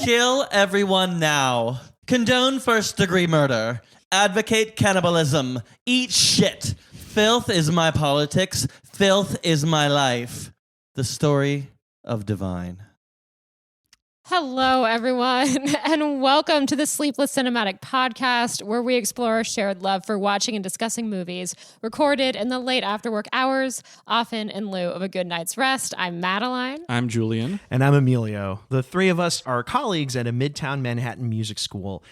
Kill everyone now. Condone first-degree murder. Advocate cannibalism. Eat shit. Filth is my politics. Filth is my life. The story of Divine. Hello, everyone, and welcome to the Sleepless Cinematic Podcast, where we explore our shared love for watching and discussing movies, recorded in the late after-work hours, often in lieu of a good night's rest. I'm Madeline. I'm Julian. And I'm Emilio. The three of us are colleagues at a Midtown Manhattan music school.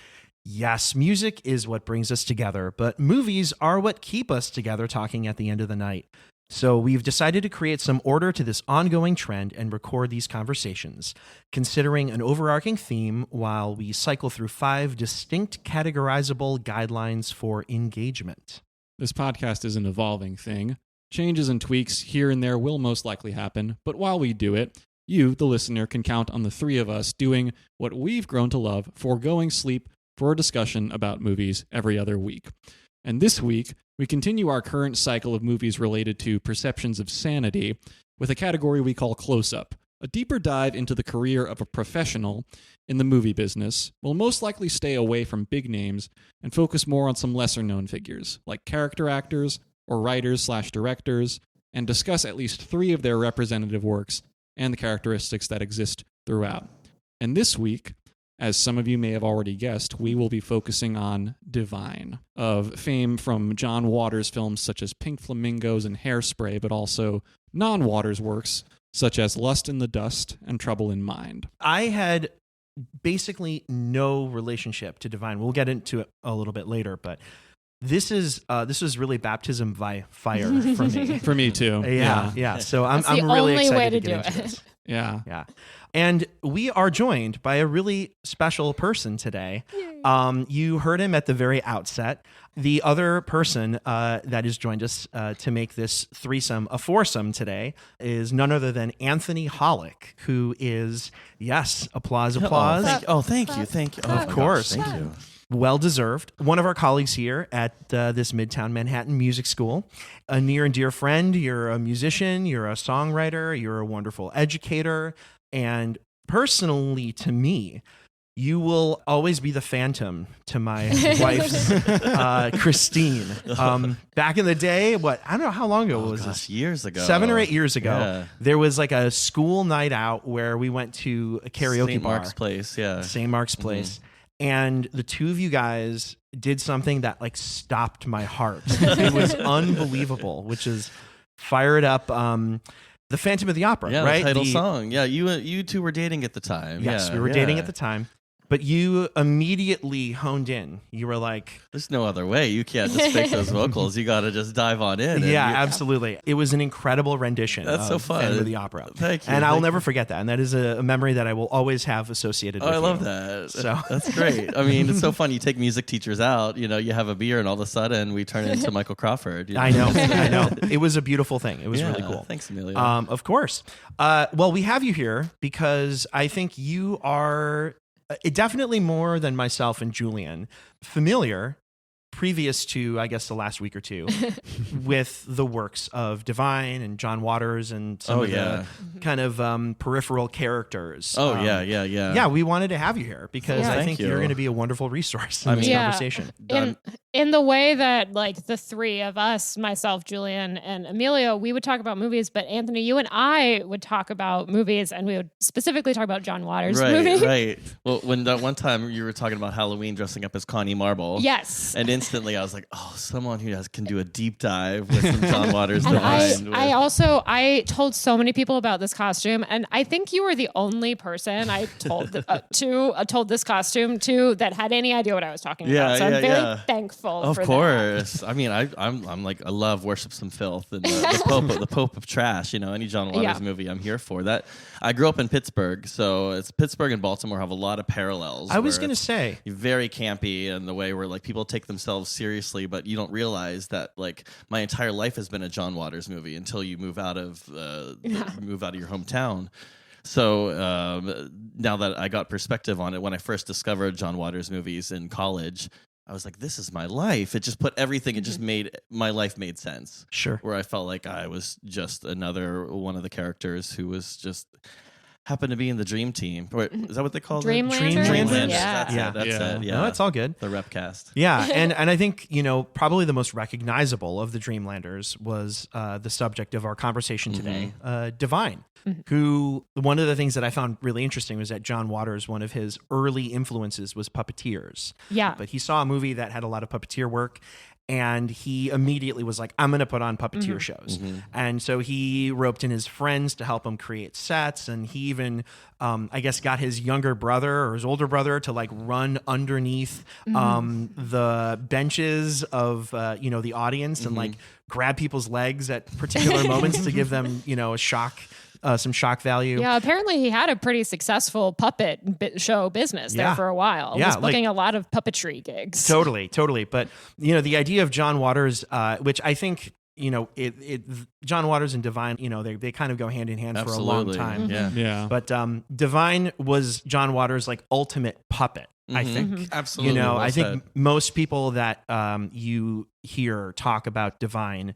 Yes, music is what brings us together, but movies are what keep us together talking at the end of the night. So we've decided to create some order to this ongoing trend and record these conversations, considering an overarching theme while we cycle through 5 distinct categorizable guidelines for engagement. This podcast is an evolving thing. Changes and tweaks here and there will most likely happen, but while we do it, you, the listener, can count on the three of us doing what we've grown to love, foregoing sleep for a discussion about movies every other week. And this week, we continue our current cycle of movies related to perceptions of sanity with a category we call Close-Up. A deeper dive into the career of a professional in the movie business will most likely stay away from big names and focus more on some lesser-known figures, like character actors or writers/directors, and discuss at least 3 of their representative works and the characteristics that exist throughout. And this week, as some of you may have already guessed, we will be focusing on Divine, of fame from John Waters films such as Pink Flamingos and Hairspray, but also non-Waters works such as Lust in the Dust and Trouble in Mind. I had basically no relationship to Divine. We'll get into it a little bit later, but this is really baptism by fire for me. For me too. Yeah. So I'm That's the really only excited way to get do into it. this. Yeah. And we are joined by a really special person today. You heard him at the very outset. The other person that has joined us to make this threesome a foursome today is none other than Anthony Hollock, who is, yes, applause. Thank you. Of course. Thank you. Well-deserved. One of our colleagues here at this Midtown Manhattan Music School, a near and dear friend. You're a musician, you're a songwriter, you're a wonderful educator, and personally to me, you will always be the phantom to my wife's Christine. Back in the day, I don't know how long ago was this? Years ago. 7 or 8 years ago. Yeah. There was like a school night out where we went to a karaoke St. bar. Mark's Place, yeah. St. Mark's Place. And the two of you guys did something that like stopped my heart. It was unbelievable, which is Fire It Up, the Phantom of the Opera, right? The title song. Yeah, you two were dating at the time. Yes, yeah, we were dating at the time. But you immediately honed in. You were like... There's no other way. You can't just fake those vocals. You got to just dive on in. Yeah, absolutely. It was an incredible rendition That's so fun. Phantom of the Opera. Thank you. And I'll never forget that. And that is a memory that I will always have associated with I love you. that. So that's great. I mean, it's so fun. You take music teachers out, you have a beer and all of a sudden we turn into Michael Crawford. I know. It was a beautiful thing. It was really cool. Thanks, Emilio. Of course. Well, we have you here because I think you are... definitely more than myself and Julian, familiar, previous to, I guess, the last week or two, with the works of Divine and John Waters and some of the kind of peripheral characters. Yeah, we wanted to have you here because I think you're going to be a wonderful resource in this conversation. In the way that, like, the three of us, myself, Julian, and Emilio, we would talk about movies, but Anthony, you and I would talk about movies, and we would specifically talk about John Waters' movie. Right. Well, when that one time you were talking about Halloween dressing up as Connie Marble. Yes. And instantly I was like, oh, someone who can do a deep dive with some John Waters and Divine. I told so many people about this costume, and I think you were the only person I told told this costume to that had any idea what I was talking about. So I'm very thankful. Of course. That. I mean, I'm like, I love Worship Some Filth and the Pope of Trash. Any John Waters movie, I'm here for that. I grew up in Pittsburgh, so it's Pittsburgh and Baltimore have a lot of parallels. I was going to say very campy in the way where like people take themselves seriously, but you don't realize that like my entire life has been a John Waters movie until you move out of your hometown. So now that I got perspective on it, when I first discovered John Waters movies in college, I was like, this is my life. It just put everything, it just made my life made sense. Sure. Where I felt like I was just another one of the characters who was just happen to be in the Dream Team. Wait, is that what they call it? Dreamlanders? Dreamlanders. Yeah. That's it. Yeah. No, it's all good. The rep cast. Yeah, and I think, probably the most recognizable of the Dreamlanders was the subject of our conversation today, Divine, who one of the things that I found really interesting was that John Waters, one of his early influences was puppeteers. Yeah. But he saw a movie that had a lot of puppeteer work, and he immediately was like, I'm going to put on puppeteer shows. And so he roped in his friends to help him create sets. And he even, I guess, got his younger brother or his older brother to like run underneath the benches of, the audience and like grab people's legs at particular moments to give them, a shock. Some shock value. Yeah, apparently he had a pretty successful puppet show business there for a while. He was booking a lot of puppetry gigs. Totally. But, the idea of John Waters, which I think, John Waters and Divine, they kind of go hand in hand for a long time. Yeah. But Divine was John Waters' like ultimate puppet, I think. Absolutely. I think most people that you hear talk about Divine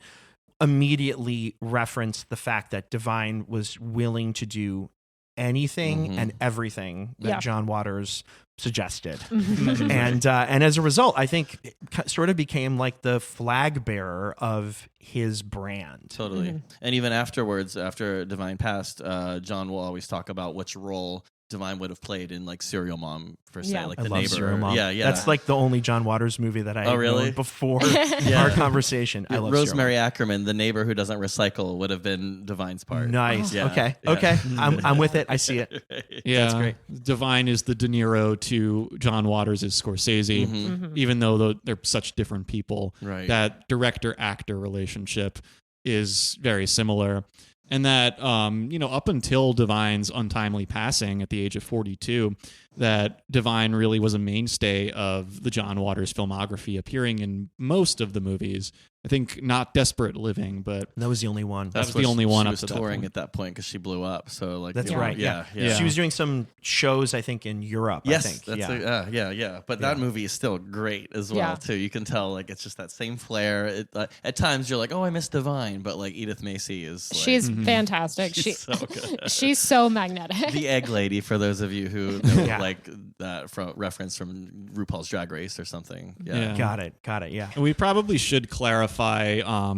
immediately reference the fact that Divine was willing to do anything and everything that John Waters suggested. And as a result, I think it sort of became like the flag bearer of his brand. Totally. And even afterwards, after Divine passed, John will always talk about which role Divine would have played in like Serial Mom, per se, like I the love neighbor. Serial Mom. Yeah. That's like the only John Waters movie that I known before our conversation. I love Rosemary Ackerman, the neighbor who doesn't recycle, would have been Divine's part. Nice. Yeah. Okay. Yeah. Okay. I'm with it. I see it. Yeah, That's great. Divine is the De Niro to John Waters is Scorsese, even though they're such different people. Right. That director-actor relationship is very similar. And that, up until Divine's untimely passing at the age of 42, that Divine really was a mainstay of the John Waters filmography, appearing in most of the movies. I think not Desperate Living, but that was the only one. That was the only one she up was to that touring point. at that point because she blew up. So like That's right. Yeah. Yeah. She was doing some shows, I think, in Europe. Yes, I think. that's But that movie is still great as well too. You can tell like it's just that same flair. It, at times you're like, oh, I miss Divine, but like Edith Macy is. Like, She's fantastic. She's so good. She's so magnetic. The Egg Lady, for those of you who know, like that from reference from RuPaul's Drag Race or something. Yeah. Got it. Yeah. And we probably should clarify,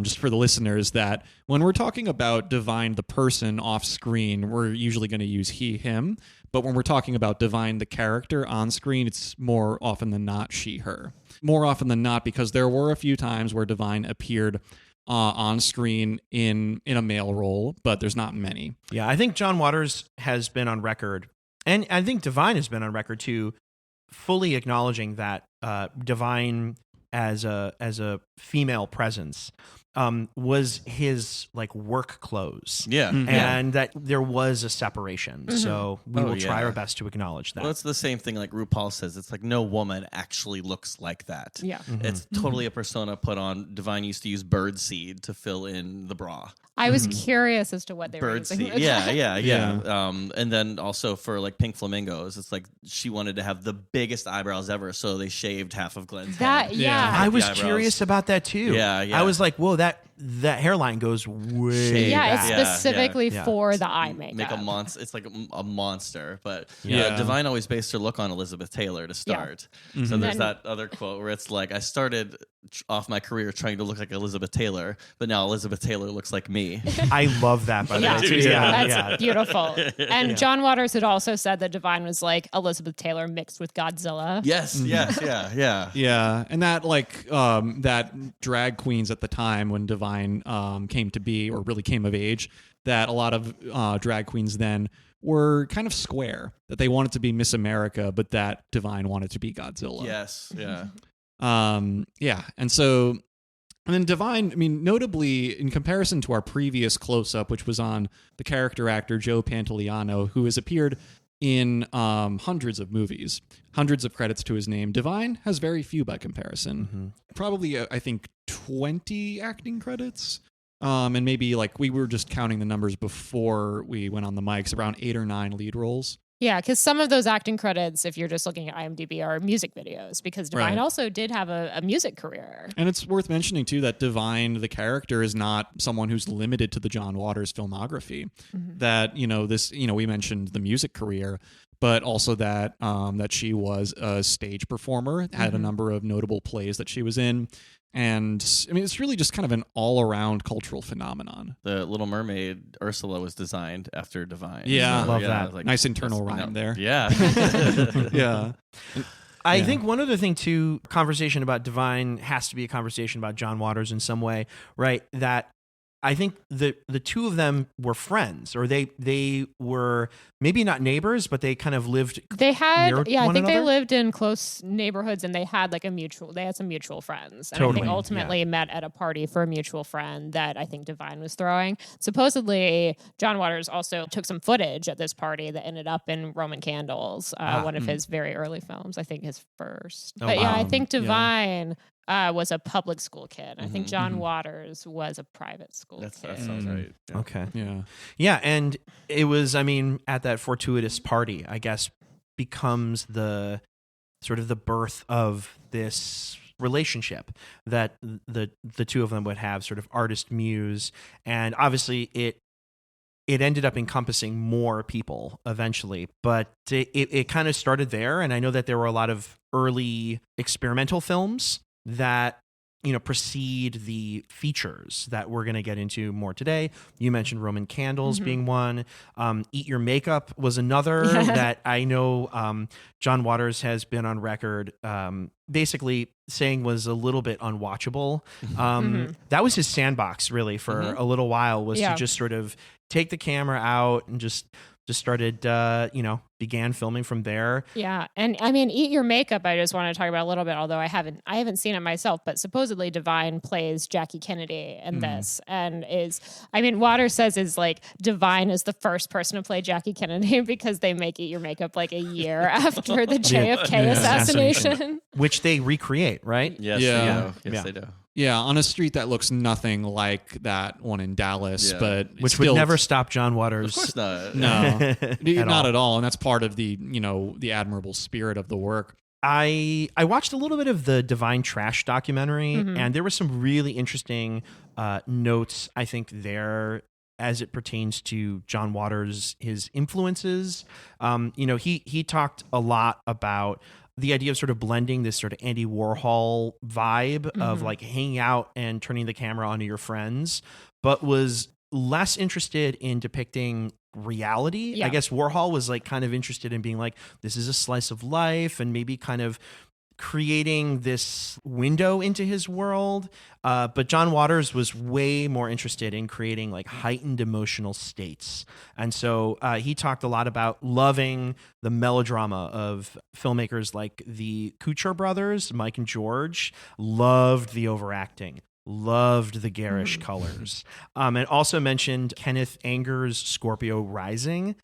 just for the listeners, that when we're talking about Divine the person off screen, we're usually going to use he, him. But when we're talking about Divine the character on screen, it's more often than not she, her. More often than not, because there were a few times where Divine appeared on screen in a male role, but there's not many. Yeah, I think John Waters has been on record, and I think Divine has been on record too, fully acknowledging that Divine as a female presence was his like work clothes. Yeah. And that there was a separation. So we will try our best to acknowledge that. Well, it's the same thing like RuPaul says. It's like no woman actually looks like that. Yeah. It's totally a persona put on. Divine used to use bird seed to fill in the bra. I was curious as to what they were Bird using. seed. Yeah. And then also for like Pink Flamingos, it's like she wanted to have the biggest eyebrows ever, so they shaved half of Glenn's head. I was eyebrows. curious about that too. Yeah. I was like, whoa, that hairline goes way Yeah, back. it's specifically for the eye makeup. Make a monster. It's like a monster. But Yeah. Divine always based her look on Elizabeth Taylor to start. So there's that other quote where it's like, I started off my career trying to look like Elizabeth Taylor, but now Elizabeth Taylor looks like me. I love that, by the way. too. That's beautiful. And John Waters had also said that Divine was like Elizabeth Taylor mixed with Godzilla. Yes, yeah. Yeah, and that like that drag queens at the time when Divine came to be or really came of age, that a lot of drag queens then were kind of square, that they wanted to be Miss America, but that Divine wanted to be Godzilla. Yes, yeah. And so, and then Divine, I mean, notably in comparison to our previous close-up, which was on the character actor Joe Pantoliano, who has appeared in hundreds of movies, hundreds of credits to his name, Divine has very few by comparison. Probably, I think, 20 acting credits. And maybe like we were just counting the numbers before we went on the mics, around 8 or 9 lead roles. Yeah, because some of those acting credits, if you're just looking at IMDb, are music videos, because Divine also did have a music career. And it's worth mentioning, too, that Divine, the character, is not someone who's limited to the John Waters filmography. That, we mentioned the music career, but also that that she was a stage performer, had a number of notable plays that she was in. And I mean, it's really just kind of an all-around cultural phenomenon. The Little Mermaid, Ursula, was designed after Divine. Yeah, I love that. Like, nice internal rhyme there. Yeah. Yeah. I think one other thing too, conversation about Divine has to be a conversation about John Waters in some way, right? That I think the two of them were friends, or they were maybe not neighbors, but they kind of lived. They had, near I one think they another? lived in close neighborhoods, and they had some mutual friends. And I Totally, think ultimately met at a party for a mutual friend that I think Divine was throwing. Supposedly, John Waters also took some footage at this party that ended up in Roman Candles, one of his very early films. I think his first. Oh, But yeah, I wow. think Divine was a public school kid. I think John Waters was a private school kid. That sounds right. Yeah. Okay. Yeah. Yeah, and it was, I mean, at that fortuitous party, I guess, becomes the sort of the birth of this relationship that the two of them would have, sort of artist muse, and obviously it ended up encompassing more people eventually, but it kind of started there. And I know that there were a lot of early experimental films that precede the features that we're going to get into more today. You mentioned Roman Candles being one. Eat Your Makeup was another that I know John Waters has been on record basically saying was a little bit unwatchable. That was his sandbox really for a little while, was to just sort of take the camera out and just started, began filming from there. Yeah. And I mean, Eat Your Makeup, I just want to talk about a little bit, although I haven't seen it myself, but supposedly Divine plays Jackie Kennedy in this, and Waters says is like Divine is the first person to play Jackie Kennedy because they make Eat Your Makeup like a year after the JFK assassination. Which they recreate, right? Yes, Yeah. they do. Yes, they do. Yeah, on a street that looks nothing like that one in Dallas, but Which still, would never stop John Waters. Of course not. No, not all. at all. And that's part of the admirable spirit of the work. I watched a little bit of the Divine Trash documentary, and there were some really interesting notes, I think, there as it pertains to John Waters, his influences. He talked a lot about the idea of sort of blending this sort of Andy Warhol vibe of like hanging out and turning the camera onto your friends, but was less interested in depicting reality. Yeah. I guess Warhol was like kind of interested in being like, this is a slice of life, and maybe kind of creating this window into his world. But John Waters was way more interested in creating like heightened emotional states. And so he talked a lot about loving the melodrama of filmmakers like the Kuchar brothers, Mike and George, loved the overacting, loved the garish colors, and also mentioned Kenneth Anger's Scorpio Rising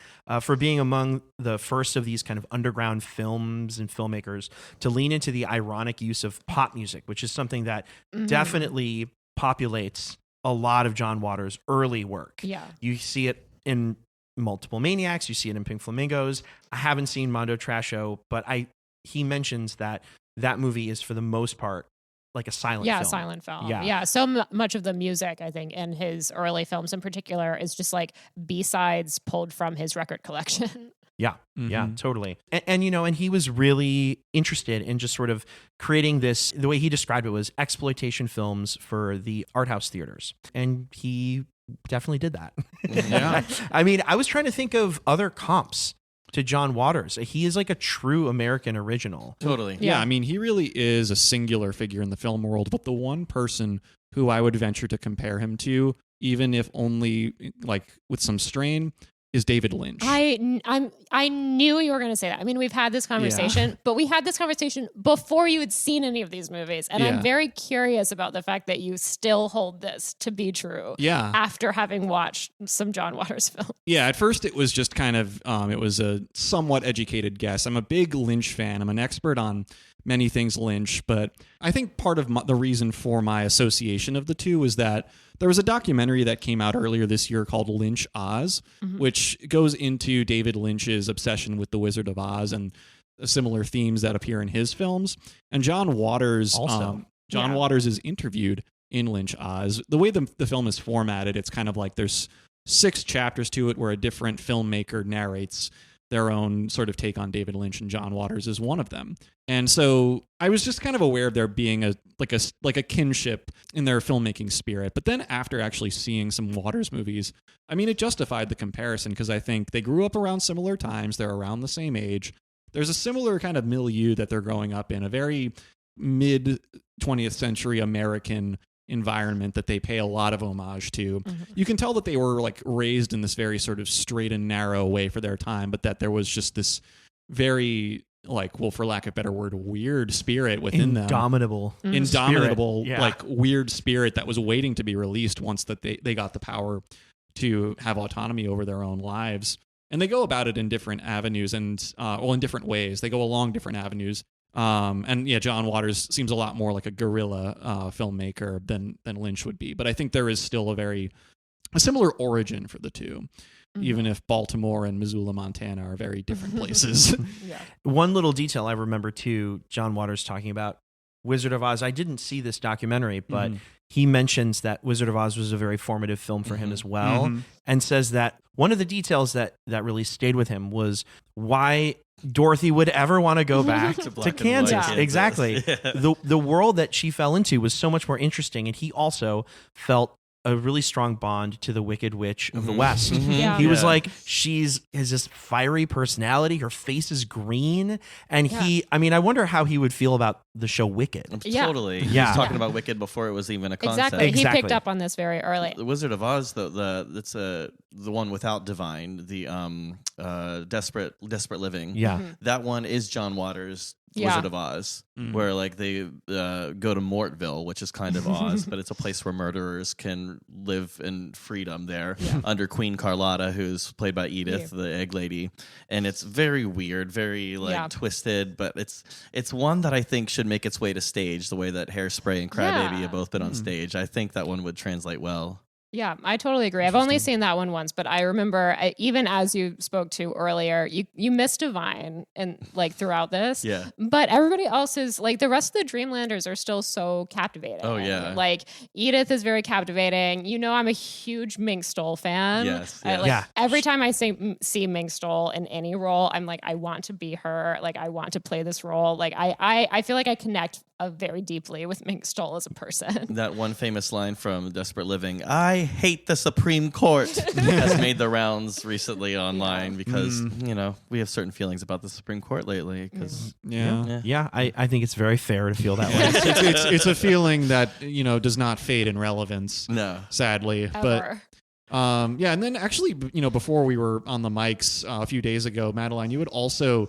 for being among the first of these kind of underground films and filmmakers to lean into the ironic use of pop music, which is something that definitely populates a lot of John Waters' early work. Yeah. You see it in Multiple Maniacs, you see it in Pink Flamingos. I haven't seen Mondo Trasho, but he mentions that movie is for the most part like a silent film. Silent film. Yeah. Yeah. So much of the music, I think, in his early films in particular is just like B-sides pulled from his record collection. Yeah, yeah, totally. And he was really interested in just sort of creating this, the way he described it was exploitation films for the art house theaters. And he definitely did that. Yeah. I mean, I was trying to think of other comps to John Waters. He is like a true American original. Totally. Yeah, I mean, he really is a singular figure in the film world, but the one person who I would venture to compare him to, even if only like with some strain, is David Lynch. I knew you were going to say that. I mean, we've had this conversation, but we had this conversation before you had seen any of these movies. And I'm very curious about the fact that you still hold this to be true. Yeah. After having watched some John Waters films. Yeah, at first it was just kind of, it was a somewhat educated guess. I'm a big Lynch fan. I'm an expert on many things Lynch, but I think part of the reason for my association of the two is that there was a documentary that came out earlier this year called Lynch Oz, which goes into David Lynch's obsession with The Wizard of Oz and similar themes that appear in his films. And John Waters Waters is interviewed in Lynch Oz. The way the film is formatted, it's kind of like there's 6 chapters to it where a different filmmaker narrates their own sort of take on David Lynch, and John Waters is one of them. And so I was just kind of aware of there being a kinship in their filmmaking spirit. But then after actually seeing some Waters movies, I mean, it justified the comparison because I think they grew up around similar times. They're around the same age. There's a similar kind of milieu that they're growing up in, a very mid 20th century American environment that they pay a lot of homage to. You can tell that they were like raised in this very sort of straight and narrow way for their time, but that there was just this very, like, well, for lack of a better word, weird spirit within them. Indomitable, like weird spirit that was waiting to be released once that they got the power to have autonomy over their own lives. And they go about it in different avenues and, in different ways. They go along different avenues. John Waters seems a lot more like a guerrilla filmmaker than Lynch would be. But I think there is still a similar origin for the two, even if Baltimore and Missoula, Montana are very different places. One little detail I remember too, John Waters talking about Wizard of Oz. I didn't see this documentary, but he mentions that Wizard of Oz was a very formative film for him as well, and says that one of the details that really stayed with him was why Dorothy would ever want to go back to Kansas. Kansas. Exactly. Yeah. The world that she fell into was so much more interesting, and he also felt a really strong bond to the Wicked Witch of the West. He was like, has this fiery personality, her face is green, and I wonder how he would feel about the show Wicked. Totally. He was talking about Wicked before it was even a concept. Exactly. He picked up on this very early. The Wizard of Oz, that's the one without divine, the Desperate Living. Yeah. That one is John Waters' Wizard of Oz, where like they go to Mortville, which is kind of Oz, but it's a place where murderers can live in freedom there under Queen Carlotta, who's played by Edith, the egg lady. And it's very weird, very twisted, but it's one that I think should make its way to stage the way that Hairspray and Crybaby have both been on stage. I think that one would translate well. Yeah, I totally agree. I've only seen that one once, but I remember even as you spoke to earlier, you missed Divine and like throughout this. Yeah. But everybody else is like the rest of the Dreamlanders are still so captivating. Oh yeah. Like Edith is very captivating. You know, I'm a huge Mink Stole fan. Yes. Every time I see Mink Stole in any role, I'm like, I want to be her. Like I want to play this role. Like I feel like I connect very deeply with Mink Stole as a person. That one famous line from Desperate Living, "I hate the Supreme Court," has made the rounds recently online because, we have certain feelings about the Supreme Court lately. Cause, I think it's very fair to feel that way. It's a feeling that, does not fade in relevance. No. Sadly. Ever. But and then actually, before we were on the mics a few days ago, Madeline, you had also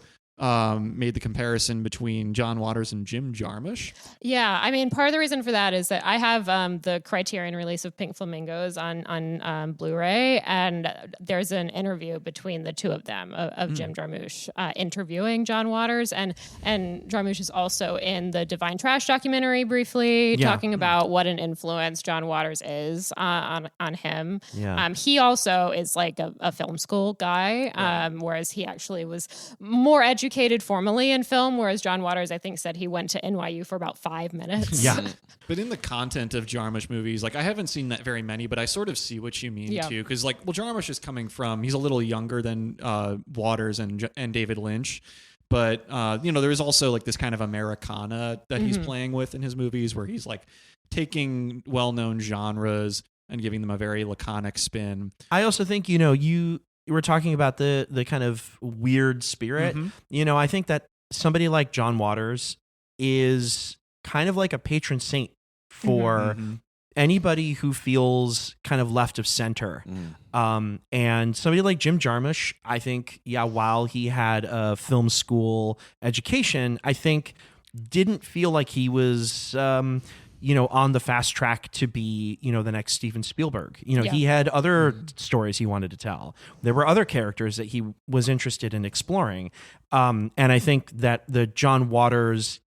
made the comparison between John Waters and Jim Jarmusch. Yeah, I mean, part of the reason for that is that I have the Criterion release of Pink Flamingos on Blu-ray, and there's an interview between the two of them of Jim Jarmusch interviewing John Waters, and Jarmusch is also in the Divine Trash documentary briefly talking about what an influence John Waters is on him. Yeah. He also is like a film school guy, whereas he actually was more educated formally in film, whereas John Waters, I think, said he went to NYU for about 5 minutes. Yeah. But in the content of Jarmusch movies, like I haven't seen that very many, but I sort of see what you mean too. Because Jarmusch is coming from, he's a little younger than Waters and David Lynch. But, there is also like this kind of Americana that he's playing with in his movies where he's like taking well-known genres and giving them a very laconic spin. I also think, you were talking about the kind of weird spirit. I think that somebody like John Waters is kind of like a patron saint for anybody who feels kind of left of center. And somebody like Jim Jarmusch, I think, while he had a film school education, I think didn't feel like he was on the fast track to be, the next Steven Spielberg. He had other stories he wanted to tell. There were other characters that he was interested in exploring. And I think that the John Waters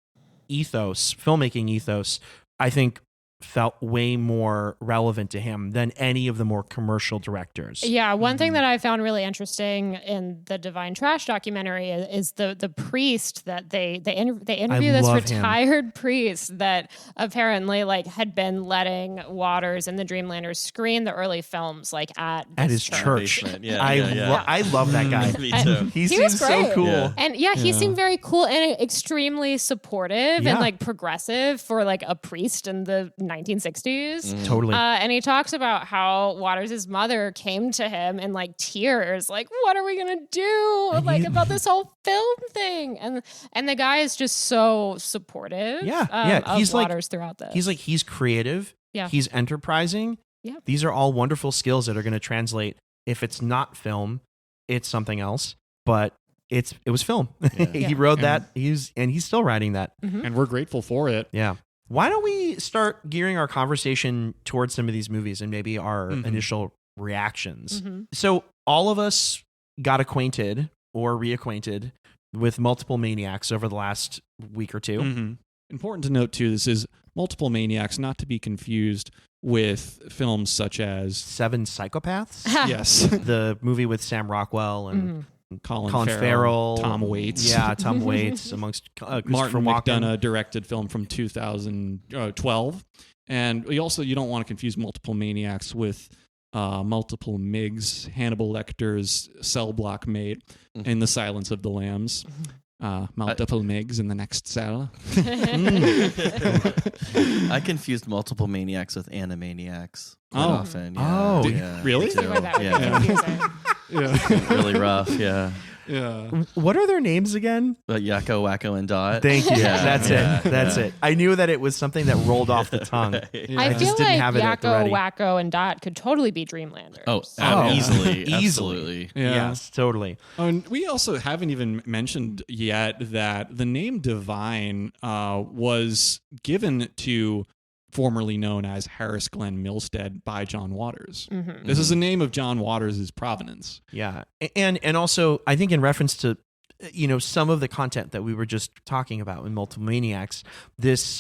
filmmaking ethos, I think felt way more relevant to him than any of the more commercial directors. Yeah, one thing that I found really interesting in the Divine Trash documentary is the priest that they interview this retired priest that apparently like had been letting Waters and the Dreamlanders screen the early films like at his church. Yeah, I love that guy. Me too. He seems so cool. Yeah. And he seemed very cool and extremely supportive and like progressive for like a priest in the 1960s. Totally. And he talks about how Waters' mother came to him in like tears, like, what are we gonna do? Like about this whole film thing. And the guy is just so supportive of he's Waters throughout this. He's creative. Yeah. He's enterprising. Yeah. These are all wonderful skills that are going to translate. If it's not film, it's something else. But it was film. Yeah. He wrote that. He's still writing that. Mm-hmm. And we're grateful for it. Yeah. Why don't we start gearing our conversation towards some of these movies and maybe our initial reactions? Mm-hmm. So all of us got acquainted or reacquainted with Multiple Maniacs over the last week or two. Mm-hmm. Important to note, too, this is Multiple Maniacs, not to be confused with films such as... Seven Psychopaths? Yes. The movie with Sam Rockwell and Colin Farrell, Tom Waits. Yeah, Tom Waits, amongst Martin Walken. McDonough directed film from 2012. And you don't want to confuse Multiple Maniacs with Multiple Migs, Hannibal Lecter's cell block mate in The Silence of the Lambs. Multiple Migs in the next cell. I confused Multiple Maniacs with Animaniacs quite Oh. often. Oh. Really? See where that would be Yeah. confusing. Yeah. Really rough, yeah. Yeah. What are their names again? Yakko, Wacko, and Dot. Thank you. Yeah, That's yeah, it. That's it. I knew that it was something that rolled off the tongue. I I feel just didn't like have it at the Yakko, ready. Wacko, and Dot could totally be Dreamlanders. Easily. Easily. Absolutely. Yeah. Yes, totally. Oh, and we also haven't even mentioned yet that the name Divine was given to formerly known as Harris Glenn Milstead by John Waters. Mm-hmm. This is the name of John Waters' provenance. Yeah. And also, I think in reference to some of the content that we were just talking about in Multiple Maniacs, this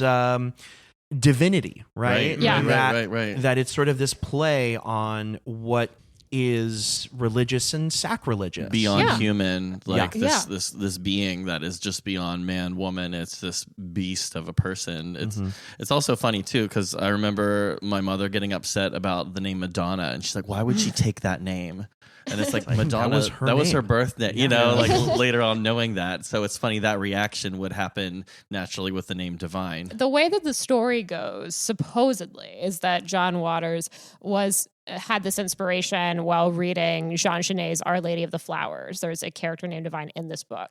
divinity, right? Yeah. Right. That it's sort of this play on what is religious and sacrilegious. Beyond human, like Yeah. this being that is just beyond man, woman. It's this beast of a person. It's also funny too, because I remember my mother getting upset about the name Madonna, and she's like, "Why would she take that name?" And it's like Madonna, that was her birth name, like later on knowing that. So it's funny that reaction would happen naturally with the name Divine. The way that the story goes, supposedly, is that John Waters had this inspiration while reading Jean Genet's Our Lady of the Flowers. There's a character named Divine in this book.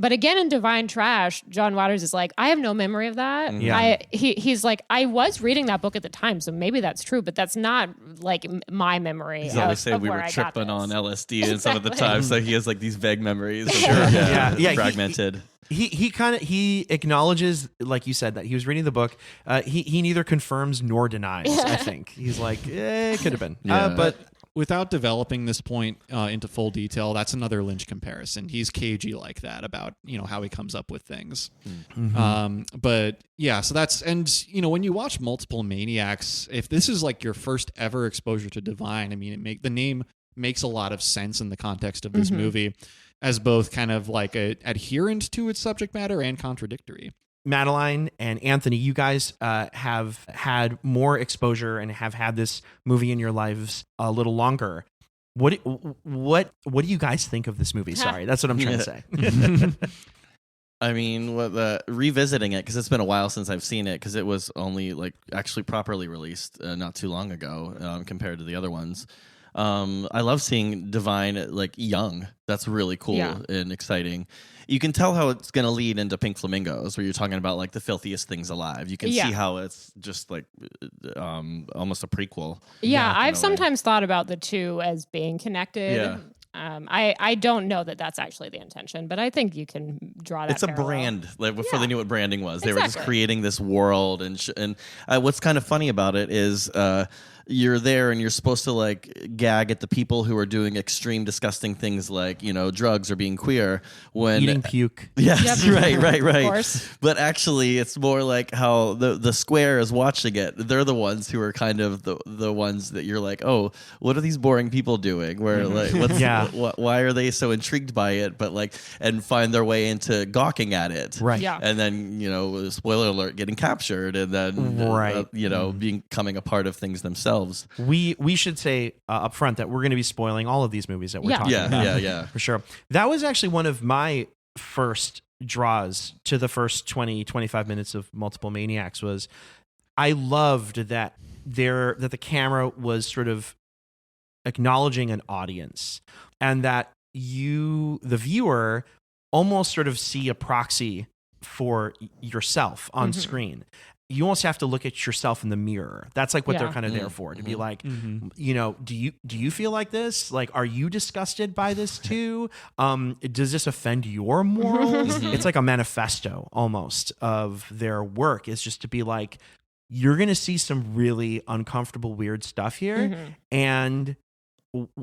But again, in Divine Trash, John Waters is like, I have no memory of that. Yeah. He's like, I was reading that book at the time, so maybe that's true, but that's not like my memory. He's always saying we where were I got tripping this. on LSD and some of the time, so he has like these vague memories. Yeah. Fragmented. He acknowledges, like you said, that he was reading the book. He neither confirms nor denies. I think he's like, it could have been, but Without developing this point into full detail, that's another Lynch comparison. He's cagey like that about how he comes up with things. But yeah, so that's, and when you watch Multiple Maniacs, if this is like your first ever exposure to Divine, I mean, the name makes a lot of sense in the context of this movie as both kind of like a adherent to its subject matter and contradictory. Madeline and Anthony, you guys have had more exposure and have had this movie in your lives a little longer. What do you guys think of this movie? Sorry, that's what I'm trying to say. I mean, revisiting it, because it's been a while since I've seen it, because it was only like actually properly released not too long ago compared to the other ones. I love seeing Divine like young. That's really cool and exciting. You can tell how it's going to lead into Pink Flamingos, where you're talking about like the filthiest things alive. You can see how it's just like almost a prequel. Yeah, I've sometimes thought about the two as being connected. Yeah. I don't know that that's actually the intention, but I think you can draw that. It's a parallel. brand. Like before they knew what branding was, they were just Exactly. creating this world. And what's kind of funny about it is you're there and you're supposed to like gag at the people who are doing extreme, disgusting things like, drugs or being queer. When Eating puke. Yes, Yep. right. Of course. But actually, it's more like how the square is watching it. They're the ones who are kind of the ones that you're like, oh, what are these boring people doing? Where like, why are they so intrigued by it? But like, and find their way into gawking at it, Right. Yeah. And then spoiler alert, getting captured, and then becoming a part of things themselves. We should say up front that we're going to be spoiling all of these movies that we're talking about. Yeah. For sure. That was actually one of my first draws to the first 20-25 minutes of Multiple Maniacs. Was I loved that the camera was sort of acknowledging an audience, and that you, the viewer, almost sort of see a proxy for yourself on screen. You almost have to look at yourself in the mirror. That's like what they're kind of there for, to be like, do you feel like this? Like, are you disgusted by this too? Does this offend your morals? It's like a manifesto almost of their work, is just to be like, you're going to see some really uncomfortable, weird stuff here. And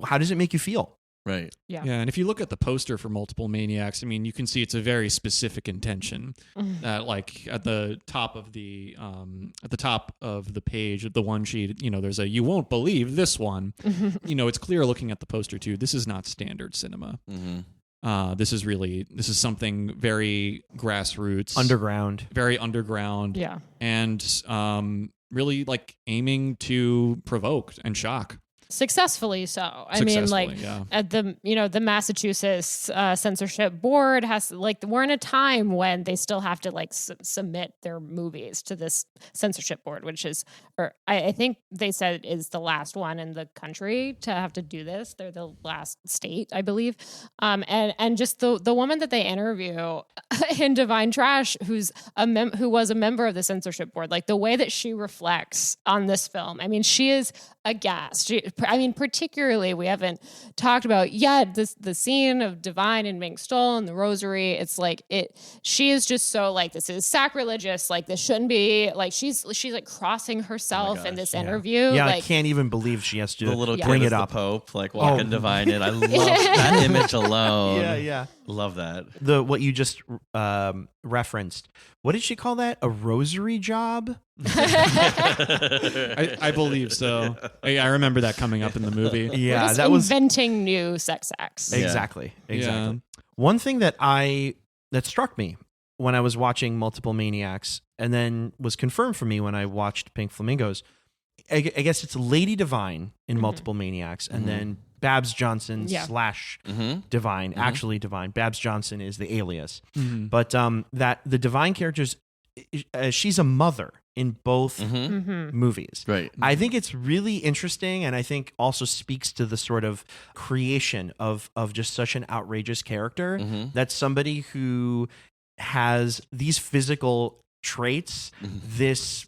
how does it make you feel? Right. Yeah. Yeah, and if you look at the poster for Multiple Maniacs, I mean, you can see it's a very specific intention. Like at the top of the page of the one sheet, there's a "you won't believe this one." It's clear looking at the poster too. This is not standard cinema. This is something very grassroots, very underground. Yeah. And really like aiming to provoke and shock. Successfully so. I mean, like at the Massachusetts censorship board has we're in a time when they still have to submit their movies to this censorship board, which is, or I think they said is the last one in the country to have to do this. They're the last state, I believe. And just the woman that they interview in Divine Trash, who was a member of the censorship board, like the way that she reflects on this film, I mean, she is aghast. Particularly, we haven't talked about yet the scene of Divine and being stolen, the rosary. It's like she is just so like, this is sacrilegious. Like, this shouldn't be, like, she's like crossing herself in this interview. Yeah, like, I can't even believe she has to the little bring kid it up. The Pope, like walking Divine in. I love that image alone. Yeah. Love that. What you just referenced. What did she call that? A rosary job? I believe so. I remember that coming up in the movie. Yeah, that was inventing new sex acts. Exactly. Yeah. One thing that struck me when I was watching Multiple Maniacs, and then was confirmed for me when I watched Pink Flamingos, I guess it's Lady Divine in Multiple Maniacs, and then Babs Johnson / Divine, actually Divine. Babs Johnson is the alias. But that the Divine characters, she's a mother in both movies. Right. I think it's really interesting, and I think also speaks to the sort of creation of just such an outrageous character, that somebody who has these physical traits, this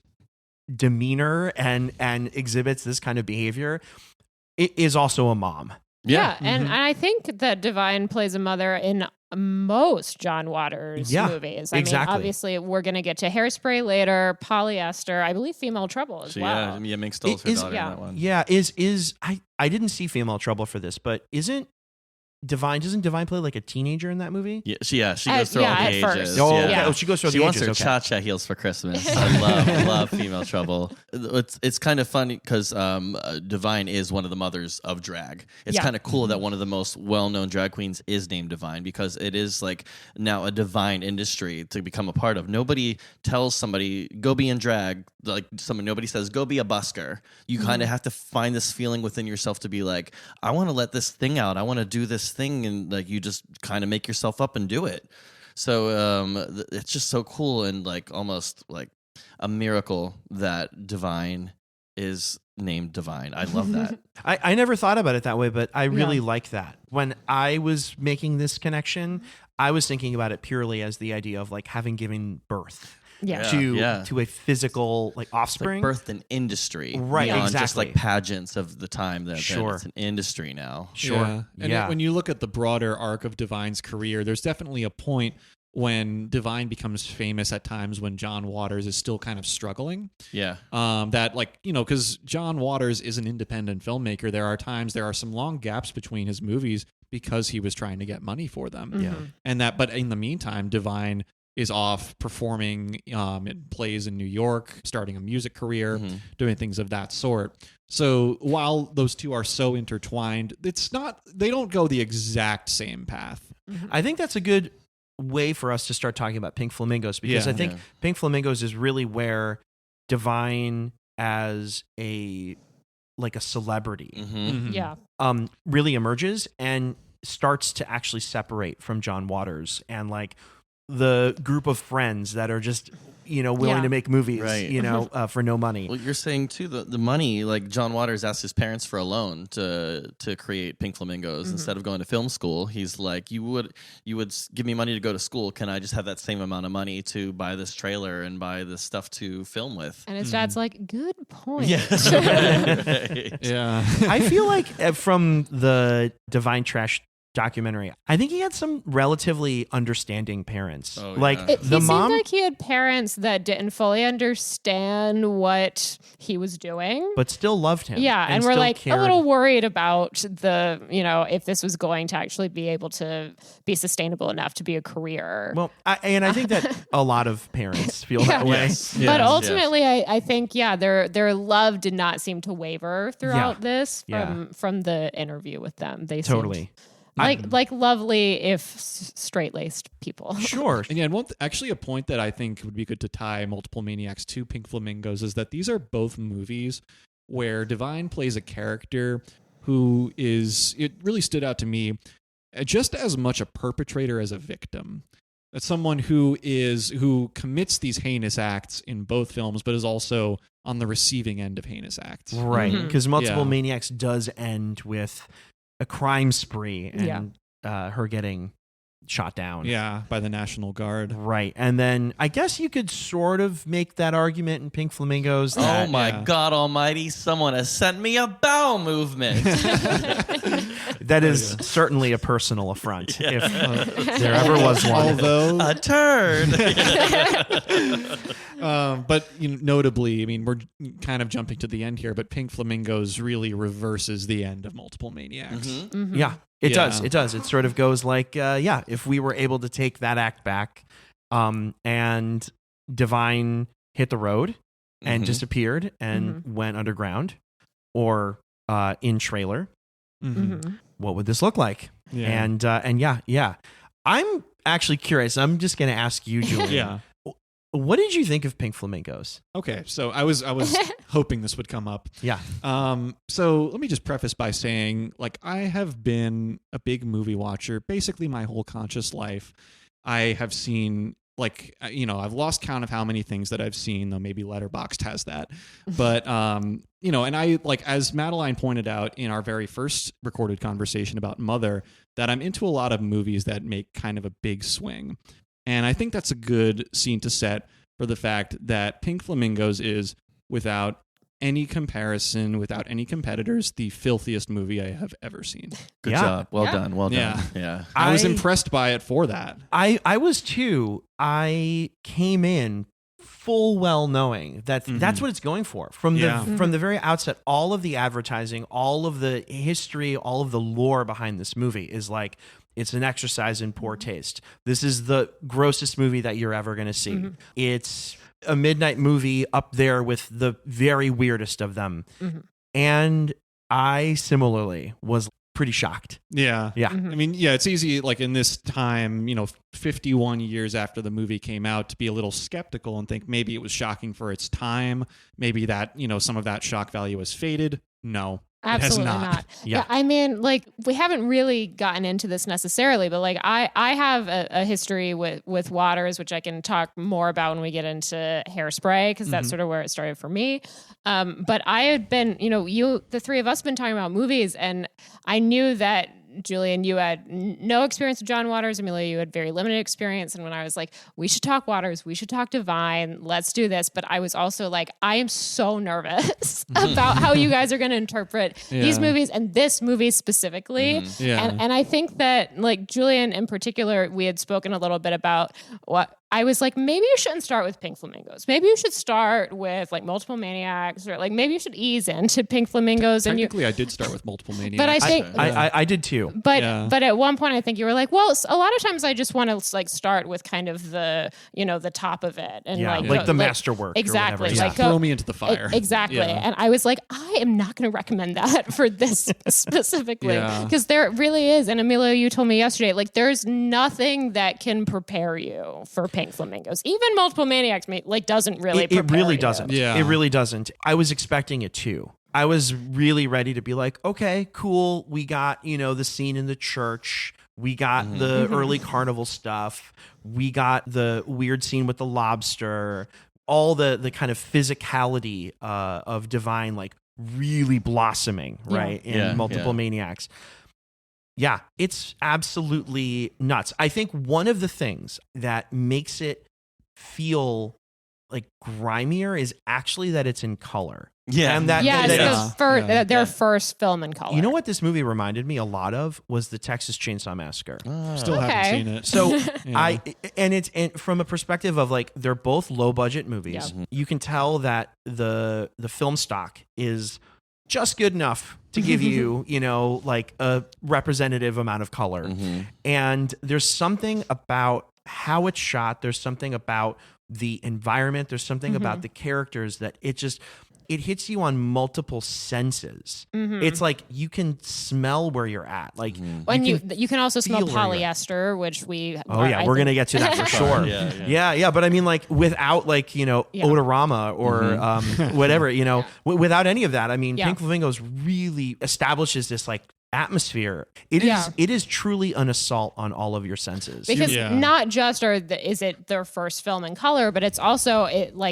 demeanor, and exhibits this kind of behavior, it is also a mom. Yeah. And I think that Divine plays a mother in most John Waters movies. I mean, obviously, we're going to get to Hairspray later, Polyester, I believe Female Trouble as well. Yeah, Mink Stoll's her daughter in that one. Yeah, I didn't see Female Trouble for this, but doesn't Divine play like a teenager in that movie? Yeah, she goes through all the ages. First. Oh, she goes through all the ages. She wants her cha-cha heels for Christmas. I love Female Trouble. It's kind of funny because Divine is one of the mothers of drag. It's kind of cool that one of the most well-known drag queens is named Divine, because it is like now a divine industry to become a part of. Nobody tells somebody, go be in drag. Like nobody says, go be a busker. You kind of have to find this feeling within yourself to be like, I want to let this thing out. I want to do this thing, and like you just kind of make yourself up and do it. So it's just so cool, and like almost like a miracle that Divine is named Divine. I love that. I never thought about it that way, but I really like that. When I was making this connection, I was thinking about it purely as the idea of like having given birth. To a physical like offspring. It's like birthed an industry, right? Beyond exactly. just like pageants of the time. That it's an industry now. Sure. Yeah. And when you look at the broader arc of Divine's career, there's definitely a point when Divine becomes famous at times when John Waters is still kind of struggling. Yeah. That like, because John Waters is an independent filmmaker, there are some long gaps between his movies because he was trying to get money for them. Yeah. But in the meantime, Divine is off performing in plays in New York, starting a music career, doing things of that sort. So while those two are so intertwined, they don't go the exact same path. I think that's a good way for us to start talking about Pink Flamingos, because I think Pink Flamingos is really where Divine as a celebrity really emerges and starts to actually separate from John Waters and like the group of friends that are just willing to make movies for no money. Well, you're saying too the money, like John Waters asked his parents for a loan to create Pink Flamingos instead of going to film school. He's like, you would give me money to go to school. Can I just have that same amount of money to buy this trailer and buy this stuff to film with? And his dad's like, good point. Yes. Yeah. I feel like from the Divine Trash documentary, I think he had some relatively understanding parents. Oh, like yeah. the he mom, seemed like he had parents that didn't fully understand what he was doing, but still loved him. Yeah, and we're still like cared. a little worried about the, if this was going to actually be able to be sustainable enough to be a career. Well, I think that a lot of parents feel that way. Yes. But ultimately, I think, their love did not seem to waver throughout this from the interview with them. They Totally. seemed like lovely, if straight-laced people. Sure. And actually a point that I think would be good to tie Multiple Maniacs to Pink Flamingos is that these are both movies where Divine plays a character who it really stood out to me, just as much a perpetrator as a victim. That's someone who commits these heinous acts in both films, but is also on the receiving end of heinous acts. Right. Because Multiple Yeah. Maniacs does end with a crime spree and her getting shot down. Yeah, by the National Guard. Right. And then I guess you could sort of make that argument in Pink Flamingos. Oh my God almighty, someone has sent me a bowel movement. That is certainly a personal affront, if there ever was one. Although, A turd. but notably, I mean, we're kind of jumping to the end here, but Pink Flamingos really reverses the end of Multiple Maniacs. Yeah, it Yeah. does. It does. It sort of goes like, if we were able to take that act back and Divine hit the road and disappeared and went underground or in trailer, what would this look like? Yeah. And I'm actually curious. I'm just going to ask you, Julian. Yeah. What did you think of Pink Flamingos? Okay, so I was hoping this would come up. Yeah. So let me just preface by saying, like, I have been a big movie watcher basically my whole conscious life. I have seen, like, I've lost count of how many things that I've seen, though maybe Letterboxd has that. But, and I, like, as Madeline pointed out in our very first recorded conversation about Mother, that I'm into a lot of movies that make kind of a big swing. And I think that's a good scene to set for the fact that Pink Flamingos is, without any comparison, without any competitors, the filthiest movie I have ever seen. Good job. Well done. Well done. Yeah. Yeah. I was impressed by it for that. I was too. I came in full well knowing that that's what it's going for from the very outset. All of the advertising, all of the history, all of the lore behind this movie is like, it's an exercise in poor taste. This is the grossest movie that you're ever going to see. It's a midnight movie up there with the very weirdest of them. And I similarly was pretty shocked. Yeah. Yeah. I mean, it's easy, like, in this time, 51 years after the movie came out, to be a little skeptical and think maybe it was shocking for its time. Maybe that, some of that shock value has faded. No. Absolutely it has not. Yeah, I mean, like, we haven't really gotten into this necessarily, but like I have a history with Waters, which I can talk more about when we get into Hairspray, because that's sort of where it started for me. But I had been, the three of us have been talking about movies, and I knew that Julian, you had no experience with John Waters. Emilio, you had very limited experience. And when I was like, we should talk Waters, we should talk Divine, let's do this. But I was also like, I am so nervous about how you guys are going to interpret these movies and this movie specifically. And I think that, like, Julian in particular, we had spoken a little bit about what I was like, maybe you shouldn't start with Pink Flamingos. Maybe you should start with like Multiple Maniacs, or like maybe you should ease into Pink Flamingos. Technically, I did start with Multiple Maniacs. But I think I did too. But at one point, I think you were like, well, a lot of times I just want to like start with kind of the the top of it and like the masterwork. Exactly. Like throw me into the fire. Exactly. And I was like, I am not going to recommend that for this specifically because there really is. And Emilio, you told me yesterday, like there's nothing that can prepare you for Pink Flamingos. Even Multiple Maniacs doesn't really prepare it really you. doesn't. Yeah. It really doesn't. I was expecting it too. I was really ready to be like, okay, cool. We got, the scene in the church. We got the early carnival stuff. We got the weird scene with the lobster. All the kind of physicality of Divine, like really blossoming, right? In Multiple Maniacs. Yeah, it's absolutely nuts. I think one of the things that makes it feel like grimier is actually that it's in color. Yeah. And that, it's their first film in color. You know what this movie reminded me a lot of was the Texas Chainsaw Massacre. Still haven't seen it. So and from a perspective of like they're both low budget movies. Yeah. You can tell that the film stock is just good enough to give you, like a representative amount of color. And there's something about how it's shot. There's something about the environment. There's something about the characters that it hits you on multiple senses. It's like you can smell where you're at. Like when you can also smell feel polyester, which we we're gonna get to that for sure. Yeah. But I mean, like without like odorama or whatever, without any of that. I mean, Pink Flamingos really establishes this like atmosphere. It is truly an assault on all of your senses. Because not just is it their first film in color, but it's also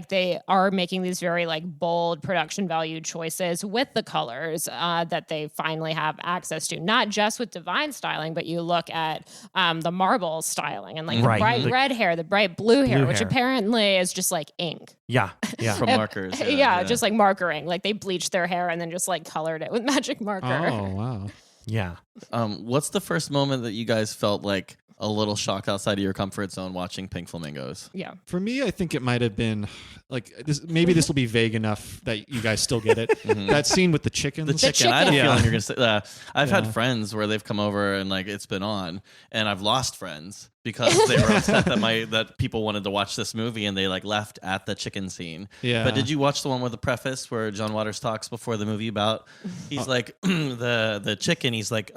they are making these very like bold production value choices with the colors that they finally have access to. Not just with Divine styling, but you look at the Marble styling and like the bright red hair, the bright blue hair, which apparently is just like ink. Yeah. From markers. Just like markering. Like they bleached their hair and then just like colored it with magic marker. Oh, wow. Yeah. What's the first moment that you guys felt like a little shocked outside of your comfort zone watching Pink Flamingos? Yeah. For me, I think it might have been like this. Maybe this will be vague enough that you guys still get it. That scene with the chicken. The chicken. I had a feeling you're gonna say that. I've had friends where they've come over and like it's been on, and I've lost friends because they were upset that people wanted to watch this movie and they like left at the chicken scene. Yeah. But did you watch the one with the preface where John Waters talks before the movie about he's like the chicken? He's like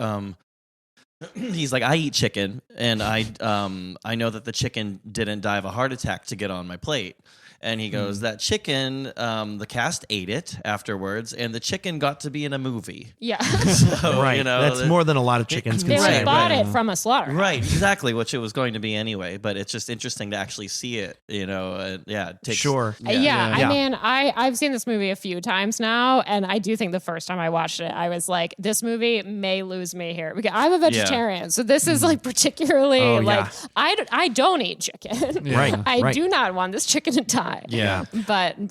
I eat chicken, and I know that the chicken didn't die of a heart attack to get on my plate. And he goes, that chicken, the cast ate it afterwards, and the chicken got to be in a movie. Yeah. So, right. That's more than a lot of chickens can say. They bought it from a slaughterhouse. Right, exactly, which it was going to be anyway. But it's just interesting to actually see it, Sure. I mean, I've seen this movie a few times now, and I do think the first time I watched it, I was like, this movie may lose me here. Because I'm a vegetarian, so this is like particularly I don't eat chicken. Right. I do not want this chicken to die. Yeah.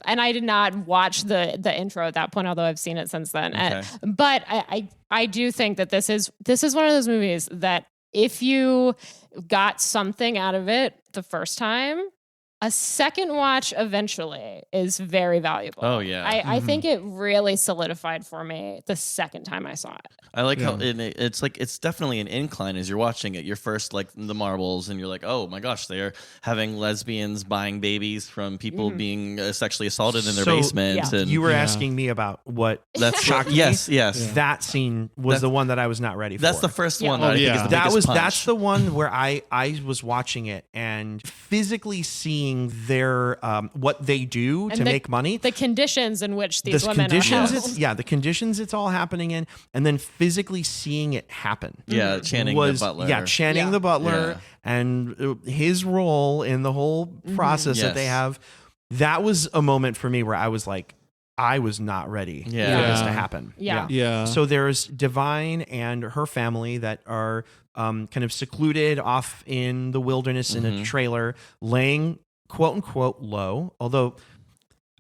And I did not watch the intro at that point, although I've seen it since then. Okay. But I do think that this is one of those movies that if you got something out of it the first time, a second watch eventually is very valuable. Oh, yeah. I think it really solidified for me the second time I saw it. I like how it's like it's definitely an incline as you're watching it. You're first like the marbles, and you're like, oh my gosh, they're having lesbians buying babies from people being sexually assaulted in their basement. Yeah. And you were asking me about what shocked me. Yes. That scene was the one that I was not ready for. That's the first one. Oh, I think is the biggest punch. That's the one where I was watching it and physically seeing their what they do to make money, the conditions in which these women are held. The conditions it's all happening in, and then physically seeing it happen. Yeah, Channing the butler. Yeah, Channing the butler and his role in the whole process that they have. That was a moment for me where I was like, I was not ready for Yeah. this to happen. Yeah. So there's Divine and her family that are kind of secluded off in the wilderness in a trailer, laying quote unquote low. Although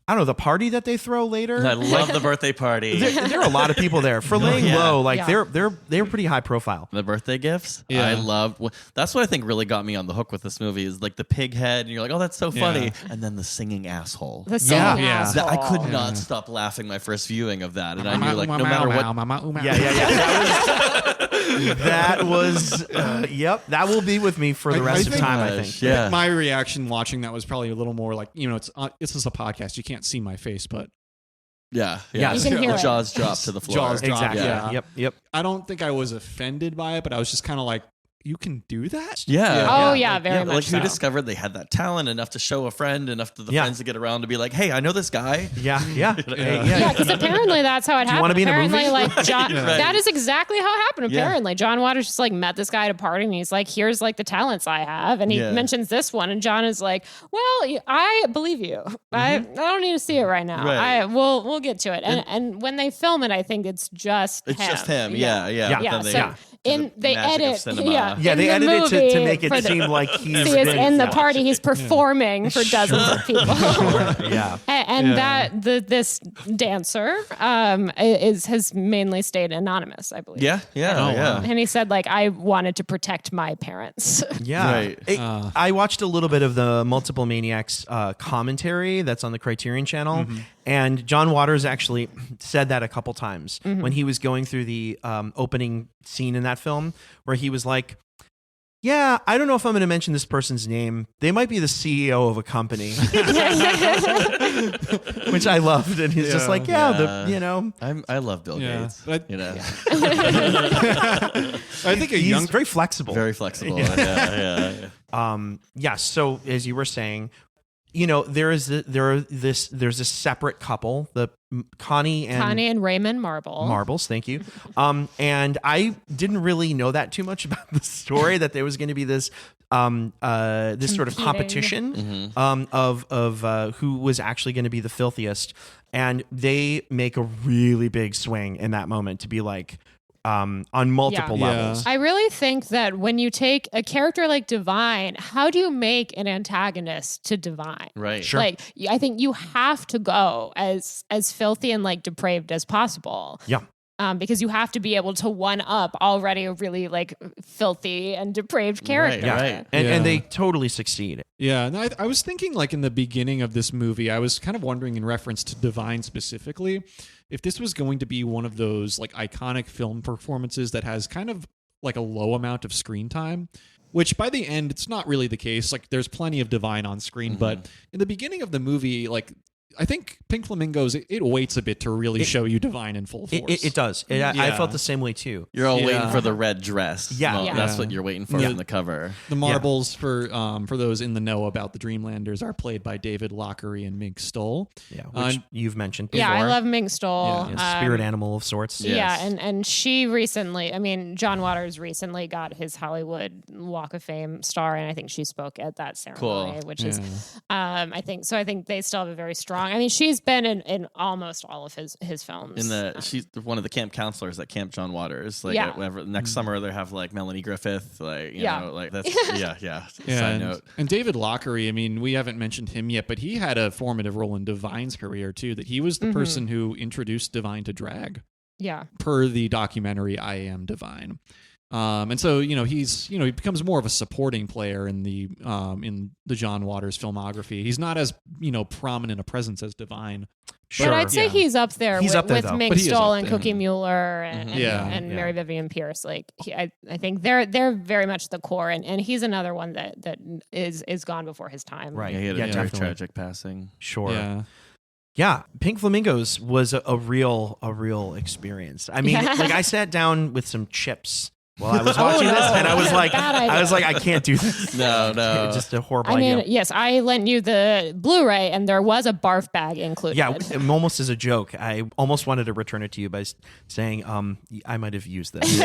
I don't know, the party that they throw later. I love the birthday party. There are a lot of people there for laying low. Like they're pretty high profile. The birthday gifts, Yeah. I love. That's what I think really got me on the hook with this movie is like the pig head, and you're like, oh, that's so funny, and then the singing asshole. The singing Yeah. asshole. I could not stop laughing my first viewing of that, and I knew like no matter what. That was yep. That will be with me for the rest of time. I think. Yeah. My reaction watching that was probably a little more like, it's just a podcast. You can't see my face, but Yeah. You can hear the it. jaws drop to the floor. Jaws drop. Exactly. Yeah. Yep. I don't think I was offended by it, but I was just kind of like, you can do that? Yeah. Oh, yeah, very much Like so. who discovered they had that talent enough to show a friend, enough to the Yeah. friends to get around to be like, hey, I know this guy. Yeah. Yeah, because apparently that's how it happened. wanna be in a Apparently, movie? like John, Right. that is exactly how it happened. Yeah. Apparently, John Waters just like met this guy at a party, and he's like, "Here's like the talents I have," and he Yeah. mentions this one, and John is like, "Well, I believe you. I don't need to see it right now. Right. We'll get to it." And when they film it, I think it's just It's him. just him. Yeah. Yeah, But then so they magic of edit. cinema. Yeah, Yeah, in they the edited to movie make it for the- seem like he's See, it's in the yeah. party. He's performing for dozens of people. Yeah. And that this dancer has mainly stayed anonymous, I believe. Yeah. Yeah. And he said, like, I wanted to protect my parents. Yeah. Right. I watched a little bit of the Multiple Maniacs commentary that's on the Criterion Channel. And John Waters actually said that a couple times when he was going through the opening scene in that film, where he was like, yeah, I don't know if I'm going to mention this person's name. They might be the CEO of a company, which I loved. And he's just like, I love Bill Yeah. Gates. But- I I think he's very flexible. very flexible. Yeah. So as you were saying, there's this separate couple, the Connie and Raymond Marbles, thank you. And I didn't really know that too much about the story, that there was going to be this this sort of competition of who was actually going to be the filthiest, and they make a really big swing in that moment to be like on multiple levels. I really think that when you take a character like Divine, how do you make an antagonist to Divine? Right. Sure. Like, I think you have to go as filthy and like depraved as possible. Yeah. Because you have to be able to one up already a really like filthy and depraved character. Right. And they totally succeed. Yeah, no, I was thinking like in the beginning of this movie, I was kind of wondering in reference to Divine specifically, if this was going to be one of those like iconic film performances that has kind of like a low amount of screen time, which by the end, it's not really the case. Like there's plenty of Divine on screen, but in the beginning of the movie, like I think Pink Flamingos, it waits a bit to really show you Divine in full force. It does. I felt the same way too. You're all waiting for the red dress. Yeah. Well, Yeah. that's what you're waiting for from the cover. The marbles for those in the know about the Dreamlanders are played by David Lochary and Mink Stoll. Yeah, which you've mentioned before. Yeah, I love Mink Stoll. Yeah, spirit animal of sorts. Yeah. Yeah, Yes. and she recently, I mean, John Waters recently got his Hollywood Walk of Fame star, and I think she spoke at that ceremony, which is, I think they still have a very strong. I mean, she's been in almost all of his films. She's one of the camp counselors at Camp John Waters. Like whenever, next summer they have like Melanie Griffith. Like you know, like that's Side note. And David Lochary, I mean, we haven't mentioned him yet, but he had a formative role in Divine's career too. That he was the person who introduced Divine to drag. Yeah. Per the documentary I Am Divine. And so, he becomes more of a supporting player in the John Waters filmography. He's not as, prominent a presence as Divine. Sure. But I'd say he's up there He's with, up there, with though. Mink But he is Stoll up and there. Cookie Mueller and Mary Vivian Pierce. Like I think they're very much the core, and he's another one that is gone before his time. Right. Yeah, he had a very definitely. tragic passing. Sure. Yeah. Yeah, Pink Flamingos was a real experience. I mean, like I sat down with some chips while I was watching this, and I was like, Bad idea. I can't do this. No. Just a horrible I mean, idea. yes, I lent you the Blu-ray, and there was a barf bag included. Yeah, almost as a joke. I almost wanted to return it to you by saying, I might have used this.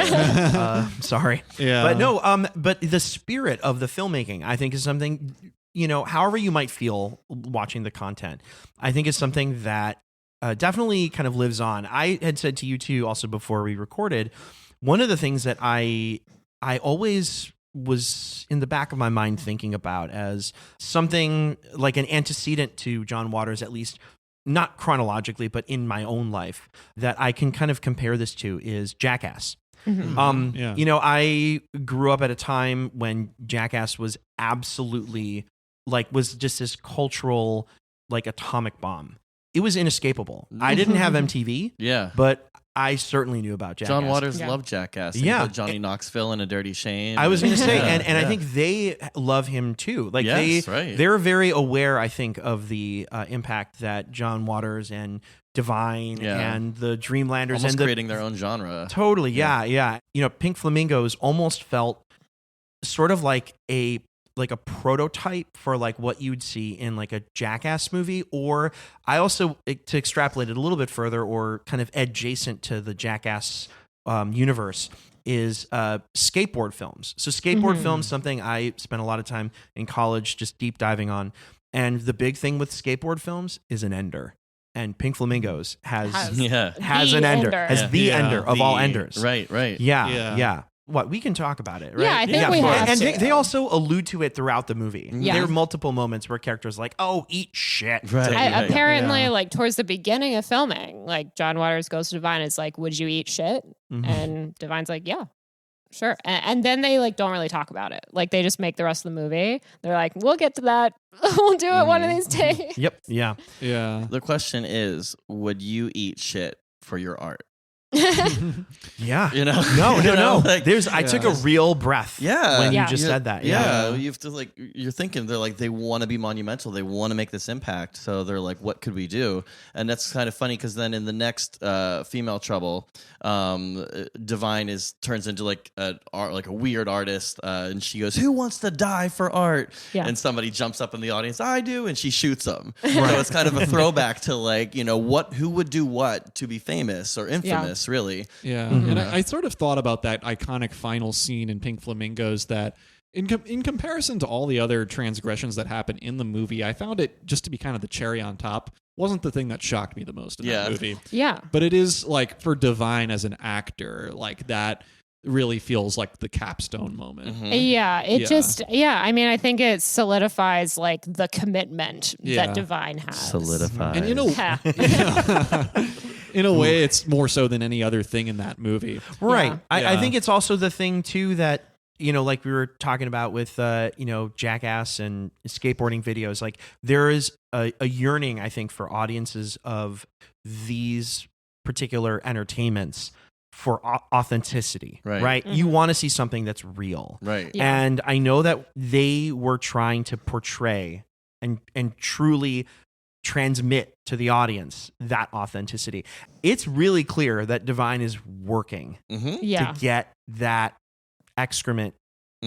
Sorry. Yeah. But no, but the spirit of the filmmaking, I think, is something, however you might feel watching the content, I think is something that definitely kind of lives on. I had said to you too, also before we recorded, one of the things that I always was in the back of my mind thinking about as something like an antecedent to John Waters, at least not chronologically, but in my own life, that I can kind of compare this to is Jackass. Yeah. You know, I grew up at a time when Jackass was absolutely was just this cultural atomic bomb. It was inescapable. I didn't have MTV, Yeah. but I certainly knew about Jackass. John Waters loved Jackass. He Yeah. put Johnny Knoxville in A Dirty Shame. I was going to say, Yeah, and I think they love him too. Yes, right. They're very aware, I think, of the impact that John Waters and Divine and the Dreamlanders almost and creating their own genre. Totally, yeah. You know, Pink Flamingos almost felt sort of like a prototype for what you'd see in a Jackass movie, or I also, to extrapolate it a little bit further, or kind of adjacent to the Jackass universe, is skateboard films. So skateboard films, something I spent a lot of time in college just deep diving on, and the big thing with skateboard films is an ender. And Pink Flamingos has an ender, the ender of all enders. Right. Yeah. What, we can talk about it, right? Yeah, I think we have and to. they also allude to it throughout the movie. Yeah. There are multiple moments where characters are like, "Oh, eat shit." Right. Apparently, towards the beginning of filming, John Waters goes to Divine, is like, "Would you eat shit?" And Divine's like, "Yeah, sure." And then they don't really talk about it. They just make the rest of the movie. They're like, "We'll get to that. We'll do it one of these days." Yep. Yeah. Yeah. The question is, would you eat shit for your art? Yeah. You know? No. Like, I took a real breath when you just said that. Yeah. You have to you're thinking they want to be monumental. They want to make this impact. So they're like, what could we do? And that's kind of funny because then in the next Female Trouble, Divine turns into a weird artist, and she goes, "Who wants to die for art?" Yeah. And somebody jumps up in the audience, "I do," and she shoots them. So it's kind of a throwback to who would do what to be famous or infamous, really. Yeah. And I sort of thought about that iconic final scene in Pink Flamingos that in comparison to all the other transgressions that happen in the movie, I found it just to be kind of the cherry on top. Wasn't the thing that shocked me the most in that movie. Yeah. But it is for Divine as an actor, that really feels like the capstone moment. Yeah, I mean, I think it solidifies the commitment that Divine has. Solidifies. And in a way, it's more so than any other thing in that movie. Right. Yeah. I think it's also the thing too that, like we were talking about with, Jackass and skateboarding videos, there is a yearning, I think, for audiences of these particular entertainments for authenticity, right? You want to see something that's real. Right. Yeah. And I know that they were trying to portray and truly transmit to the audience that authenticity. It's really clear that Divine is working Yeah. to get that excrement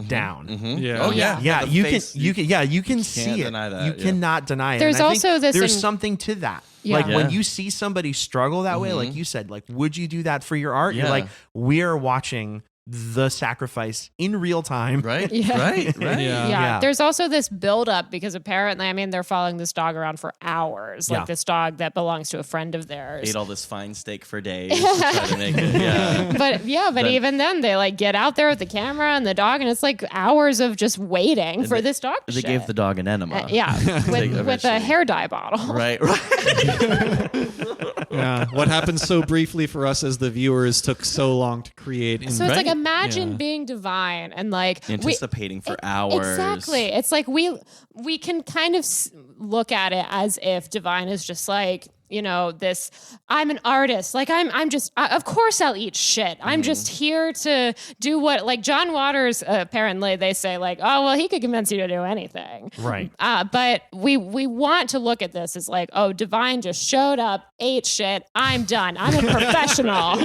down. Yeah. Oh yeah. Yeah, The you face, can see it. deny that, You cannot deny it. There's And I think also this there's in- something to that. Yeah. When you see somebody struggle that way, like you said, would you do that for your art? Yeah. You're like, we're watching the sacrifice in real time. Right. Yeah. Right. Yeah. Yeah. There's also this buildup because apparently, I mean, they're following this dog around for hours. Yeah. This dog that belongs to a friend of theirs. Ate all this fine steak for days to try to make it. Yeah. But Then- even then they get out there with the camera and the dog, and it's hours of just waiting for this dog to They shit. gave the dog an enema. with a eventually. hair dye bottle. Right. Yeah. What happened so briefly for us as the viewers took so long to create. So it's Right. imagine Yeah. being Divine and Anticipating for hours. Exactly. It's we can kind of look at it as if Divine is just this, I'm an artist. Of course I'll eat shit. I'm just here to do what, John Waters, apparently they say oh, well, he could convince you to do anything. Right. But we want to look at this as oh, Divine just showed up, ate shit. I'm done. I'm a professional.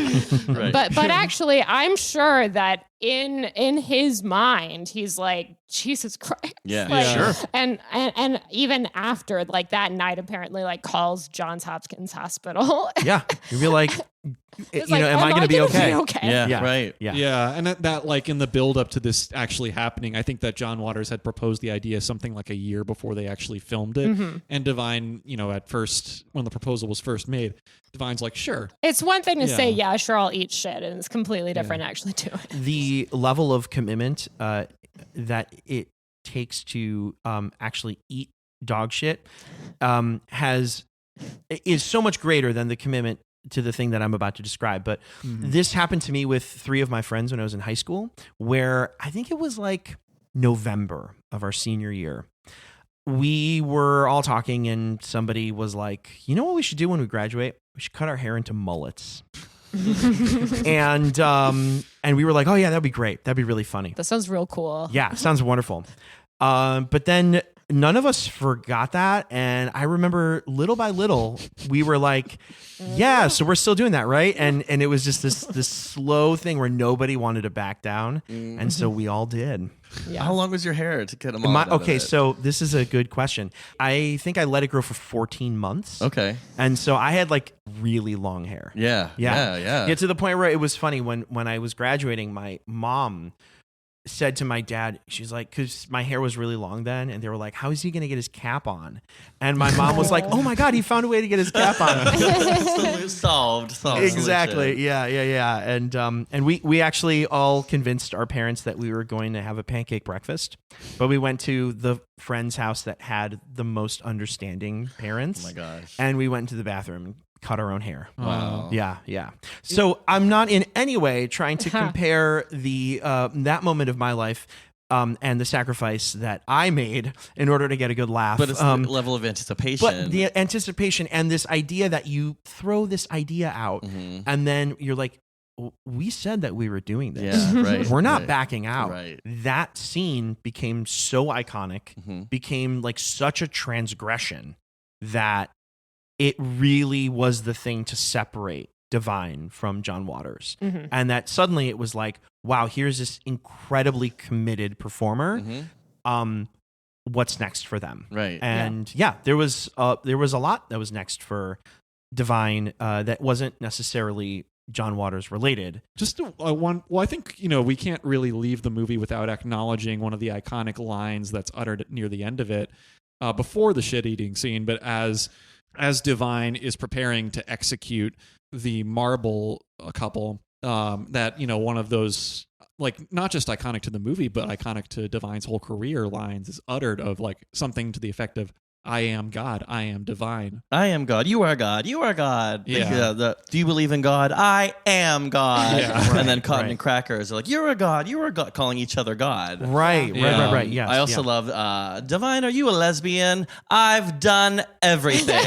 Right. But actually, I'm sure that in his mind, he's Jesus Christ. Yeah. Sure. And even after that night, apparently calls Johns Hopkins Hospital. Yeah. You'd be like, It's you know, am I going to be okay? Yeah, Yeah. right. Yeah. Yeah, and that like in the build up to this actually happening, I think that John Waters had proposed the idea something like a year before they actually filmed it. And Divine, you know, at first when the proposal was first made, Divine's like, sure. It's one thing to say, yeah, sure, I'll eat shit, and it's completely different actually to it. The level of commitment that it takes to actually eat dog shit is so much greater than the commitment to the thing that I'm about to describe. But this happened to me with 3 of my friends when I was in high school, where I think it was like November of our senior year. We were all talking and somebody was like, you know what we should do when we graduate? We should cut our hair into mullets. and we were like, oh yeah, that'd be great. That'd be really funny. That sounds real cool. Yeah, sounds wonderful. But then none of us forgot that. And I remember little by little, we were like, yeah, so we're still doing that, right? And it was just this slow thing where nobody wanted to back down. And so we all did. Yeah. How long was your hair to cut them off? Okay, so this is a good question. I think I let it grow for 14 months. Okay. And so I had like really long hair. Yeah. Yeah, to the point where it was funny when I was graduating, my mom said to my dad, she's like, because my hair was really long then, and they were like, how is he going to get his cap on? And my mom was like, oh my God, he found a way to get his cap on. Solved. Exactly. Yeah. And we actually all convinced our parents that we were going to have a pancake breakfast, but we went to the friend's house that had the most understanding parents. Oh my gosh. And we went into the bathroom and cut our own hair. Wow. Yeah. So I'm not in any way trying to compare the that moment of my life and the sacrifice that I made in order to get a good laugh. But it's the level of anticipation. But the anticipation and this idea that you throw this idea out and then you're like, we said that we were doing this. Yeah, right. We're not backing out. Right. That scene became so iconic, became like such a transgression that it really was the thing to separate Divine from John Waters. And that suddenly it was like, wow, here's this incredibly committed performer. What's next for them? Right. And there was a lot that was next for Divine that wasn't necessarily John Waters related. Just one. Well, I think we can't really leave the movie without acknowledging one of the iconic lines that's uttered near the end of it, before the shit-eating scene, but as Divine is preparing to execute the marble couple, that one of those, like, not just iconic to the movie but iconic to Divine's whole career lines is uttered of like something to the effect of, I am God, I am divine. I am God, you are God, you are God. Yeah. Do you believe in God? I am God. Yeah. And then Cotton and Crackers are like, you're a God, calling each other God. Right. Yes. I also love Divine, are you a lesbian? I've done everything.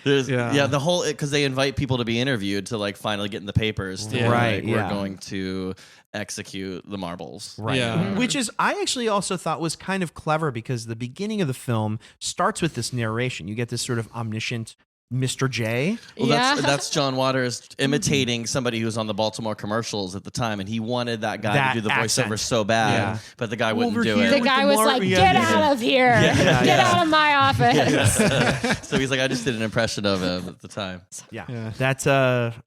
The whole, because they invite people to be interviewed to like finally get in the papers. We're going to execute the marbles. Right. Yeah. Which is, I actually also thought was kind of clever because the beginning of the film starts with this narration. You get this sort of omniscient Mr. J. Well, that's John Waters imitating somebody who was on the Baltimore commercials at the time, and he wanted that guy to do the voiceover so bad, but the guy wouldn't do it. The guy was like, get out of here. Get out of my office. So he's like, I just did an impression of him at the time. Yeah. That's it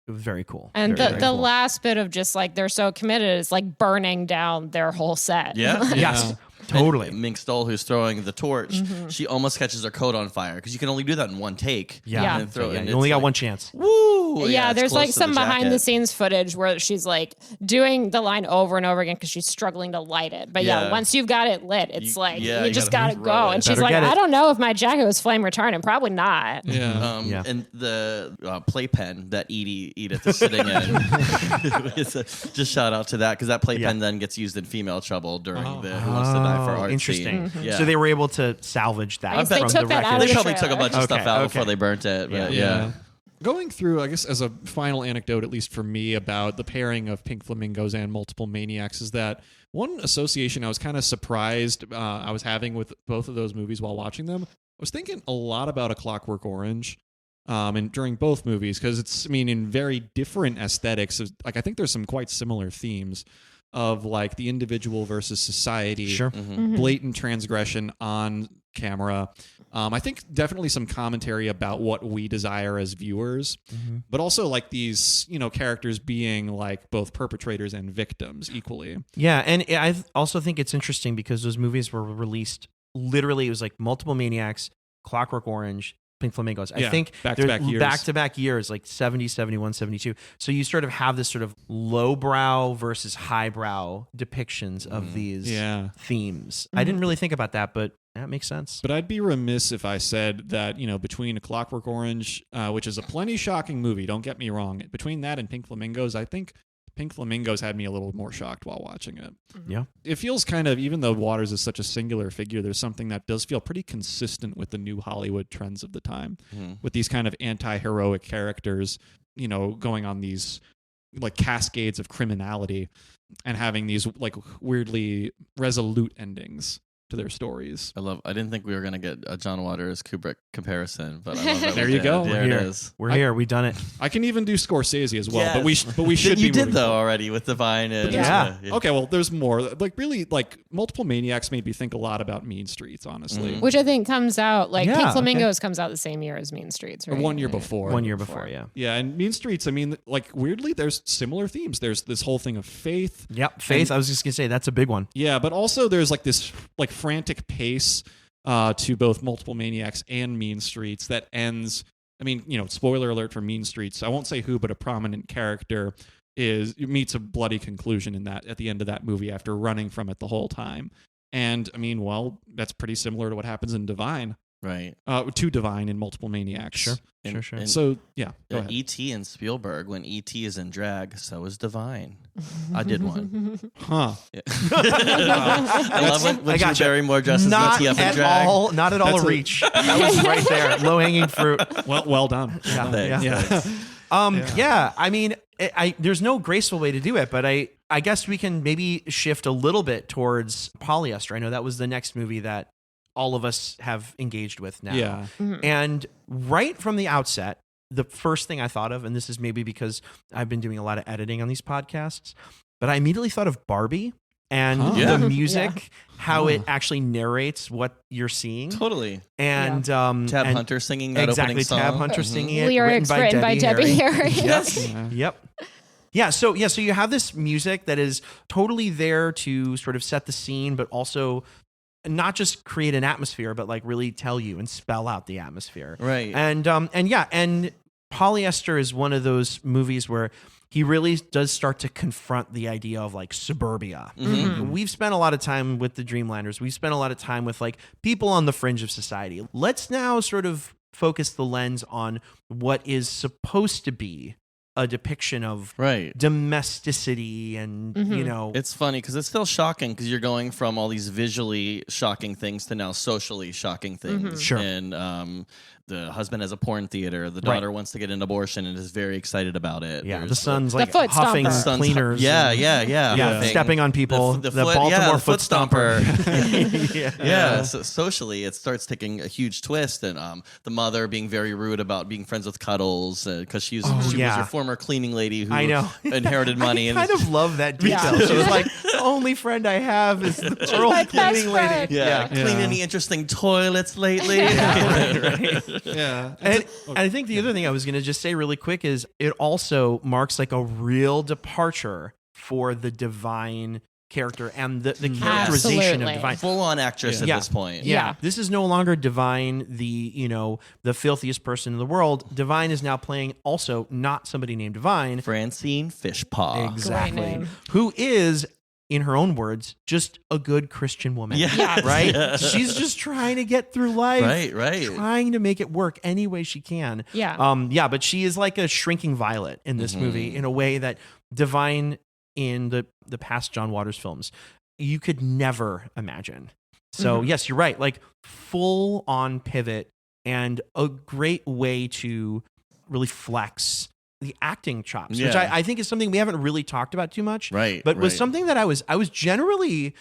was very cool. And very, the very cool. last bit of just like, they're so committed is like burning down their whole set. Yeah. Yes. Totally. And Mink Stoll, who's throwing the torch, she almost catches her coat on fire because you can only do that in one take. Yeah. And throw, and you only got one chance. Woo! Yeah, there's like some behind the jacket. scenes footage where she's like doing the line over and over again because she's struggling to light it. But once you've got it lit, it's you just gotta go. And she's like, I don't know if my jacket was flame retardant. Probably not. Yeah. And the playpen that Edith is sitting in, just shout out to that because that playpen then gets used in Female Trouble during the Who Wants to Die for Art interesting. scene. Yeah. So they were able to salvage that They from took the that out record. of They the probably took a bunch of stuff out before they burnt it. But yeah. Going through, I guess, as a final anecdote, at least for me, about the pairing of Pink Flamingos and Multiple Maniacs is that one association I was kind of surprised I was having with both of those movies while watching them. I was thinking a lot about A Clockwork Orange and during both movies because it's, in very different aesthetics. Like, I think there's some quite similar themes. of like the individual versus society. Sure. Blatant transgression on camera. I think definitely some commentary about what we desire as viewers, but also like these, characters being like both perpetrators and victims equally. Yeah, and I also think it's interesting because those movies were released literally. It was like Multiple Maniacs, Clockwork Orange, Pink Flamingos. I think back-to-back years, like 70, 71, 72. So you sort of have this sort of lowbrow versus highbrow depictions of these themes. I didn't really think about that, but that makes sense. But I'd be remiss if I said that, between A Clockwork Orange, which is a plenty shocking movie, don't get me wrong, between that and Pink Flamingos, I think Pink Flamingos had me a little more shocked while watching it. Yeah. It feels kind of, even though Waters is such a singular figure, there's something that does feel pretty consistent with the new Hollywood trends of the time, with these kind of anti-heroic characters, going on these like cascades of criminality and having these like weirdly resolute endings to their stories. I didn't think we were going to get a John Waters Kubrick comparison, but I love that. There you go. There it is. We're here. We've done it. I can even do Scorsese as well, Yes. but we should. You be did though already with Divine and Okay, well, there's more. Like really, like Multiple Maniacs made me think a lot about Mean Streets, honestly. Which I think comes out Pink Flamingos comes out the same year as Mean Streets, Or right? 1 year before. 1 year before, yeah. Yeah, and Mean Streets, I mean, like weirdly, there's similar themes. There's this whole thing of faith. Yep, faith. I was just gonna say that's a big one. Yeah, but also there's like this like frantic pace to both Multiple Maniacs and Mean Streets that ends. I mean, spoiler alert for Mean Streets. I won't say who, but a prominent character meets a bloody conclusion at the end of that movie after running from it the whole time. And I mean, well, that's pretty similar to what happens in Divine. Right. To Divine in Multiple Maniacs. Sure. So, yeah, go ahead. E.T. and Spielberg, when E.T. is in drag, so is Divine. I did one. Huh. Yeah. I love when Drew Barrymore dresses not Letty up in at drag. not at all a reach. That was right there. Low-hanging fruit. Well done. Thanks. I mean, there's no graceful way to do it, but I guess we can maybe shift a little bit towards Polyester. I know that was the next movie that all of us have engaged with now. Yeah. And right from the outset, the first thing I thought of, and this is maybe because I've been doing a lot of editing on these podcasts, but I immediately thought of Barbie and the music, how it actually narrates what you're seeing. Totally. And Tab Hunter singing that opening song. Tab Hunter singing it. Lyrics written by Debbie Harry. Yep. Yeah, so you have this music that is totally there to sort of set the scene, but also not just create an atmosphere, but like really tell you and spell out the atmosphere. Right. And Polyester is one of those movies where he really does start to confront the idea of like suburbia. We've spent a lot of time with the Dreamlanders. We've spent a lot of time with like people on the fringe of society. Let's now sort of focus the lens on what is supposed to be a depiction of domesticity and, It's funny because it's still shocking because you're going from all these visually shocking things to now socially shocking things. Sure. And the husband has a porn theater. The daughter wants to get an abortion and is very excited about it. Yeah, There's the son's like foot huffing stomper. cleaners. Yeah. Stepping on people. The Baltimore foot stomper. So socially, it starts taking a huge twist, and the mother being very rude about being friends with Cuddles because she was your former cleaning lady who inherited money. I kind of love that detail. She was like, the only friend I have is the girl cleaning lady. Clean any interesting toilets lately? Yeah. And I think the other thing I was going to just say really quick is it also marks like a real departure for the Divine character and the characterization of Divine. Full-on actress at this point. Yeah. This is no longer Divine, the filthiest person in the world. Divine is now playing also not somebody named Divine. Francine Fishpaw. Exactly. Who is, in her own words, just a good Christian woman. Right? Yeah. She's just trying to get through life. Right. Trying to make it work any way she can. Yeah. But she is like a shrinking violet in this movie in a way that Divine in the past John Waters films you could never imagine. So yes, you're right. Like full on pivot and a great way to really flex the acting chops, which I think is something we haven't really talked about too much. Right. But was something that I was generally,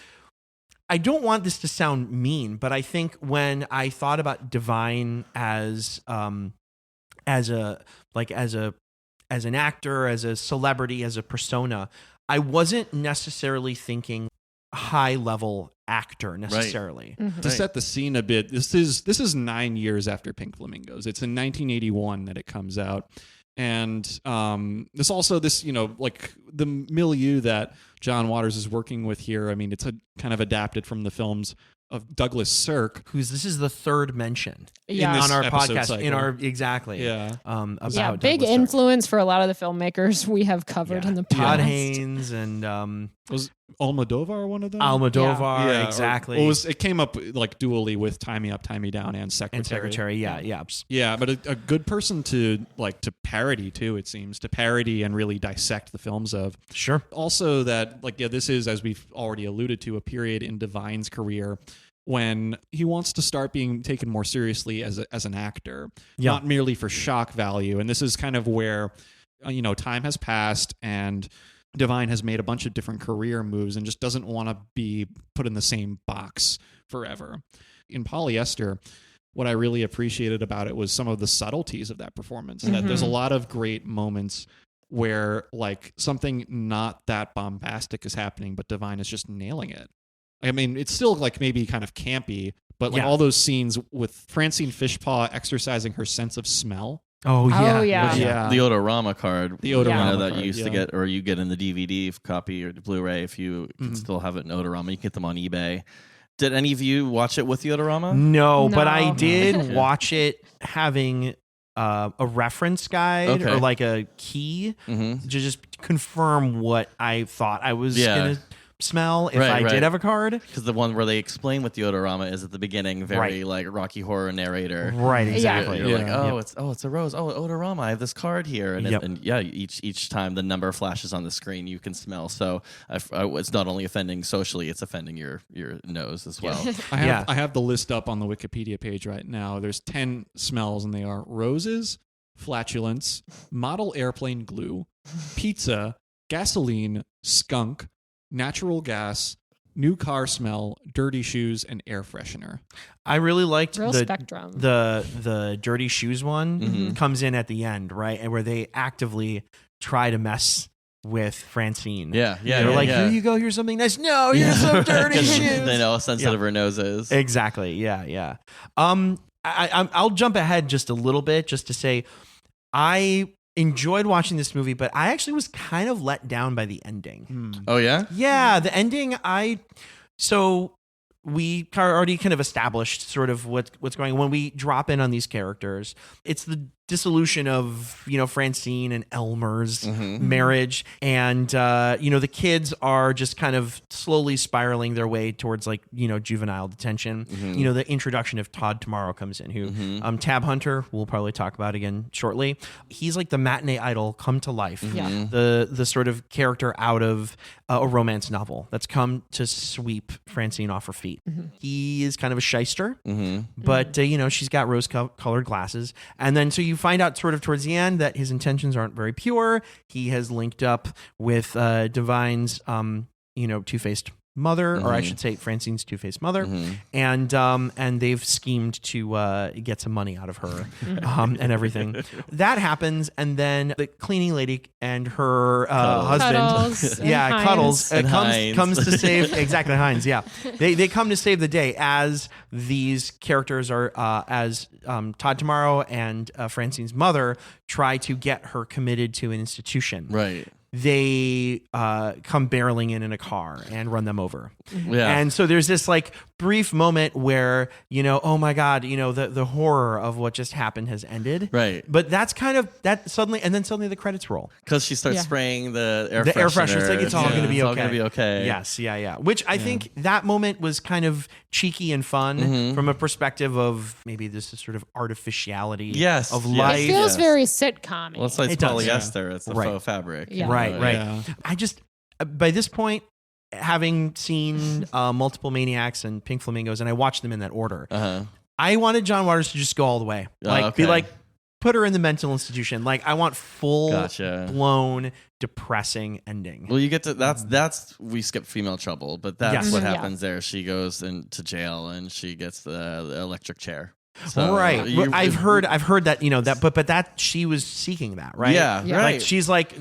I don't want this to sound mean, but I think when I thought about Divine as an actor, as a celebrity, as a persona, I wasn't necessarily thinking high level actor necessarily. Mhm. To set the scene a bit, this is 9 years after Pink Flamingos. It's in 1981 that it comes out. And this you know, like the milieu that John Waters is working with here, I mean, it's a kind of adapted from the films of Douglas Sirk. This is the third mention Yeah. this on our episode podcast. cycle. Exactly. Yeah. About Yeah, big Douglas Sirk. influence for a lot of the filmmakers we have covered in the past. Todd Haynes and Was Almodovar one of them? Almodovar, Yeah, exactly. It came up like dually with Tie Me Up, Tie Me Down and Secretary. and Secretary, yeah. Yeah, but a good person to parody too, it seems, to parody and really dissect the films of. Sure. Also that this is, as we've already alluded to, a period in Divine's career when he wants to start being taken more seriously as an actor, not merely for shock value. And this is kind of where, time has passed and Divine has made a bunch of different career moves and just doesn't want to be put in the same box forever. In Polyester, what I really appreciated about it was some of the subtleties of that performance. That there's a lot of great moments where like something not that bombastic is happening, but Divine is just nailing it. I mean, it's still like maybe kind of campy, but like all those scenes with Francine Fishpaw exercising her sense of smell. Oh yeah. Yeah. The Odorama card. The Odorama that card, you used to get, or you get in the DVD copy or the Blu-ray if you can still have it in Odorama. You can get them on eBay. Did any of you watch it with the Odorama? No, but No. I did Okay. watch it having a reference guide Okay. or like a key to just confirm what I thought I was going to smell if I did have a card. Because the one where they explain what the Odorama is at the beginning, very like Rocky Horror narrator. Right, exactly. You're like, it's a rose. Oh, Odorama. I have this card here, and Yep. each time the number flashes on the screen, you can smell. So it's not only offending socially, it's offending your nose as well. I have the list up on the Wikipedia page right now. There's 10 smells, and they are roses, flatulence, model airplane glue, pizza, gasoline, skunk, natural gas, new car smell, dirty shoes, and air freshener. I really liked Real the spectrum. the dirty shoes one comes in at the end, right? And where they actively try to mess with Francine. They're like, here you go, here's something nice. No, here's some dirty shoes. They know how sensitive her nose is. Exactly. Yeah. I'll jump ahead just a little bit just to say I enjoyed watching this movie, but I actually was kind of let down by the ending. Oh yeah? Yeah, the ending, so we already kind of established sort of what's going on. When we drop in on these characters, it's the dissolution of, Francine and Elmer's marriage. And, the kids are just kind of slowly spiraling their way towards like, juvenile detention. The introduction of Todd Tomorrow comes in, who Tab Hunter, we'll probably talk about again shortly. He's like the matinee idol come to life. Yeah. The sort of character out of a romance novel that's come to sweep Francine off her feet. He is kind of a shyster, but, she's got rose-colored glasses. And then so you find out sort of towards the end that his intentions aren't very pure. He has linked up with Divine's, two-faced mother, or I should say Francine's two-faced mother, and they've schemed to get some money out of her and everything. That happens, and then the cleaning lady and her husband, Cuddles and Cuddles, Hines. comes to save exactly Hines. Yeah, they come to save the day as these characters are as Todd Tomorrow and Francine's mother try to get her committed to an institution. Right. They come barreling in a car and run them over. Yeah. And so there's this like brief moment where, oh my God, the horror of what just happened has ended. Right. But that's kind of that suddenly the credits roll. Because she starts spraying the air The freshener. air freshener. It's like, it's all going to be It's okay. all going to be okay. Yes. Yeah. Which I think that moment was kind of cheeky and fun from a perspective of maybe this is sort of artificiality Yes. of Yes. life. It feels Yes. very sitcom. Well, it's like It does. polyester. It's the Right. faux fabric. Yeah. Right. Yeah. I just, by this point, having seen Multiple Maniacs and Pink Flamingos, and I watched them in that order, I wanted John Waters to just go all the way. Be like, put her in the mental institution. Like, I want full blown depressing ending. Well, you get to that's we skip female trouble, but that's Yes. what Yeah. happens there. She goes into jail and she gets the electric chair. So right. Well, I've heard that, but that she was seeking that, right? Yeah, right. Like she's like,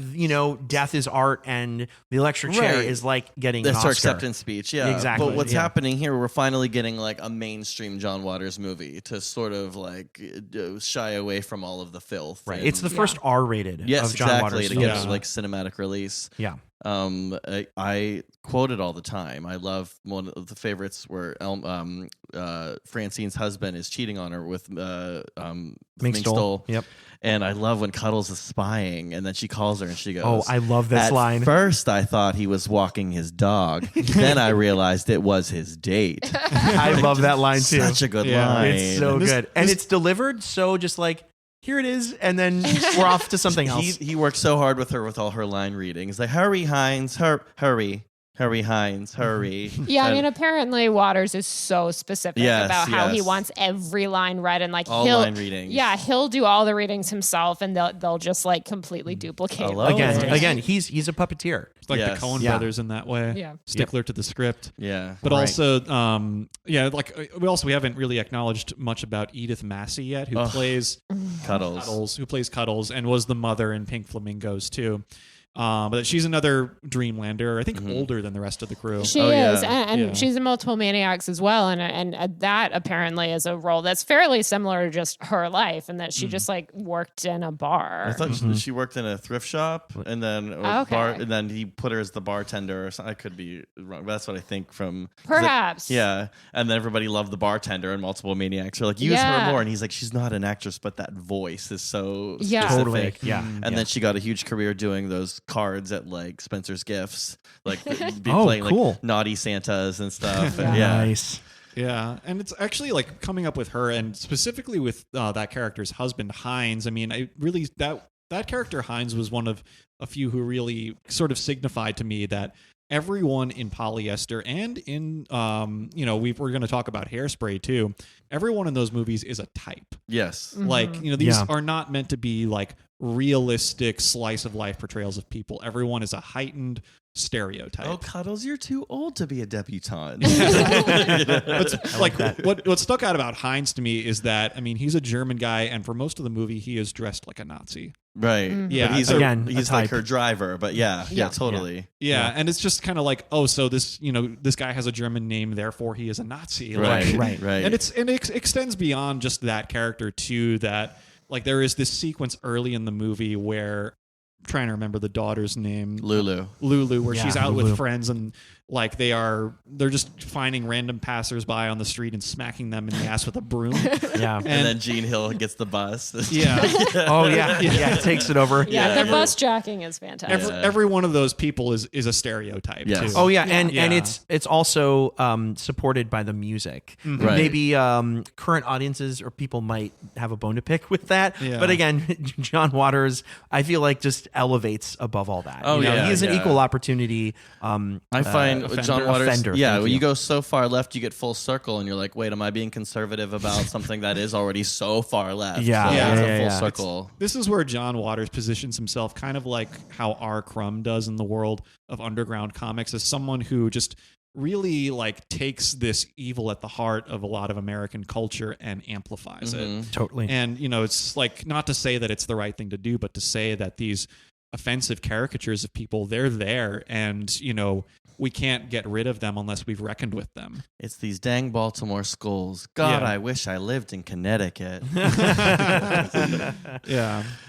death is art and the electric chair is like getting an That's her Oscar. acceptance speech. Yeah, exactly. But what's happening here? We're finally getting like a mainstream John Waters movie to sort of like shy away from all of the filth. Right. It's the first R-rated of John Waters. To get like cinematic release. Yeah. I quote it all the time. I love one of the favorites where Francine's husband is cheating on her with Mink Stole. Yep. And I love when Cuddles is spying, and then she calls her and she goes, "Oh, I love this line." At first, I thought he was walking his dog. Then I realized it was his date. I love that line too. Such a good line. It's so good, and it's delivered so just like, here it is, and then we're off to something else. He worked so hard with her with all her line readings. Like, hurry, Hines, hurry, Hines, hurry. Yeah, I mean, apparently Waters is so specific about how he wants every line read, and like all line readings. Yeah, he'll do all the readings himself, and they'll just like completely duplicate. Again, he's a puppeteer. It's like the Coen brothers in that way. Yeah, stickler to the script. Yeah, but also, we haven't really acknowledged much about Edith Massey yet, who plays Cuddles, and was the mother in Pink Flamingos too. But she's another Dreamlander, I think older than the rest of the crew. She is, and she's in Multiple Maniacs as well, and that apparently is a role that's fairly similar to just her life, and that she just like worked in a bar. I thought she worked in a thrift shop, and then and then he put her as the bartender. Or something. I could be wrong, but that's what I think from perhaps. And then everybody loved the bartender in Multiple Maniacs. They're like, use her more, and he's like, she's not an actress, but that voice is so specific. Totally. And then she got a huge career doing those cards at like Spencer's Gifts, like playing like naughty Santas and stuff. Nice. Yeah, and it's actually like coming up with her, and specifically with that character's husband Hines. I mean, I really that character Hines was one of a few who really sort of signified to me that everyone in Polyester and in we're going to talk about Hairspray too. Everyone in those movies is a type. Yes. Like, these are not meant to be like realistic slice of life portrayals of people. Everyone is a heightened stereotype. Oh, Cuddles, you're too old to be a debutante. What stuck out about Hines to me is that, I mean, he's a German guy, and for most of the movie, he is dressed like a Nazi. Right. Yeah. But he's like her driver, but yeah, totally. Yeah. And it's just kind of like, oh, so this guy has a German name, therefore he is a Nazi. Right. And it extends beyond just that character too, that like there is this sequence early in the movie where I'm trying to remember the daughter's name. Lulu, where she's out with friends, and like they're just finding random passersby on the street and smacking them in the ass with a broom. And then Gene Hill gets the bus. Takes it over. The bus jacking is fantastic. Every one of those people is a stereotype too. Oh yeah, and it's also supported by the music. Right. Maybe current audiences or people might have a bone to pick with that. But again, John Waters, I feel like just elevates above all that. He is an equal opportunity. I find John Waters. When you go so far left, you get full circle, and you're like, wait, am I being conservative about something that is already so far left? Full circle. This is where John Waters positions himself, kind of like how R. Crumb does in the world of underground comics, as someone who just really like takes this evil at the heart of a lot of American culture and amplifies it. Totally. And it's like, not to say that it's the right thing to do, but to say that these offensive caricatures of people, they're there, and we can't get rid of them unless we've reckoned with them. It's these dang Baltimore schools. God, I wish I lived in Connecticut.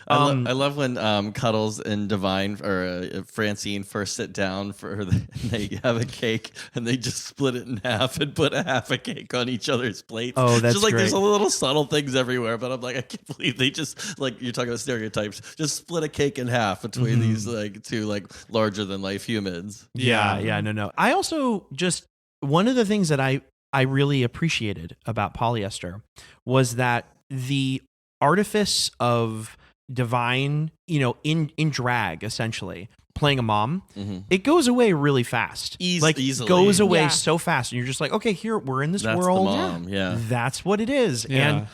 I love when Cuddles and Divine or Francine first sit down they have a cake, and they just split it in half and put a half a cake on each other's plates. Oh, that's just like great. There's a little subtle things everywhere, but I'm like, I can't believe they just, like, you're talking about stereotypes, just split a cake in half between these like two like larger than life humans. No. I also just, one of the things that I really appreciated about Polyester was that the artifice of Divine, in drag, essentially, playing a mom, it goes away really fast. Easily. Goes away so fast. And you're just like, okay, here, we're in this world. The mom. Yeah. That's what it is. Yeah. And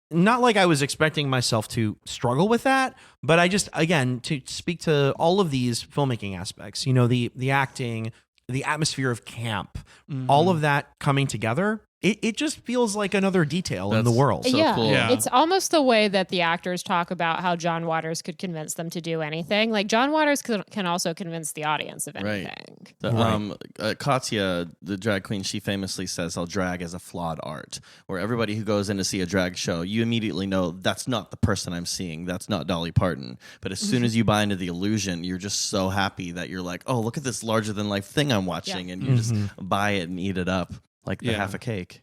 not like I was expecting myself to struggle with that, but I just, again, to speak to all of these filmmaking aspects, the acting, the atmosphere of camp, all of that coming together, It just feels like another detail in the That's world. so yeah. cool. Yeah. It's almost the way that the actors talk about how John Waters could convince them to do anything. Like John Waters can also convince the audience of Right. anything. Katya, the drag queen, she famously says how drag is a flawed art, where everybody who goes in to see a drag show, you immediately know that's not the person I'm seeing. That's not Dolly Parton. But as soon as you buy into the illusion, you're just so happy that you're like, oh, look at this larger than life thing I'm watching. And you just buy it and eat it up like the half a cake.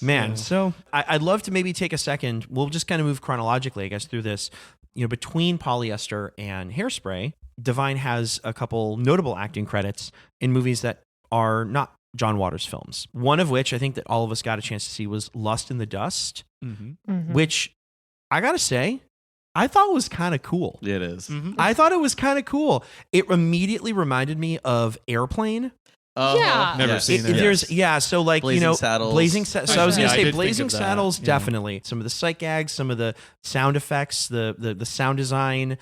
Man, so I'd love to maybe take a second. We'll just kind of move chronologically, I guess, through this. Between Polyester and Hairspray, Divine has a couple notable acting credits in movies that are not John Waters films. One of which I think that all of us got a chance to see was Lust in the Dust, which I gotta say, I thought was kind of cool. It is. I thought it was kind of cool. It immediately reminded me of Airplane. Yeah. Never seen it. There's so like Blazing Saddles. Blazing Saddles. So I was Yeah, gonna I say did think Blazing of that. Saddles, Yeah. definitely. Some of the sight gags, some of the sound effects, the sound design.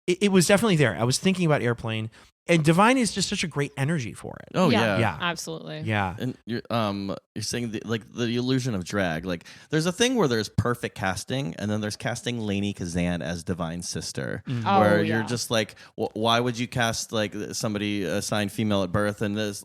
It was definitely there. I was thinking about Airplane, and Divine is just such a great energy for it. Oh, yeah. Yeah. Absolutely. Yeah. And you're saying the illusion of drag. Like there's a thing where there's perfect casting, and then there's casting Lainey Kazan as Divine's sister, Oh, where yeah. you're just like, why would you cast like somebody assigned female at birth and this?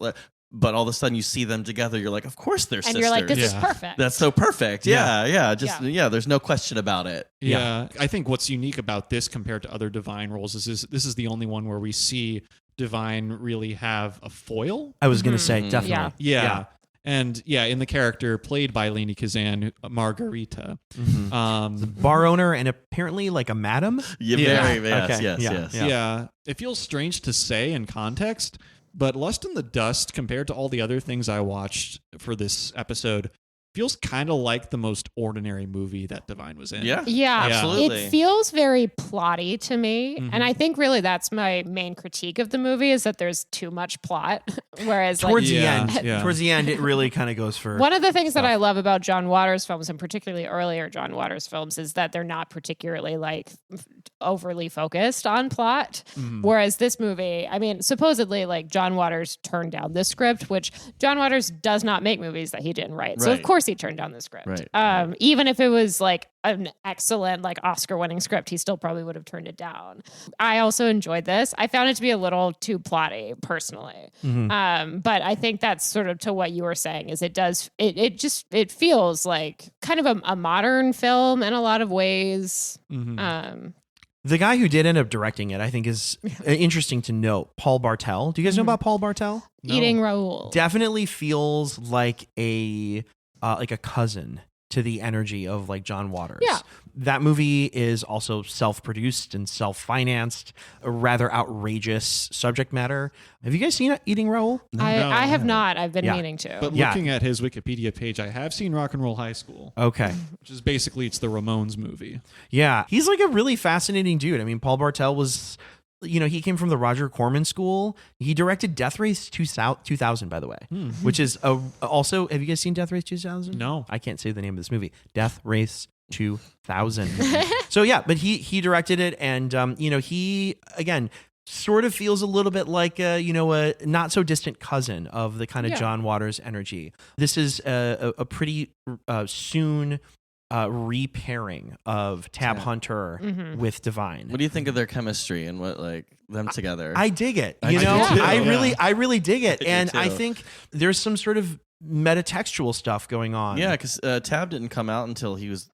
But all of a sudden you see them together, you're like, of course they're And sisters. you're like, this is Yeah. perfect. That's so perfect. Yeah. Yeah. There's no question about it. Yeah. I think what's unique about this compared to other Divine roles is this is the only one where we see Divine really have a foil. I was gonna say definitely. Yeah. And in the character played by Lainey Kazan, Margarita. Bar owner and apparently like a madam. Yeah, Yeah. very, yes, Okay. yes, Yeah. yes. Yeah. It feels strange to say in context, but Lust in the Dust, compared to all the other things I watched for this episode, feels kind of like the most ordinary movie that Divine was in. Yeah, Yeah, absolutely. it feels very plotty to me, and I think really that's my main critique of the movie is that there's too much plot. Whereas Towards the Yeah. end, Yeah. towards the end, it really kind of goes for one of the things that I love about John Waters films, and particularly earlier John Waters films, is that they're not particularly like overly focused on plot. Whereas this movie, I mean, supposedly like John Waters turned down this script, which John Waters does not make movies that he didn't write. So of Right. course he turned down the script. Right. Even if it was like an excellent like Oscar-winning script, he still probably would have turned it down. I also enjoyed this. I found it to be a little too plotty personally. But I think that's sort of to what you were saying is it feels like kind of a modern film in a lot of ways. the guy who did end up directing it. I think is interesting to note. Paul Bartel. Do you guys know about Paul Bartel? Eating Raoul. Definitely feels like a cousin to the energy of like John Waters. Yeah. That movie is also self-produced and self-financed, a rather outrageous subject matter. Have you guys seen Eating Raoul? I have not. I've been Yeah. meaning to. But Yeah. looking at his Wikipedia page, I have seen Rock and Roll High School, Okay. which is basically it's the Ramones movie. Yeah. He's like a really fascinating dude. I mean, Paul Bartel was, he came from the Roger Corman School. He directed Death Race 2000, by the way, which is also, have you guys seen Death Race 2000? No. I can't say the name of this movie. Death Race 2000. So yeah, but he directed it, and he again sort of feels a little bit like a not so distant cousin of the kind of John Waters energy. This is a pretty soon repairing of Tab Hunter with Divine. What do you think of their chemistry and what like them together? I dig it. I do too. I really dig it, do and I too. think there's some sort of metatextual stuff going on. Yeah, because Tab didn't come out until he was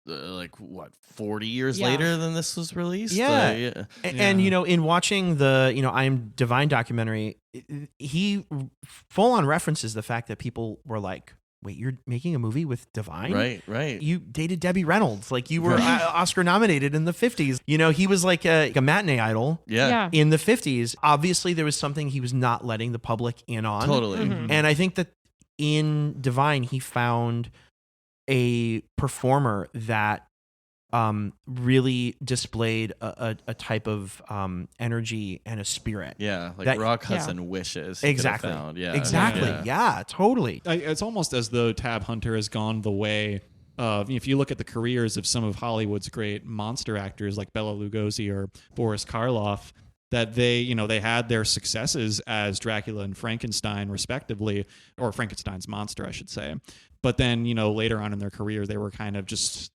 40 years later than this was released. Yeah. And in watching the I Am Divine documentary, he full on references the fact that people were like, wait, you're making a movie with Divine? Right. You dated Debbie Reynolds. Like you were Oscar nominated in the 50s. He was like a matinee idol Yeah. in the 50s. Obviously, there was something he was not letting the public in on. Totally. And I think that in Divine, he found a performer that really displayed a type of energy and a spirit. Yeah, like That- Rock Hudson wishes. he could have Exactly. found. Yeah. Exactly. Yeah, totally. It's almost as though Tab Hunter has gone the way of, if you look at the careers of some of Hollywood's great monster actors like Bela Lugosi or Boris Karloff, that they had their successes as Dracula and Frankenstein respectively, or Frankenstein's monster, I should say. But then, later on in their career, they were kind of just,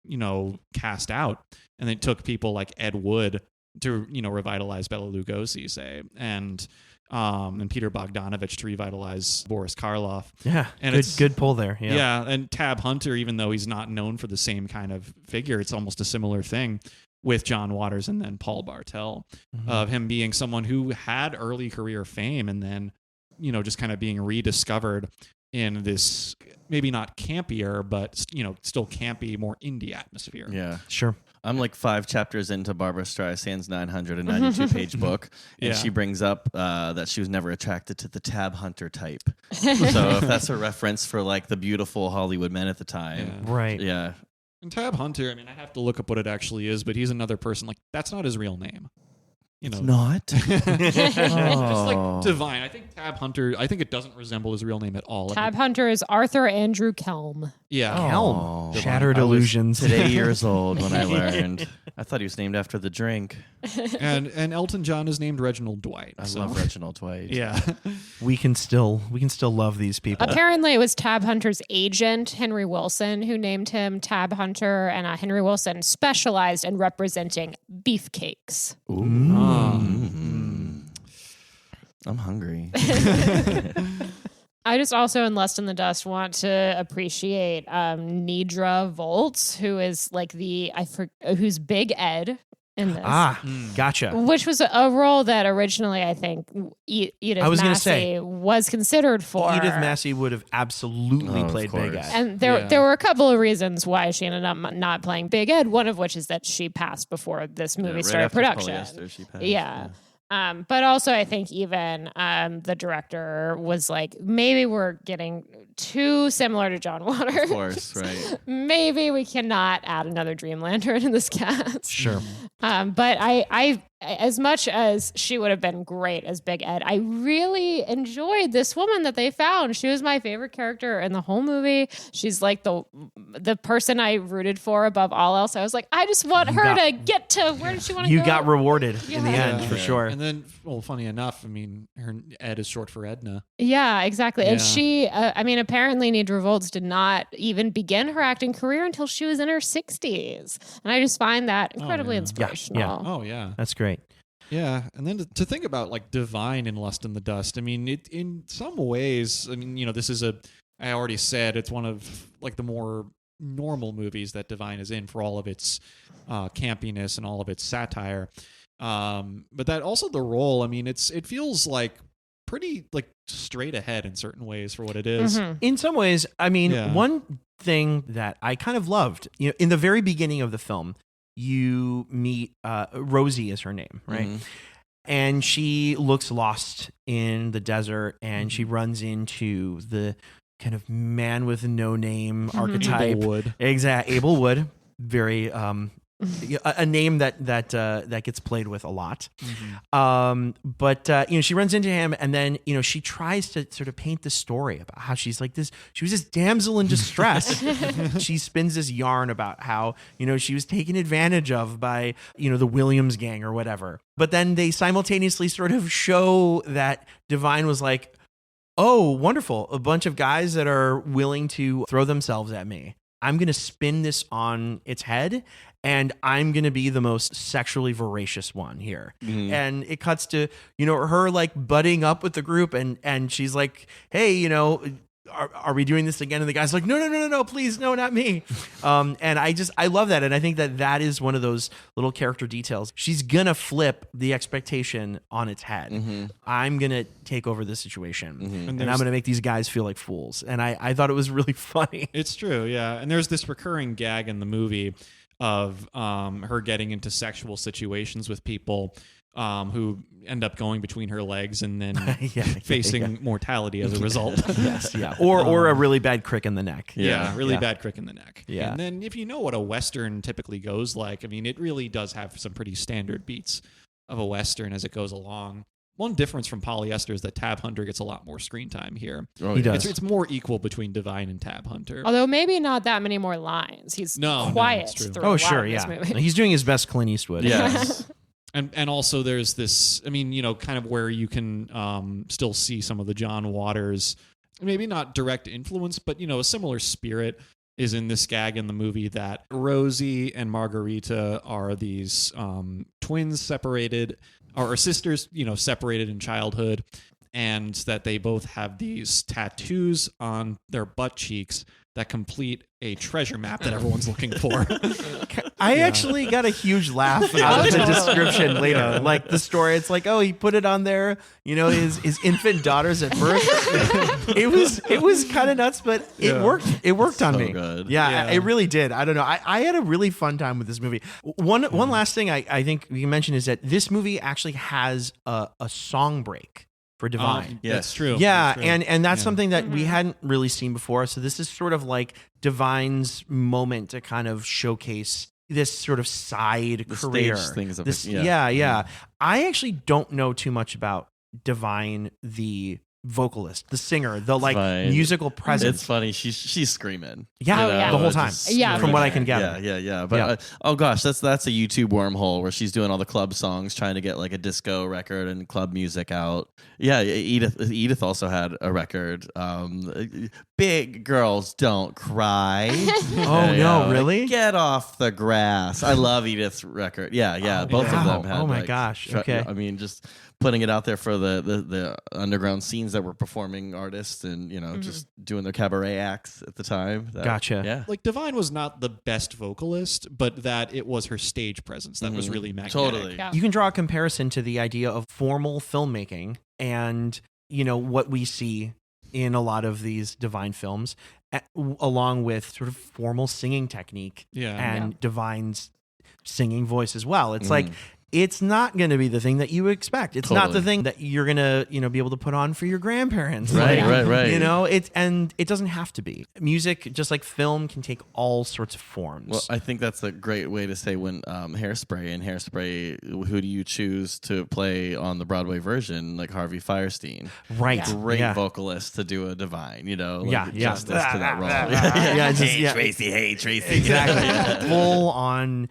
cast out. And it took people like Ed Wood to, revitalize Bela Lugosi, say, and Peter Bogdanovich to revitalize Boris Karloff. Yeah, and good pull there. Yeah, and Tab Hunter, even though he's not known for the same kind of figure, it's almost a similar thing with John Waters and then Paul Bartel, of him being someone who had early career fame and then, just kind of being rediscovered in this maybe not campier, but still campy, more indie atmosphere. Yeah, sure. I'm like 5 chapters into Barbara Streisand's 992-page book, and she brings up that she was never attracted to the Tab Hunter type. So if that's a reference for like the beautiful Hollywood men at the time, right? Yeah. And Tab Hunter, I mean, I have to look up what it actually is, but he's another person. Like, that's not his real name. It's not. Just like Divine. I think Tab Hunter, I think it doesn't resemble his real name at all. Tab Hunter is Arthur Andrew Kelm. Yeah. Kelm. Shattered Illusions. I was today years old when I learned. I thought he was named after the drink. And Elton John is named Reginald Dwight. I love Reginald Dwight. Yeah. We can still love these people. Apparently, it was Tab Hunter's agent, Henry Wilson, who named him Tab Hunter, and Henry Wilson specialized in representing beefcakes. Ooh. I'm hungry. I just also in Lust in the Dust want to appreciate Nidra Volz, who is like who's Big Ed in this. Gotcha. Which was a role that originally I think Edith Massey was considered for. Edith Massey would have absolutely played Big Ed. And there were a couple of reasons why she ended up not playing Big Ed, one of which is that she passed before this movie started production. Polyester, she passed. Yeah. But also I think even the director was like, maybe we're getting too similar to John Waters. Of course, right. Maybe we cannot add another Dream Lantern in this cast. Sure. But I as much as she would have been great as Big Ed, I really enjoyed this woman that they found. She was my favorite character in the whole movie. She's like the person I rooted for above all else. I was like, I just want her to get to where did she want to go. You got rewarded in the end, for sure. And then, well, funny enough, I mean, her Ed is short for Edna. Yeah, exactly. Yeah. And she, apparently Nidra Volz did not even begin her acting career until she was in her 60s. And I just find that incredibly inspirational. Yeah. Oh, yeah. That's great. Yeah, and then to think about like Divine in Lust in the Dust, I mean, it in some ways, I mean, this is I already said it's one of like the more normal movies that Divine is in for all of its campiness and all of its satire. But that also the role, I mean, it feels like pretty like straight ahead in certain ways for what it is. Mm-hmm. In some ways, I mean, one thing that I kind of loved, in the very beginning of the film, you meet Rosie is her name, right? Mm-hmm. And she looks lost in the desert, and she runs into the kind of man with no name archetype. Abel Wood. Exactly, Abel Wood. Very a name that gets played with a lot. Mm-hmm. But she runs into him, and then she tries to sort of paint the story about how she's like this. She was this damsel in distress. She spins this yarn about how she was taken advantage of by the Williams gang or whatever. But then they simultaneously sort of show that Divine was like, oh, wonderful, a bunch of guys that are willing to throw themselves at me. I'm going to spin this on its head, and I'm going to be the most sexually voracious one here. Mm-hmm. And it cuts to, her like butting up with the group, and she's like, hey, are we doing this again? And the guy's like, no, please, no, not me. And I love that. And I think that is one of those little character details. She's going to flip the expectation on its head. Mm-hmm. I'm going to take over the situation, mm-hmm. and I'm going to make these guys feel like fools. And I thought it was really funny. It's true. Yeah. And there's this recurring gag in the movie of her getting into sexual situations with people who end up going between her legs and then facing mortality as a result. Yes, yeah. Or a really bad crick in the neck. Really bad crick in the neck. Yeah. And then if you know what a Western typically goes like, I mean, it really does have some pretty standard beats of a Western as it goes along. One difference from Polyester is that Tab Hunter gets a lot more screen time here. Oh, he does. It's more equal between Divine and Tab Hunter. Although maybe not that many more lines. He's quiet through a lot of this movie. He's doing his best Clint Eastwood. Yes. And also there's this, I mean, kind of where you can still see some of the John Waters, maybe not direct influence, but, a similar spirit is in this gag in the movie that Rosie and Margarita are these twins separated, or sisters, separated in childhood, and that they both have these tattoos on their butt cheeks that complete a treasure map that everyone's looking for. I actually got a huge laugh out of the description later. Yeah. Like the story, it's like, oh, he put it on there, his infant daughters at birth. it was kind of nuts, but it worked. It worked on me. Good. Yeah, it really did. I don't know. I had a really fun time with this movie. One last thing I think we can mention is that this movie actually has a song break for Divine. Yes. That's true. Yeah, That's true. and that's something that we hadn't really seen before. So this is sort of like Divine's moment to kind of showcase this sort of side The career. stage things of This, it. Yeah. I actually don't know too much about Divine, the vocalist, the singer, the Divine. musical presence. It's funny. She's screaming. Yeah, Oh, yeah. the whole time. Yeah, from for what I sure. can gather. Yeah. But oh gosh, that's a YouTube wormhole where she's doing all the club songs, trying to get like a disco record and club music out. Yeah, Edith also had a record. Big Girls Don't Cry. Oh no, really? Get Off the Grass. I love Edith's record. Yeah. Both wow. of them had. Oh my like, gosh. Okay. I mean, just putting it out there for the underground scenes that were performing artists and just doing their cabaret acts at the time. Gotcha. Yeah. Like Divine was not the best vocalist, but that it was her stage presence that was really magnetic. Totally. Yeah. You can draw a comparison to the idea of formal filmmaking and what we see in a lot of these Divine films, along with sort of formal singing technique and Divine's singing voice as well. It's like, it's not going to be the thing that you expect. It's not the thing that you're going to, be able to put on for your grandparents. Right. It doesn't have to be. Music, just like film, can take all sorts of forms. Well, I think that's a great way to say when Hairspray, who do you choose to play on the Broadway version, like Harvey Fierstein? Right. Great Yeah. vocalist to do a Divine, justice to that role. Hey, Tracy. Exactly. Full on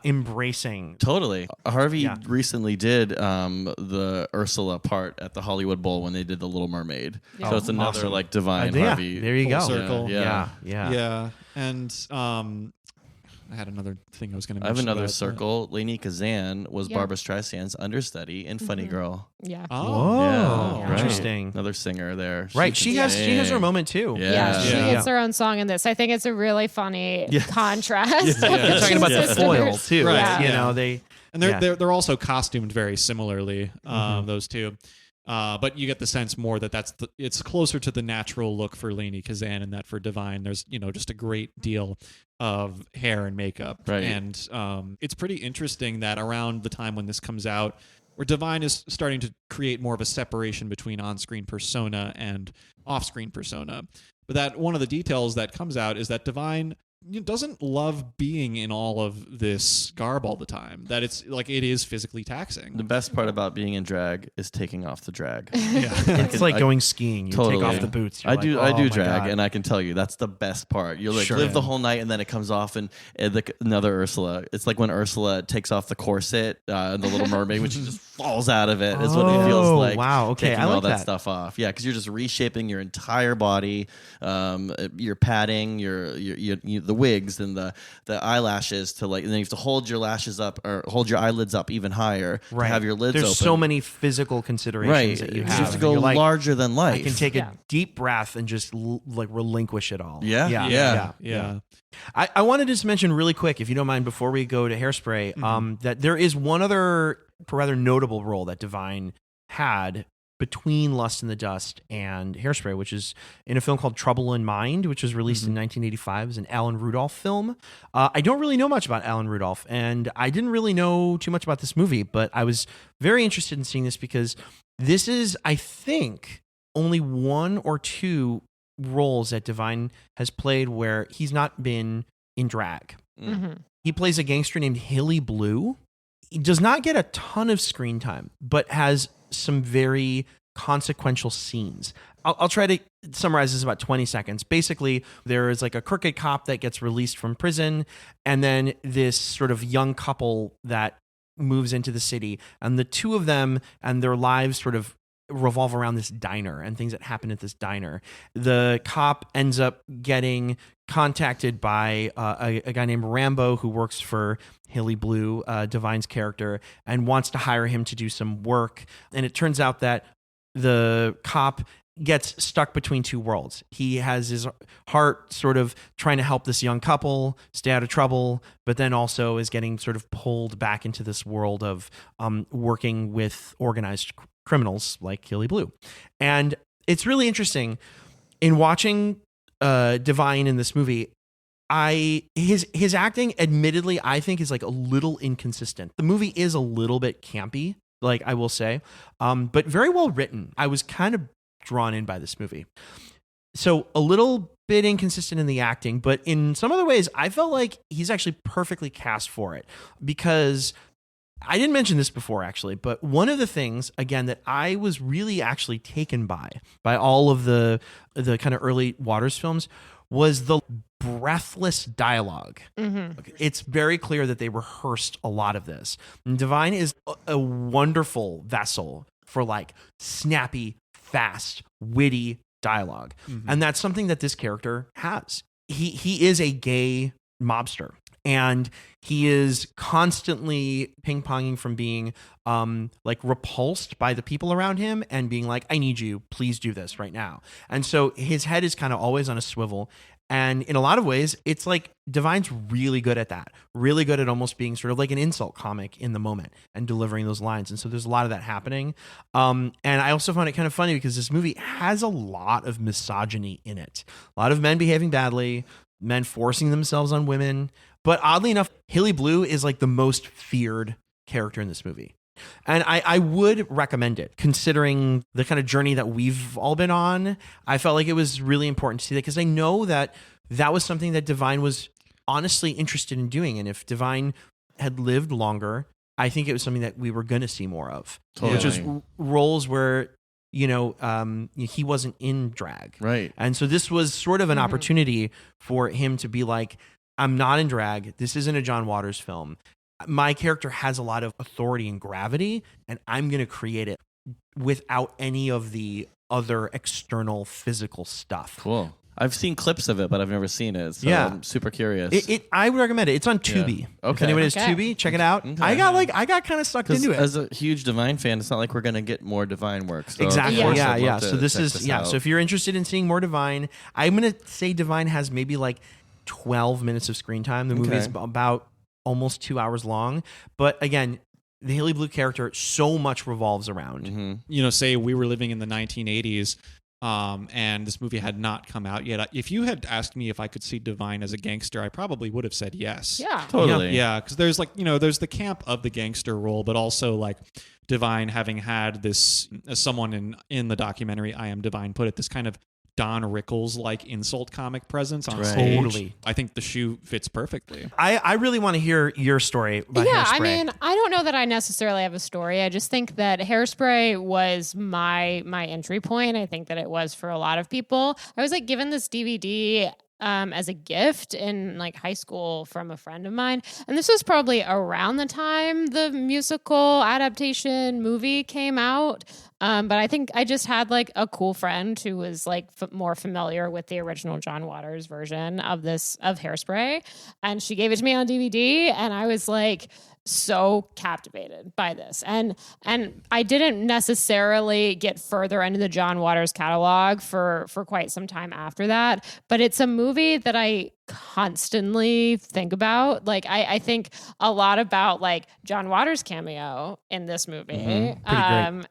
embracing. Totally. Harvey Yeah. recently did the Ursula part at the Hollywood Bowl when they did The Little Mermaid. Yeah. So it's another Awesome. like Divine Yeah, Harvey. there you full go. circle. Yeah. Yeah. And I had another thing I was going to I have mention. another about circle. Lainey Kazan was Yeah. Barbra Streisand's understudy in Funny Girl. Yeah. Oh, Whoa. Yeah, Interesting. Another singer there. Right. can She has her sing. moment too. Yeah, she Yeah. gets her own song in this. I think it's a really funny Yes. contrast. Yeah. of You're the Talking two about the sisters. foil too. Right. Yeah. They And Yeah. they're also costumed very similarly, those two. But you get the sense more that it's closer to the natural look for Lainey Kazan, and that for Divine, there's just a great deal of hair and makeup. Right. And it's pretty interesting that around the time when this comes out, where Divine is starting to create more of a separation between on-screen persona and off-screen persona. But that one of the details that comes out is that Divine doesn't love being in all of this garb all the time. That it's like it is physically taxing. The best part about being in drag is taking off the drag. Yeah. it's like going skiing. You Totally. take off the boots. You're I like, do oh my drag, God. and I can tell you that's the best part. You like Sure. live the whole night, and then it comes off, and another Ursula. It's like when Ursula takes off the corset in The Little Mermaid, when she just falls out of it. Is what it feels Oh, like. wow. Okay, taking I like all that that. stuff off. Yeah, because you're just reshaping your entire body. Your padding, your the wigs and the eyelashes to and then you have to hold your lashes up or hold your eyelids up even higher to have your lids There's open. so many physical considerations right. that you You have. have to go You're like, larger than life. I can take Yeah. a deep breath and just relinquish it all. Yeah. Yeah. I wanted to just mention really quick, if you don't mind, before we go to Hairspray, that there is one other rather notable role that Divine had between Lust in the Dust and Hairspray, which is in a film called Trouble in Mind, which was released in 1985 as an Alan Rudolph film. I don't really know much about Alan Rudolph, and I didn't really know too much about this movie, but I was very interested in seeing this because this is, I think, only one or two roles that Divine has played where he's not been in drag. Mhm. He plays a gangster named Hilly Blue. He does not get a ton of screen time, but has some very consequential scenes. I'll try to summarize this in about 20 seconds. Basically, there is like a crooked cop that gets released from prison, and then this sort of young couple that moves into the city, and the two of them and their lives sort of revolve around this diner and things that happen at this diner. The cop ends up getting contacted by a guy named Rambo who works for Haley Blue, Divine's character, and wants to hire him to do some work. And it turns out that the cop gets stuck between two worlds. He has his heart sort of trying to help this young couple stay out of trouble, but then also is getting sort of pulled back into this world of working with organized criminals like Haley Blue. And it's really interesting in watching Divine in this movie. His acting, admittedly, I think is like a little inconsistent. The movie is a little bit campy, like I will say, but very well written. I was kind of drawn in by this movie. So a little bit inconsistent in the acting, but in some other ways, I felt like he's actually perfectly cast for it, because I didn't mention this before actually, but one of the things, again, that I was really actually taken by all of the kind of early Waters films was the breathless dialogue. Mm-hmm. It's very clear that they rehearsed a lot of this. And Divine is a wonderful vessel for like snappy, fast, witty dialogue. Mm-hmm. And that's something that this character has. He is a gay mobster. And he is constantly ping-ponging from being like repulsed by the people around him and being like, I need you, please do this right now. And so his head is kind of always on a swivel. And in a lot of ways, it's like Divine's really good at that, really good at almost being sort of like an insult comic in the moment and delivering those lines. And so there's a lot of that happening. And I also found it kind of funny because this movie has a lot of misogyny in it. A lot of men behaving badly, men forcing themselves on women. But oddly enough, Haley Blue is like the most feared character in this movie. And I would recommend it, considering the kind of journey that we've all been on. I felt like it was really important to see that, because I know that that was something that Divine was honestly interested in doing. And if Divine had lived longer, I think it was something that we were going to see more of. Totally. Which is roles where, you know, he wasn't in drag. Right. And so this was sort of an opportunity for him to be like, I'm not in drag. This isn't a John Waters film. My character has a lot of authority and gravity, and I'm going to create it without any of the other external physical stuff. Cool. I've seen clips of it, but I've never seen it. So Yeah. I'm super curious. I would recommend it. It's on Tubi. Yeah. If Okay. anyone has Okay. Tubi, check it out. Okay. I got kind of sucked 'Cause into it. as a huge Divine fan, it's not like we're going to get more Divine work. So Exactly. of course Yeah. I'd Yeah. love to So this check is out. So if you're interested in seeing more Divine, I'm going to say Divine has maybe like 12 minutes of screen time. The movie is about almost 2 hours long. But again, the Haley Blue character, so much revolves around. Mm-hmm. You know, say we were living in the 1980s and this movie had not come out yet. If you had asked me if I could see Divine as a gangster, I probably would have said yes. Yeah. Totally. Yeah, because there's like, you know, there's the camp of the gangster role, but also like Divine having had this, as someone in the documentary I Am Divine put it, this kind of Don Rickles like insult comic presence on Right. stage. Totally. I think the shoe fits perfectly. I really want to hear your story about Yeah, Hairspray. I mean, I don't know that I necessarily have a story. I just think that Hairspray was my entry point. I think that it was for a lot of people. I was like given this DVD as a gift in like high school from a friend of mine, and this was probably around the time the musical adaptation movie came out. But I think I just had like a cool friend who was like more familiar with the original John Waters version of Hairspray, and she gave it to me on DVD, and I was like so captivated by this. And I didn't necessarily get further into the John Waters catalog for quite some time after that, but it's a movie that I constantly think about. Like I think a lot about like John Waters' cameo in this movie. Pretty great.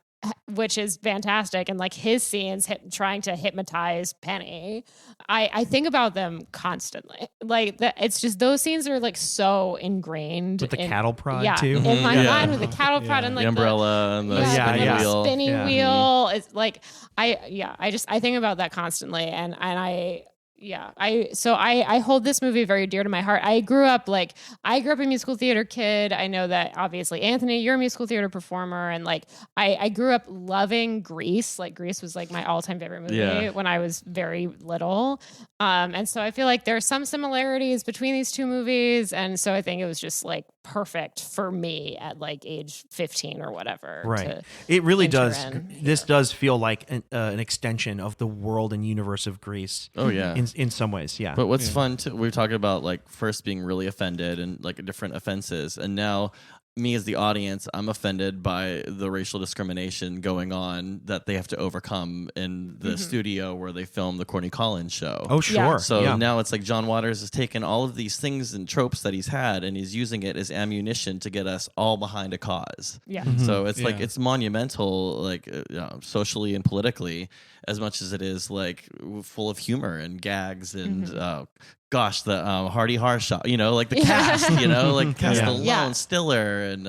Which is fantastic. And like his scenes trying to hypnotize Penny. I think about them constantly. Like it's just, those scenes are like so ingrained. With the cattle prod yeah, too. in my Yeah. mind with the cattle prod and like the umbrella and the the spinning wheel. spinning Yeah. wheel. It's like, I think about that constantly. And I hold this movie very dear to my heart. I grew up a musical theater kid. I know that obviously Anthony, you're a musical theater performer, and like I grew up loving Grease. Like Grease was like my all-time favorite movie when I was very little. And so I feel like there are some similarities between these two movies, and so I think it was just like perfect for me at like age 15 or whatever. Right. It really does. This here. does feel like an extension of the world and universe of Grease. Oh yeah. In some ways, yeah. But what's fun too, we were talking about like first being really offended and like different offenses, and now me as the audience, I'm offended by the racial discrimination going on that they have to overcome in the studio where they film the Courtney Collins show. Oh, sure. Yeah. So now it's like John Waters has taken all of these things and tropes that he's had, and he's using it as ammunition to get us all behind a cause. Yeah. So it's like Yeah. it's monumental, like socially and politically, as much as it is like full of humor and gags and gosh, the Hardy Harshaw, like the cast, like cast alone, Stiller, and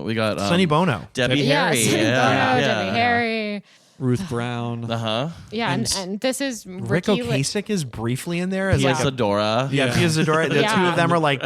we got Sonny Bono, Debbie Harry, Sonny Bono, Debbie Harry. Ruth Brown. Yeah, and this is Rick Ricky Ocasek is briefly in there as Pia like Zadora. Pia Zadora. The two Yeah. of them are like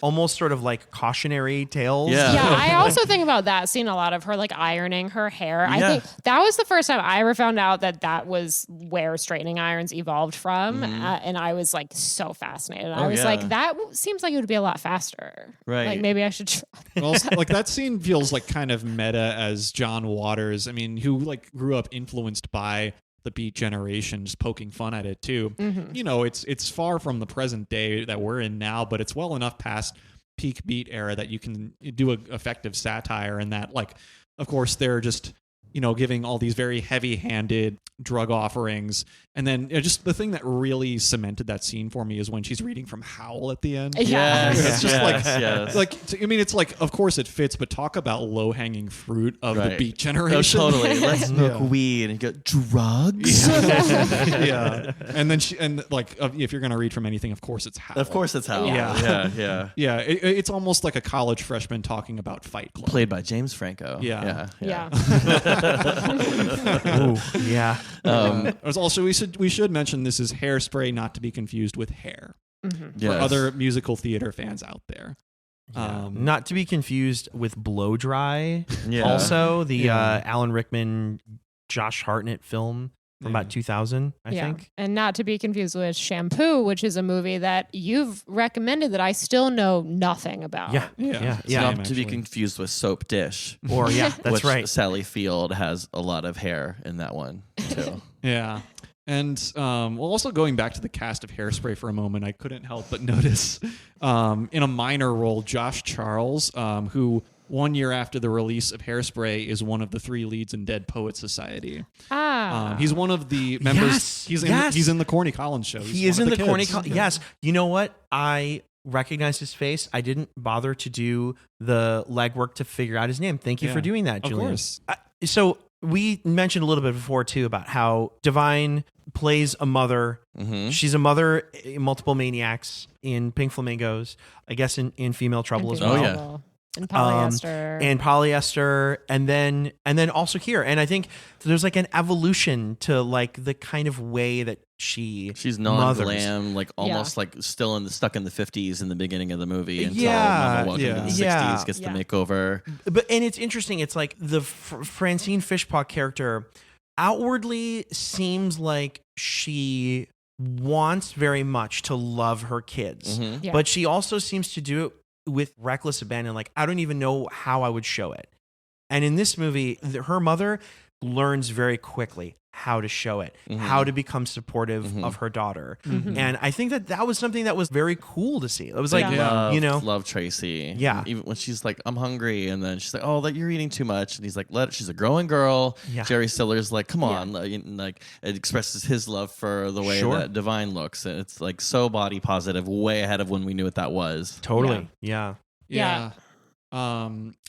almost sort of like cautionary tales. Yeah. Yeah, I also think about that scene a lot of her like ironing her hair. I Yeah. think that was the first time I ever found out that was where straightening irons evolved from, and I was like so fascinated. I was like, that seems like it would be a lot faster. Right. Like maybe I should try. Also, like that scene feels like kind of meta as John Waters. I mean, who like grew up influenced by the Beat generation, just poking fun at it too. It's far from the present day that we're in now, but it's well enough past peak Beat era that you can do an effective satire, and that, like, of course, they're just giving all these very heavy-handed drug offerings. And then just the thing that really cemented that scene for me is when she's reading from Howl at the end. Yeah. It's just yes. it's like, of course it fits, but talk about low-hanging fruit of the Beat Oh, generation. totally. Let's smoke weed and get drugs. Yeah. And then if you're going to read from anything, of course it's Howl. Of course it's Hal. Yeah. Yeah, it's almost like a college freshman talking about Fight Club. Played by James Franco. Yeah. Ooh, yeah. Also, we should mention this is Hairspray, not to be confused with Hair. Yes. For other musical theater fans out there. Not to be confused with Blow Dry. Yeah. Also, the Alan Rickman, Josh Hartnett film from about 2000, I think. And not to be confused with Shampoo, which is a movie that you've recommended that I still know nothing about. Yeah. Not to be confused with Soap Dish. Or that's which right. Sally Field has a lot of hair in that one too. Yeah. And also going back to the cast of Hairspray for a moment, I couldn't help but notice in a minor role, Josh Charles, who 1 year after the release of Hairspray is one of the 3 leads in Dead Poets Society. He's one of the members. Yes, he's in the Corny Collins show. He is in the Corny Collins. Yes. You know what? I recognize his face. I didn't bother to do the legwork to figure out his name. Thank you for doing that, Julian. Of course. So we mentioned a little bit before too about how Divine plays a mother. She's a mother in Multiple Maniacs, in Pink Flamingos, I guess in Female Trouble as well. Oh, yeah. And Polyester. And Polyester, and then also here. And I think there's like an evolution to like the kind of way that she's non-glam, like almost like still stuck in the 50s in the beginning of the movie until Yeah. Mama Welcome to the 60s gets the makeover. And it's interesting. It's like the Francine Fishpaw character outwardly seems like she wants very much to love her kids, but she also seems to do it with reckless abandon. Like, I don't even know how I would show it. And in this movie, her mother learns very quickly how to show it, how to become supportive of her daughter. And I think that was something that was very cool to see. It was like, love Tracy. Yeah. Even when she's like, I'm hungry. And then she's like, oh, you're eating too much. And he's like, she's a growing girl. Yeah. Jerry Stiller's like, come on. Like it expresses his love for the way that Divine looks. And it's like so body positive, way ahead of when we knew what that was. Totally. Yeah.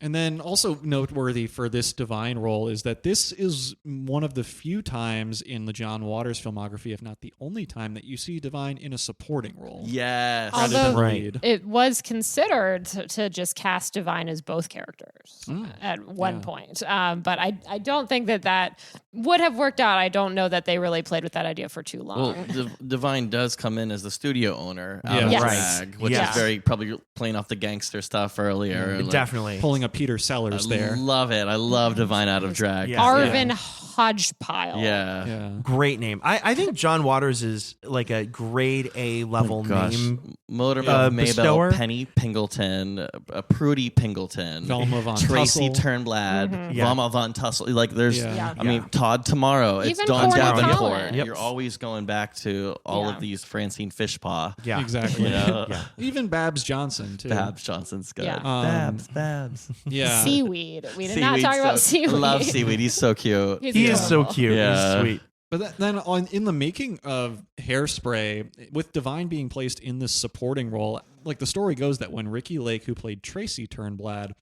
And then also noteworthy for this Divine role is that this is one of the few times in the John Waters filmography, if not the only time, that you see Divine in a supporting role. Yes. Although lead. it was considered to just cast Divine as both characters at one point. But I don't think that would have worked out. I don't know that they really played with that idea for too long. Well, Divine does come in as the studio owner out of drag, which is very probably playing off the gangster stuff earlier. Definitely. Pulling up Peter Sellers there. Love it. I love Divine out of drag. Yeah. Arvin hodgepile. Yeah. Great name. I think John Waters is like a grade A level name. Motormouth bestower. Maybell, Penny Pingleton, Prudy Pingleton, Velma Von Tracy Tussle. Turnblad, Velma Von Tussle. Like there's, Yeah. I mean, Todd Tomorrow. It's Even Dawn Corny Davenport. Collins. Yep. You're always going back to all of these Francine Fishpaw. Yeah. Exactly. You know? Yeah. Even Babs Johnson too. Babs Johnson's good. Yeah. Babs. Yeah. Seaweed. We did not talk about seaweed. I love Seaweed. He's so cute. He's He is so adorable. cute. Yeah. He's sweet. But then in the making of Hairspray, with Divine being placed in this supporting role, like the story goes that when Ricky Lake, who played Tracy Turnblad,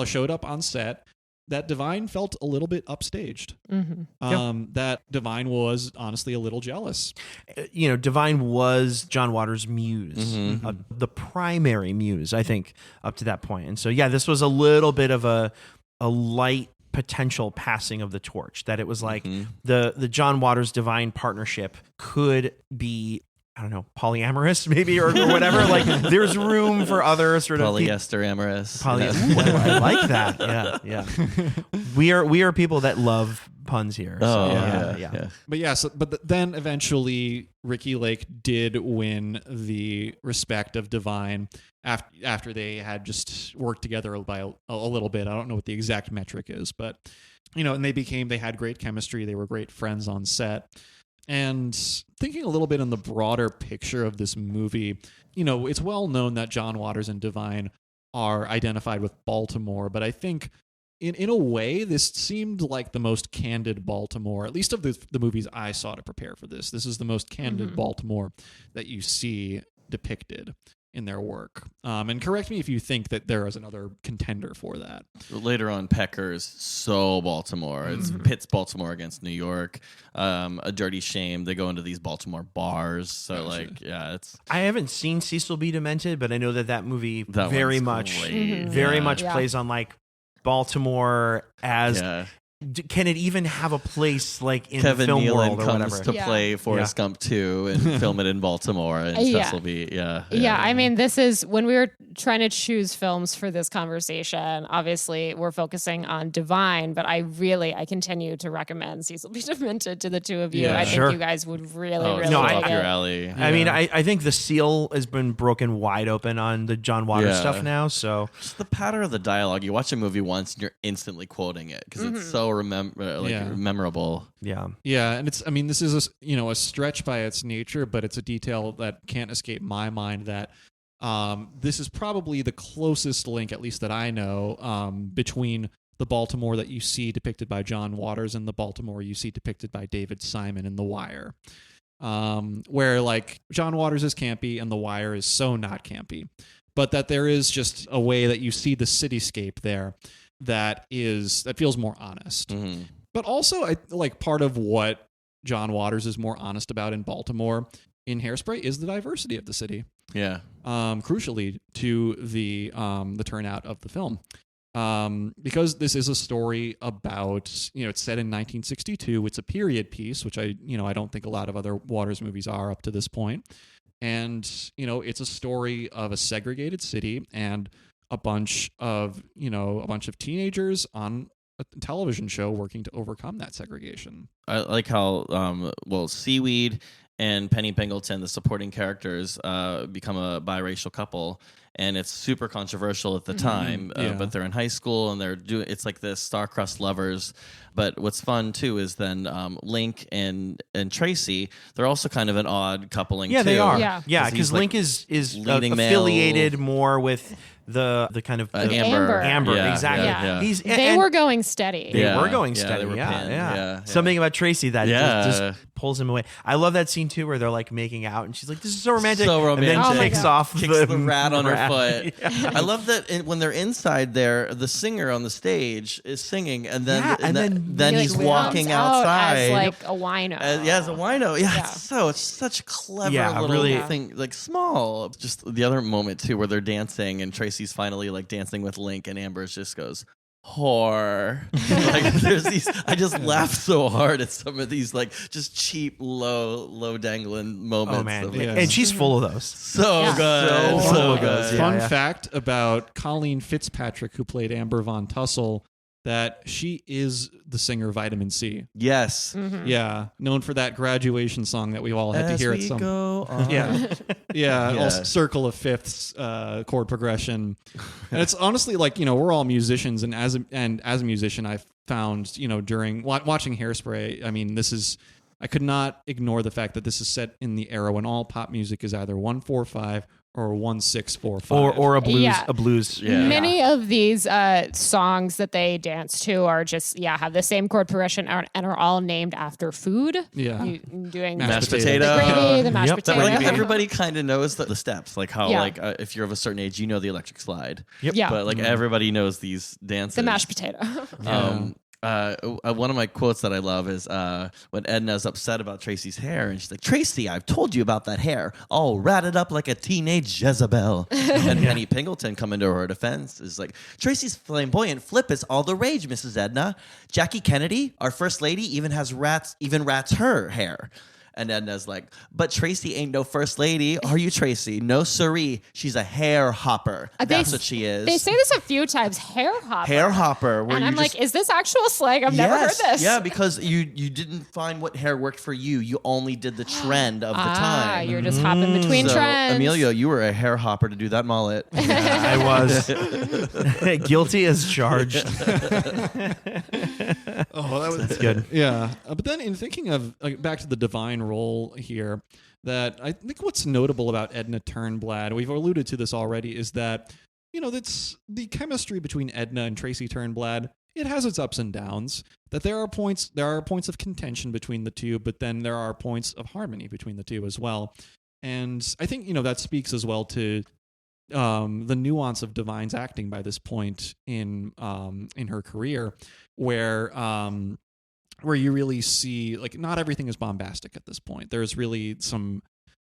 showed up on set, that Divine felt a little bit upstaged. That Divine was honestly a little jealous. You know, Divine was John Waters' muse, the primary muse, I think, up to that point. And so, yeah, this was a little bit of a light potential passing of the torch, that it was like the John Waters Divine partnership could be, I don't know, polyamorous maybe or whatever. Like there's room for other sort of Polyester amorous. Ooh, I like that. Yeah. We are people that love puns here. Oh, So, yeah. But then eventually Ricky Lake did win the respect of Divine after they had just worked together by a little bit. I don't know what the exact metric is, but and they had great chemistry. They were great friends on set. And thinking a little bit in the broader picture of this movie, it's well known that John Waters and Divine are identified with Baltimore, but I think in a way, this seemed like the most candid Baltimore, at least of the movies I saw to prepare for this. This is the most candid Baltimore that you see depicted in their work. And correct me if you think that there is another contender for that. Later on, Pecker's so Baltimore. It's pits Baltimore against New York. A Dirty Shame. They go into these Baltimore bars. So it's. I haven't seen Cecil B. Demented, but I know that movie That very one's much, great. very much Yeah. plays on like Baltimore as. Yeah. Can it even have a place like in Kevin the film Nealon world or comes whatever? to play Forrest Gump 2 and film it in Baltimore, and Cecil B. Yeah, I mean, this is when we were trying to choose films for this conversation. Obviously, we're focusing on Divine, but I continue to recommend Cecil B. Demented to the two of you. Yeah. I think Sure. you guys would really no, dig up it. your alley. I mean, I think the seal has been broken wide open on the John Waters stuff now. So Just the pattern of the dialogue. You watch a movie once and you're instantly quoting it because it's so memorable. yeah, And this is a stretch by its nature, but it's a detail that can't escape my mind that this is probably the closest link, at least that I know, between the Baltimore that you see depicted by John Waters and the Baltimore you see depicted by David Simon in The Wire. Where like John Waters is campy and The Wire is so not campy, but that there is just a way that you see the cityscape there that feels more honest. But also, I like part of what John Waters is more honest about in Baltimore in Hairspray is the diversity of the city. Yeah. Crucially to the turnout of the film. Because this is a story about, it's set in 1962. It's a period piece, which I don't think a lot of other Waters movies are up to this point. And, it's a story of a segregated city and a bunch of teenagers on a television show working to overcome that segregation. I like how Seaweed and Penny Pingleton, the supporting characters, become a biracial couple, and it's super controversial at the time. But they're in high school and it's like this star-crossed lovers. But what's fun too is then Link and Tracy, they're also kind of an odd coupling. yeah, too. they are. Yeah. Yeah, because like Link is leading affiliated male. more with the kind of Amber. Amber, Yeah, exactly. yeah. He's They were going steady. They Yeah. were going Yeah, steady. they were Yeah, pinned. yeah. Yeah. Something about Tracy that Yeah. just pulls him away. I love that scene too, where they're like making out, and she's like, "This is so romantic." So romantic. And Oh then my takes God. off Kicks the rat on her foot. Yeah. I love that when they're inside there, the singer on the stage is singing, and then Yeah, and then He, he's like, walking comes out outside. as like a wino. As a wino. Yeah, Yeah. it's such a clever Yeah, little really- thing, like small. Just the other moment too, where they're dancing and Tracy's finally like dancing with Link, and Amber just goes, whore. Like there's these, I just laughed so hard at some of these like just cheap, low dangling moments. Oh man, of, like, and she's full of those. so Yeah. good, So so good. good. Yeah, Fun yeah. fact about Colleen Fitzpatrick, who played Amber Von Tussle, that she is the singer Vitamin C. Yes. Yeah, known for that graduation song that we all had to hear at some. Go on. Yeah. Also circle of fifths, chord progression, and it's honestly like we're all musicians, and as a musician, I've found during watching Hairspray, I mean I could not ignore the fact that this is set in the era when all pop music is either 1/4/5 or 1/6/4/5 or a blues. Yeah. A blues. Many of these songs that they dance to are just have the same chord progression and are all named after food. Yeah, doing mashed the potato, gravy, the mashed potato. Like, everybody kind of knows the steps, like how if you're of a certain age, you know the electric slide. Yep. Yeah, but like everybody knows these dances. The mashed potato. One of my quotes that I love is when Edna's upset about Tracy's hair, and she's like, "Tracy, I've told you about that hair, all ratted up like a teenage Jezebel." And Penny Pingleton, coming to her defense, is like, "Tracy's flamboyant flip is all the rage, Mrs. Edna. Jackie Kennedy, our first lady, even rats her hair." And Edna's like, "But Tracy ain't no first lady. Are you, Tracy? No, siree. She's a hair hopper. That's what she is." They say this a few times, hair hopper. Hair hopper. And I'm like, is this actual slang? I've never heard this. Yeah, because you didn't find what hair worked for you. You only did the trend of the time. You're just hopping between trends. Emilio, you were a hair hopper to do that mullet. I was guilty as charged. That's good. Yeah, but then in thinking of back to the divine role here, that I think what's notable about Edna Turnblad, we've alluded to this already, is that that's the chemistry between Edna and Tracy Turnblad. It has its ups and downs. That there are points of contention between the two, but then there are points of harmony between the two as well. And I think that speaks as well to the nuance of Divine's acting by this point in her career, where you really see like not everything is bombastic at this point. There's really some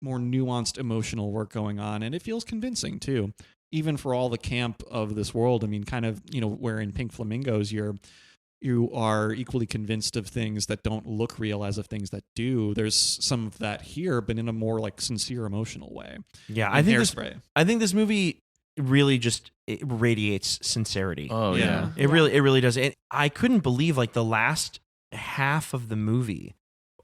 more nuanced emotional work going on, and it feels convincing too, even for all the camp of this world. I mean, kind of where in Pink Flamingos you are equally convinced of things that don't look real as of things that do. There's some of that here, but in a more like sincere emotional way. Yeah, I think this movie really just radiates sincerity. Oh yeah. It really does. And I couldn't believe like the last half of the movie,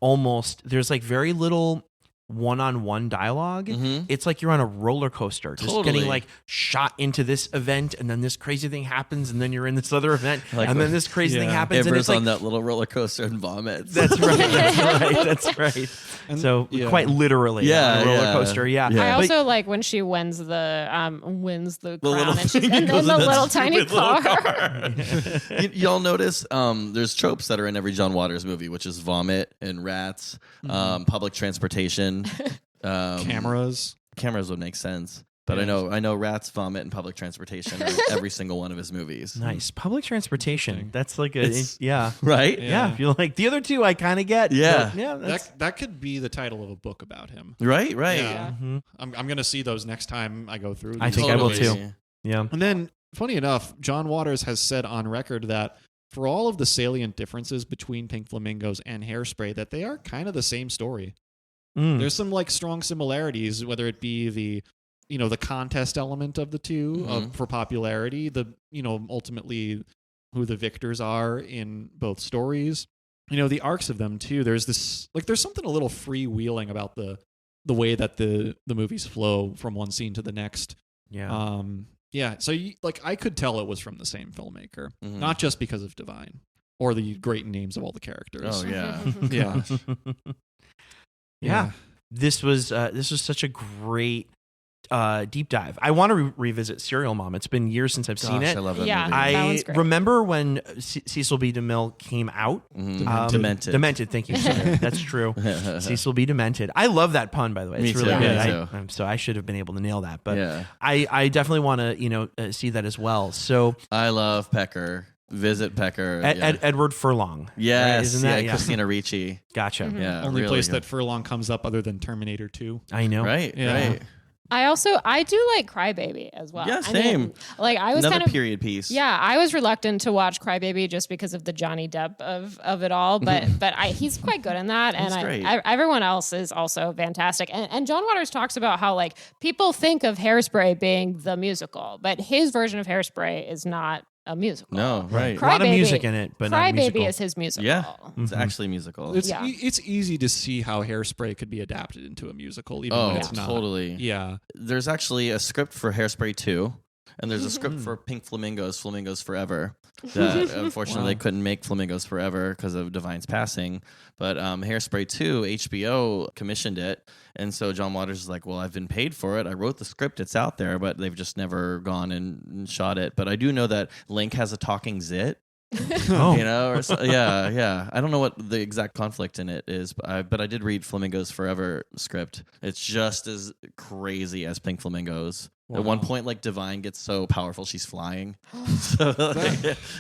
almost there's like very little one-on-one dialogue. It's like you're on a roller coaster, just getting like shot into this event, and then this crazy thing happens, and then you're in this other event, and then this crazy thing happens. Amber's and it's like, on that little roller coaster and vomits. That's right. That's right. And, so quite literally, on a roller coaster. Yeah. I also like when she wins the crown, and she's in the little tiny car. Y'all notice there's tropes that are in every John Waters movie, which is vomit and rats, public transportation. Cameras would make sense, but I know rats, vomit, and public transportation are in every single one of his movies. Nice. Public transportation. That's like right. Yeah. You're like the other two I kind of get. That could be the title of a book about him. Right. Yeah. I'm gonna see those next time I go through these. I think I will too. Yeah. And then funny enough, John Waters has said on record that for all of the salient differences between Pink Flamingos and Hairspray, that they are kind of the same story. There's some like strong similarities, whether it be the contest element of the two for popularity, ultimately who the victors are in both stories, the arcs of them too. There's this there's something a little freewheeling about the way that the movies flow from one scene to the next. Yeah. So I could tell it was from the same filmmaker, not just because of Divine or the great names of all the characters. Oh yeah. Yeah. Yeah. This was such a great deep dive. I want to revisit Serial Mom. It's been years since I've seen it. I love that movie. I remember when Cecil B. DeMille came out. Demented. Thank you. Sorry. That's true. Cecil B. Demented. I love that pun, by the way. It's really good. So I should have been able to nail that. But I definitely want to see that as well. So I love Pecker. Visit Pecker. Edward Furlong. Yes. Right? Isn't that Christina Ricci. Gotcha. Yeah. Only really place good. that Furlong comes up other than Terminator 2. I know. Right. Yeah. Right. I do like Crybaby as well. Yeah, same. I was another kind of period piece. Yeah, I was reluctant to watch Crybaby just because of the Johnny Depp of it all, but he's quite good in that, and everyone else is also fantastic. And John Waters talks about how people think of Hairspray being the musical, but his version of Hairspray is not a musical. No, right. A lot of Crybaby- music in it, but not a musical. Crybaby is his musical. Yeah, it's actually musical. It's easy to see how Hairspray could be adapted into a musical, even Oh, when it's not. totally. Yeah. There's actually a script for Hairspray 2, and there's a script for Pink Flamingos, Flamingos Forever. That unfortunately they couldn't make Flamingos Forever because of Divine's passing. But Hairspray 2, HBO commissioned it. And so John Waters is like, well, I've been paid for it. I wrote the script. It's out there, but they've just never gone and shot it. But I do know that Link has a talking zit. Oh. You know, or yeah. I don't know what the exact conflict in it is, but I did read Flamingos Forever script. It's just as crazy as Pink Flamingos. Wow. At one point, like Divine gets so powerful she's flying. So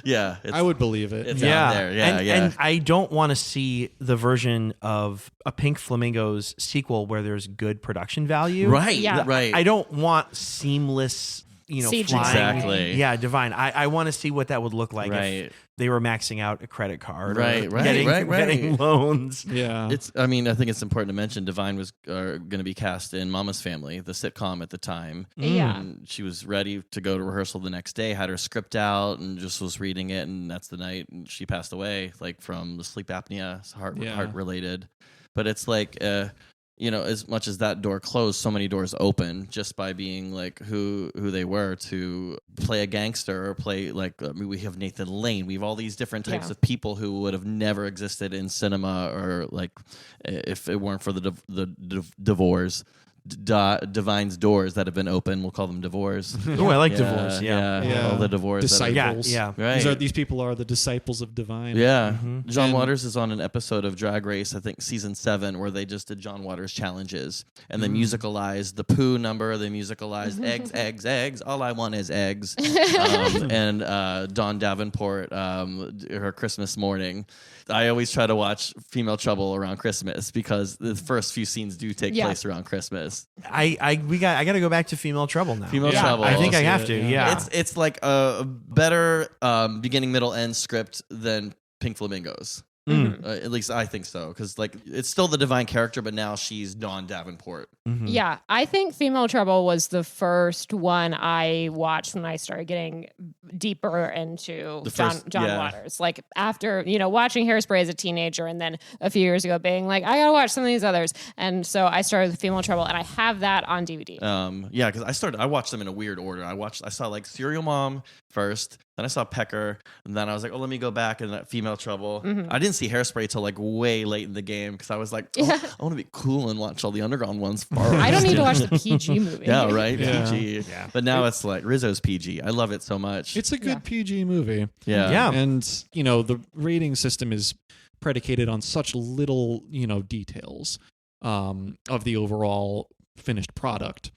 yeah, I would believe it. It's out there. Yeah, and I don't want to see the version of a Pink Flamingos sequel where there's good production value. Right. Yeah. Right. I don't want seamless, CGI. flying. Exactly. Yeah, Divine. I want to see what that would look like Right. if they were maxing out a credit card. Right, or right, getting, right. getting loans. Yeah. I mean, I think it's important to mention Divine was going to be cast in Mama's Family, the sitcom at the time. Yeah. And she was ready to go to rehearsal the next day, had her script out, and just was reading it. And that's the night she passed away, like from the sleep apnea, heart related. But it's like, as much as that door closed, so many doors open just by being like who they were to play a gangster or play we have Nathan Lane. We have all these different types of people who would have never existed in cinema or like if it weren't for the divorce. Divine's doors that have been open. We'll call them divorce. Oh, I like divorce. Yeah. All the divorce. Disciples. Yeah. Right. These people are the disciples of Divine. Yeah. John And- Waters is on an episode of Drag Race, I think season 7, where they just did John Waters challenges. And they musicalized the poo number. They musicalized eggs. All I want is eggs. And Dawn Davenport, her Christmas morning. I always try to watch Female Trouble around Christmas because the first few scenes do take place around Christmas. I got to go back to Female Trouble now. Female Trouble. I think I see have it, to. yeah. Yeah. It's like a better beginning, middle, end script than Pink Flamingos. At least I think so, because like it's still the Divine character, but now she's Dawn Davenport. Yeah, I think Female Trouble was the first one I watched when I started getting deeper into John Waters. Like after, watching Hairspray as a teenager and then a few years ago being like, I gotta watch some of these others. And so I started with Female Trouble and I have that on DVD. Yeah, because I watched them in a weird order. I saw like Serial Mom first, then I saw Pecker, and then I was like, oh, let me go back and Female Trouble. I didn't see Hairspray till like way late in the game because I was like, I want to be cool and watch all the underground ones first. I don't need to watch the PG movie. Yeah, right. Yeah. PG. Yeah. But now it's like Rizzo's PG. I love it so much. It's a good PG movie. Yeah. And, the rating system is predicated on such little, details of the overall finished product.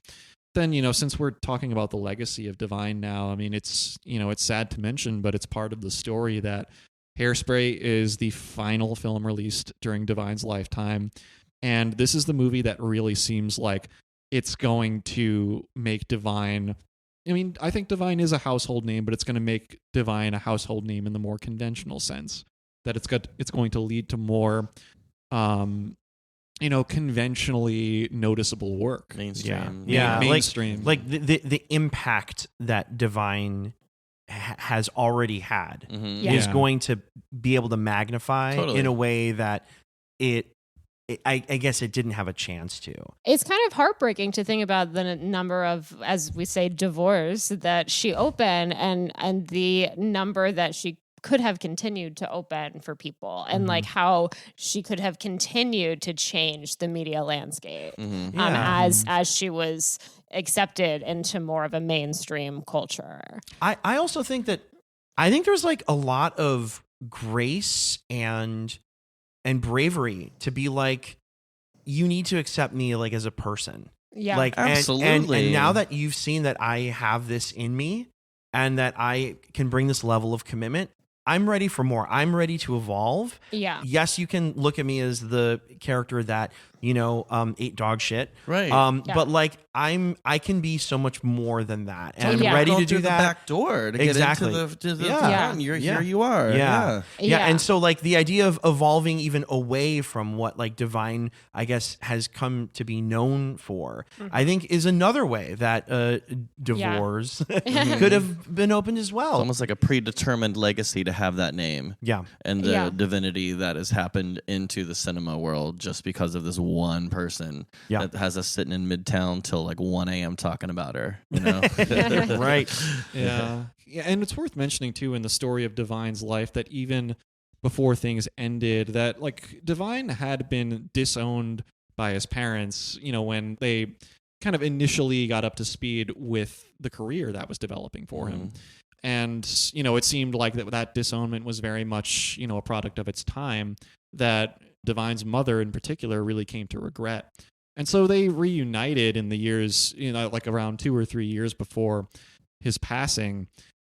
Then, since we're talking about the legacy of Divine now, I mean, it's sad to mention, but it's part of the story that Hairspray is the final film released during Divine's lifetime. And this is the movie that really seems like it's going to make Divine. I mean, I think Divine is a household name, but it's going to make Divine a household name in the more conventional sense. That it's going to lead to more, conventionally noticeable work. Mainstream. Yeah. Mainstream. Like the impact that Divine has already had is going to be able to magnify in a way that I guess it didn't have a chance to. It's kind of heartbreaking to think about the number of, as we say, divorce that she opened and the number that she could have continued to open for people and like how she could have continued to change the media landscape as she was accepted into more of a mainstream culture. I also think there's like a lot of grace and bravery to be like, you need to accept me like as a person. Yeah. Like absolutely. And now that you've seen that I have this in me and that I can bring this level of commitment, I'm ready for more. I'm ready to evolve. Yeah. Yes, you can look at me as the character that, ate dog shit. Right. But like I can be so much more than that. And I'm Yeah. ready Go to do through that. the back door to Exactly. get into the Yeah. front. Here Yeah. you are. Yeah. Yeah. And so like the idea of evolving even away from what like Divine, I guess, has come to be known for, I think is another way that divorce could have been opened as well. It's almost like a predetermined legacy to have that name. Yeah. And the Yeah. divinity that has happened into the cinema world just because of this one person that has us sitting in Midtown till like 1 a.m. talking about her. Right. Yeah. And it's worth mentioning too in the story of Divine's life that even before things ended, that like Divine had been disowned by his parents, when they kind of initially got up to speed with the career that was developing for him. And, it seemed like that disownment was very much, a product of its time that Divine's mother in particular really came to regret. And so they reunited in the years, like around 2 or 3 years before his passing.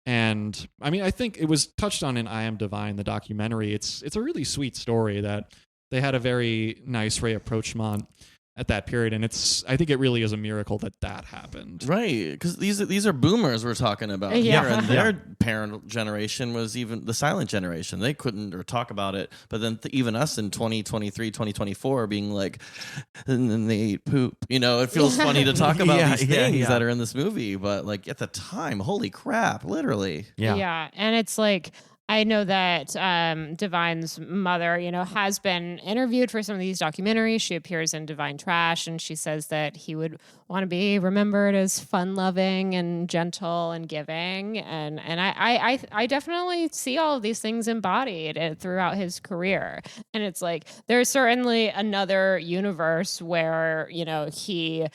And I mean, I think it was touched on in I Am Divine, the documentary. It's a really sweet story that they had a very nice rapprochement at that period, and I think it really is a miracle that happened. Right, because these are boomers we're talking about Yeah. here, and their parent generation was even the silent generation. They couldn't or talk about it, but then even us in 2023, 2024 being like, and then they ate poop. It feels funny to talk about these things that are in this movie, but like at the time, holy crap, literally. Yeah. And it's like, I know that Divine's mother, has been interviewed for some of these documentaries. She appears in Divine Trash, and she says that he would want to be remembered as fun-loving and gentle and giving. And I definitely see all of these things embodied throughout his career. And it's like there's certainly another universe where he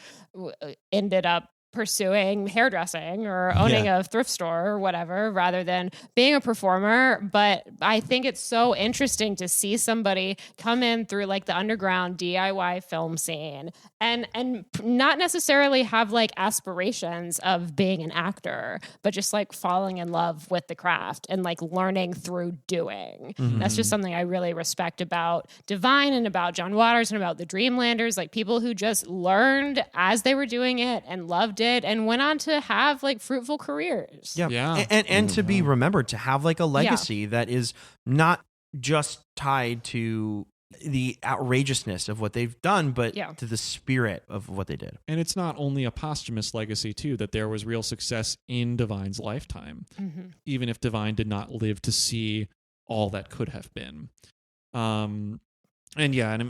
ended up pursuing hairdressing or owning a thrift store or whatever rather than being a performer. But I think it's so interesting to see somebody come in through like the underground DIY film scene and not necessarily have like aspirations of being an actor, but just like falling in love with the craft and like learning through doing. That's just something I really respect about Divine and about John Waters and about the Dreamlanders, like people who just learned as they were doing it and loved it and went on to have like fruitful careers. Yeah. And to be remembered, to have like a legacy that is not just tied to the outrageousness of what they've done, but to the spirit of what they did. And it's not only a posthumous legacy too, that there was real success in Divine's lifetime, even if Divine did not live to see all that could have been. And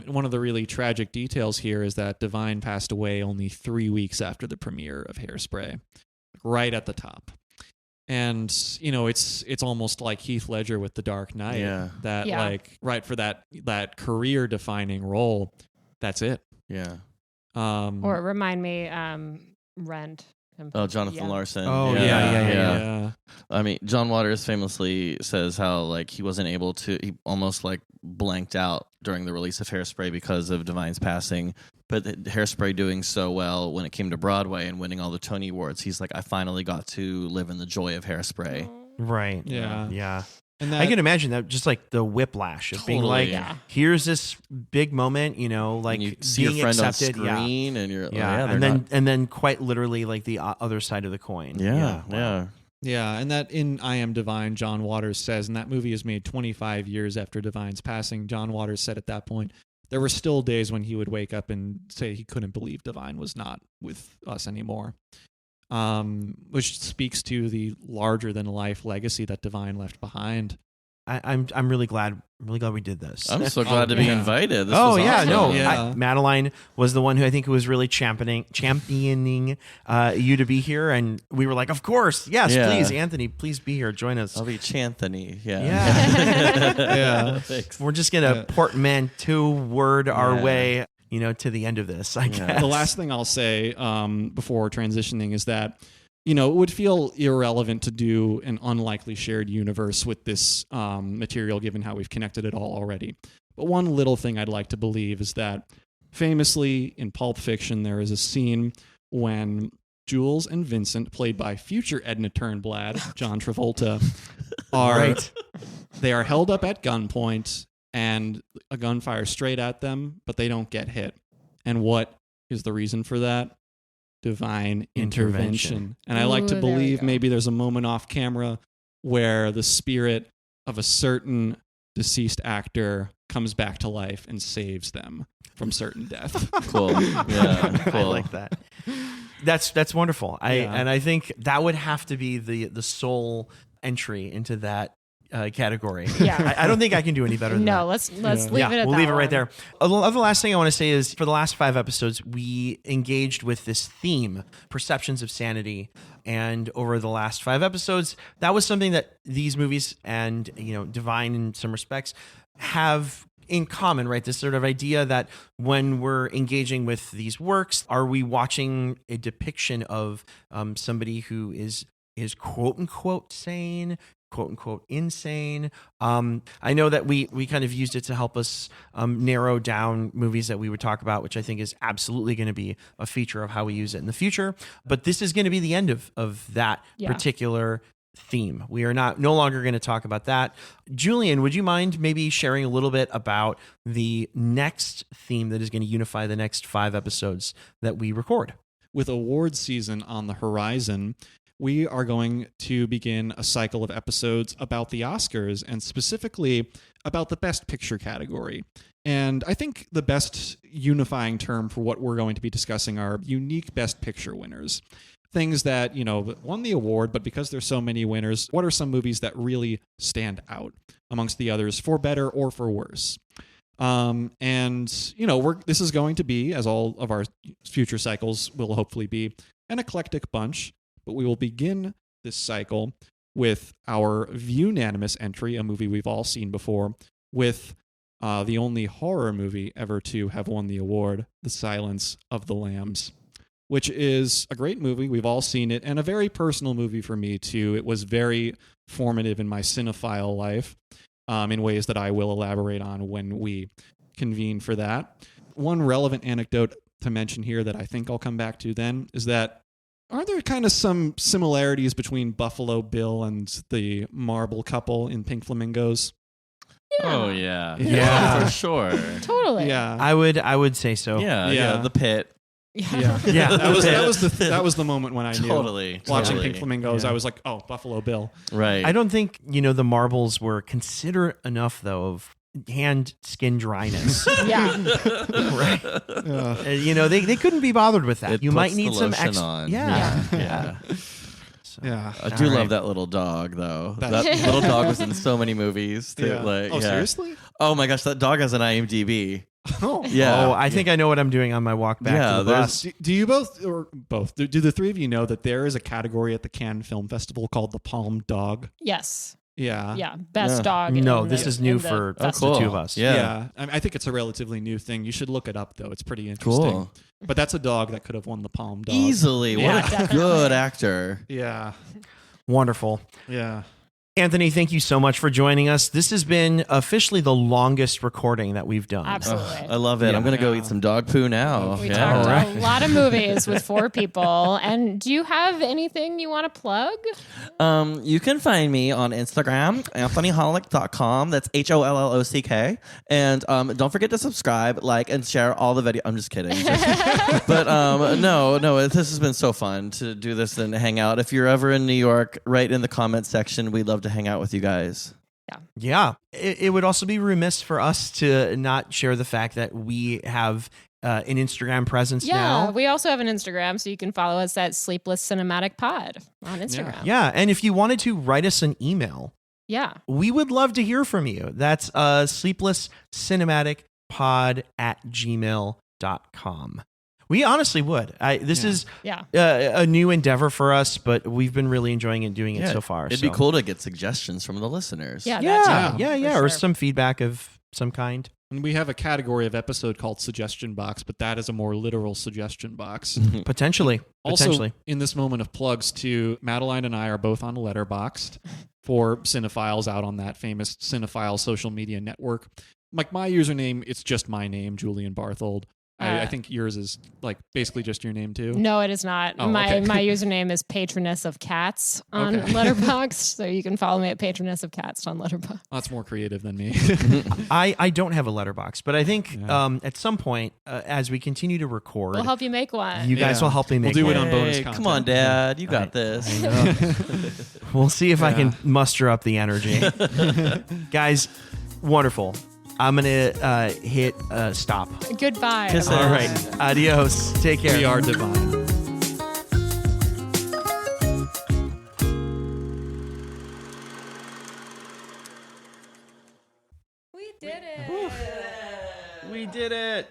one of the really tragic details here is that Divine passed away only 3 weeks after the premiere of Hairspray, right at the top. And, it's almost like Heath Ledger with The Dark Knight, like right for that career defining role. That's it. Yeah. Or remind me, Rent. Oh, Jonathan Larson. Oh, yeah. I mean, John Waters famously says how like he wasn't able to, he almost like blanked out during the release of Hairspray because of Divine's passing. But Hairspray doing so well when it came to Broadway and winning all the Tony Awards, he's like, I finally got to live in the joy of Hairspray. Right. Yeah. And I can imagine that, just like the whiplash of being like, here's this big moment, like and you see being your friend accepted, on screen, and you're and then quite literally like the other side of the coin. Yeah, and that in I Am Divine, John Waters says, and that movie is made 25 years after Divine's passing. John Waters said at that point, there were still days when he would wake up and say he couldn't believe Divine was not with us anymore. Which speaks to the larger than life legacy that Divine left behind. I'm really glad we did this. I'm so glad to be invited. This was awesome. Madeline was the one who I think was really championing you to be here, and we were like, of course, yes, please, Anthony, please be here, join us. I'll be Chanthony. Thanks. We're just gonna portmanteau word our way, to the end of this. I guess the last thing I'll say before transitioning is that, it would feel irrelevant to do an unlikely shared universe with this material, given how we've connected it all already. But one little thing I'd like to believe is that famously in Pulp Fiction, there is a scene when Jules and Vincent, played by future Edna Turnblad, John Travolta, are Right. they are held up at gunpoint and a gun fires straight at them, but they don't get hit. And what is the reason for that? Divine intervention. And I like to Ooh, there we believe go. maybe there's a moment off camera where the spirit of a certain deceased actor comes back to life and saves them from certain death. Cool. Yeah. Cool. I like that. That's wonderful. Yeah. I think that would have to be the sole entry into that category. Yeah. I don't think I can do any better than that. No, let's leave it at we'll that leave it right one. there. The other last thing I want to say is for the last 5 episodes, we engaged with this theme, perceptions of sanity. And over the last 5 episodes, that was something that these movies and, Divine in some respects have in common, right? This sort of idea that when we're engaging with these works, are we watching a depiction of somebody who is quote unquote sane, quote unquote insane? I know that we kind of used it to help us narrow down movies that we would talk about, which I think is absolutely going to be a feature of how we use it in the future. But this is going to be the end of that particular theme. We are no longer going to talk about that. Julian, would you mind maybe sharing a little bit about the next theme that is going to unify the next 5 episodes that we record? With award season on the horizon, we are going to begin a cycle of episodes about the Oscars and specifically about the Best Picture category. And I think the best unifying term for what we're going to be discussing are unique Best Picture winners. Things that, won the award, but because there's so many winners, what are some movies that really stand out amongst the others for better or for worse? This is going to be, as all of our future cycles will hopefully be, an eclectic bunch, but we will begin this cycle with our unanimous entry, a movie we've all seen before, with the only horror movie ever to have won the award, The Silence of the Lambs, which is a great movie. We've all seen it, and a very personal movie for me, too. It was very formative in my cinephile life in ways that I will elaborate on when we convene for that. One relevant anecdote to mention here that I think I'll come back to then is that aren't there kind of some similarities between Buffalo Bill and the marble couple in Pink Flamingos? Oh, yeah. Yeah. For sure. Totally. Yeah. I would say so. Yeah. The pit. Yeah. Yeah. That was the moment when I knew. Totally. Watching Pink Flamingos, Yeah. I was like, oh, Buffalo Bill. Right. I don't think, the marbles were considerate enough, though, of hand skin dryness. Yeah. Right. Yeah. They couldn't be bothered with that. It You might puts need the some lotion extra. on. Yeah. Yeah. So, Yeah. I do all right. love that little dog, though. That- That little dog was in so many movies. Too. Yeah. Seriously? Oh my gosh, that dog has an IMDb. Oh. Yeah. Oh, I think I know what I'm doing on my walk back Yeah, to the there's- bus. Do you both, do the three of you know that there is a category at the Cannes Film Festival called the Palm Dog? Yes. Yeah. Yeah. Best Yeah. dog. No, in this the- is new in the for festival. the two of us. Yeah. I think it's a relatively new thing. You should look it up, though. It's pretty interesting. Cool. But that's a dog that could have won the Palm Dog. Easily. Yeah, What a definitely. good actor. Yeah. Wonderful. Yeah. Anthony, thank you so much for joining us. This has been officially the longest recording that we've done. Absolutely. I love it. I'm going to go Yeah. eat some dog poo now. We Yeah. talked Alright. a lot of movies with 4 people. And do you have anything you want to plug? You can find me on Instagram, anthonyhollock.com. That's HOLLOCK. And don't forget to subscribe, like, and share all the videos. I'm just kidding. But no, this has been so fun to do this and hang out. If you're ever in New York, write in the comments section. We'd love to hang out with you guys. Yeah. It would also be remiss for us to not share the fact that we have an Instagram presence Yeah. now. We also have an Instagram, so you can follow us at Sleepless Cinematic Pod on Instagram. Yeah. And if you wanted to write us an email, Yeah. we would love to hear from you. That's sleeplesscinematicpod@gmail.com. We honestly would. This is Yeah. a new endeavor for us, but we've been really enjoying it doing it so far. It'd be cool to get suggestions from the listeners. Yeah. Yeah, that too, yeah, for or sure. some feedback of some kind. And we have a category of episode called Suggestion Box, but that is a more literal suggestion box. Potentially. Also, in this moment of plugs too, Madeline and I are both on Letterboxd for cinephiles out on that famous cinephile social media network. Like my username, it's just my name, Julian Barthold. I think yours is like basically just your name too. No, it is not. Oh, my okay. my username is Patroness of Cats on Okay. Letterboxd, so you can follow me at Patroness of Cats on Letterboxd. Oh, that's more creative than me. I don't have a letterbox, but I think Yeah. at some point, as we continue to record, We'll help you make one. you guys Yeah. will help me We'll make do it one. on bonus Hey, content. come on, Dad. You got I this. know. We'll see if I Yeah. can muster up the energy. Guys, wonderful. I'm going to hit stop. Goodbye. Kiss everyone. All right. Adios. Take care. We are divine. We did it. We did it.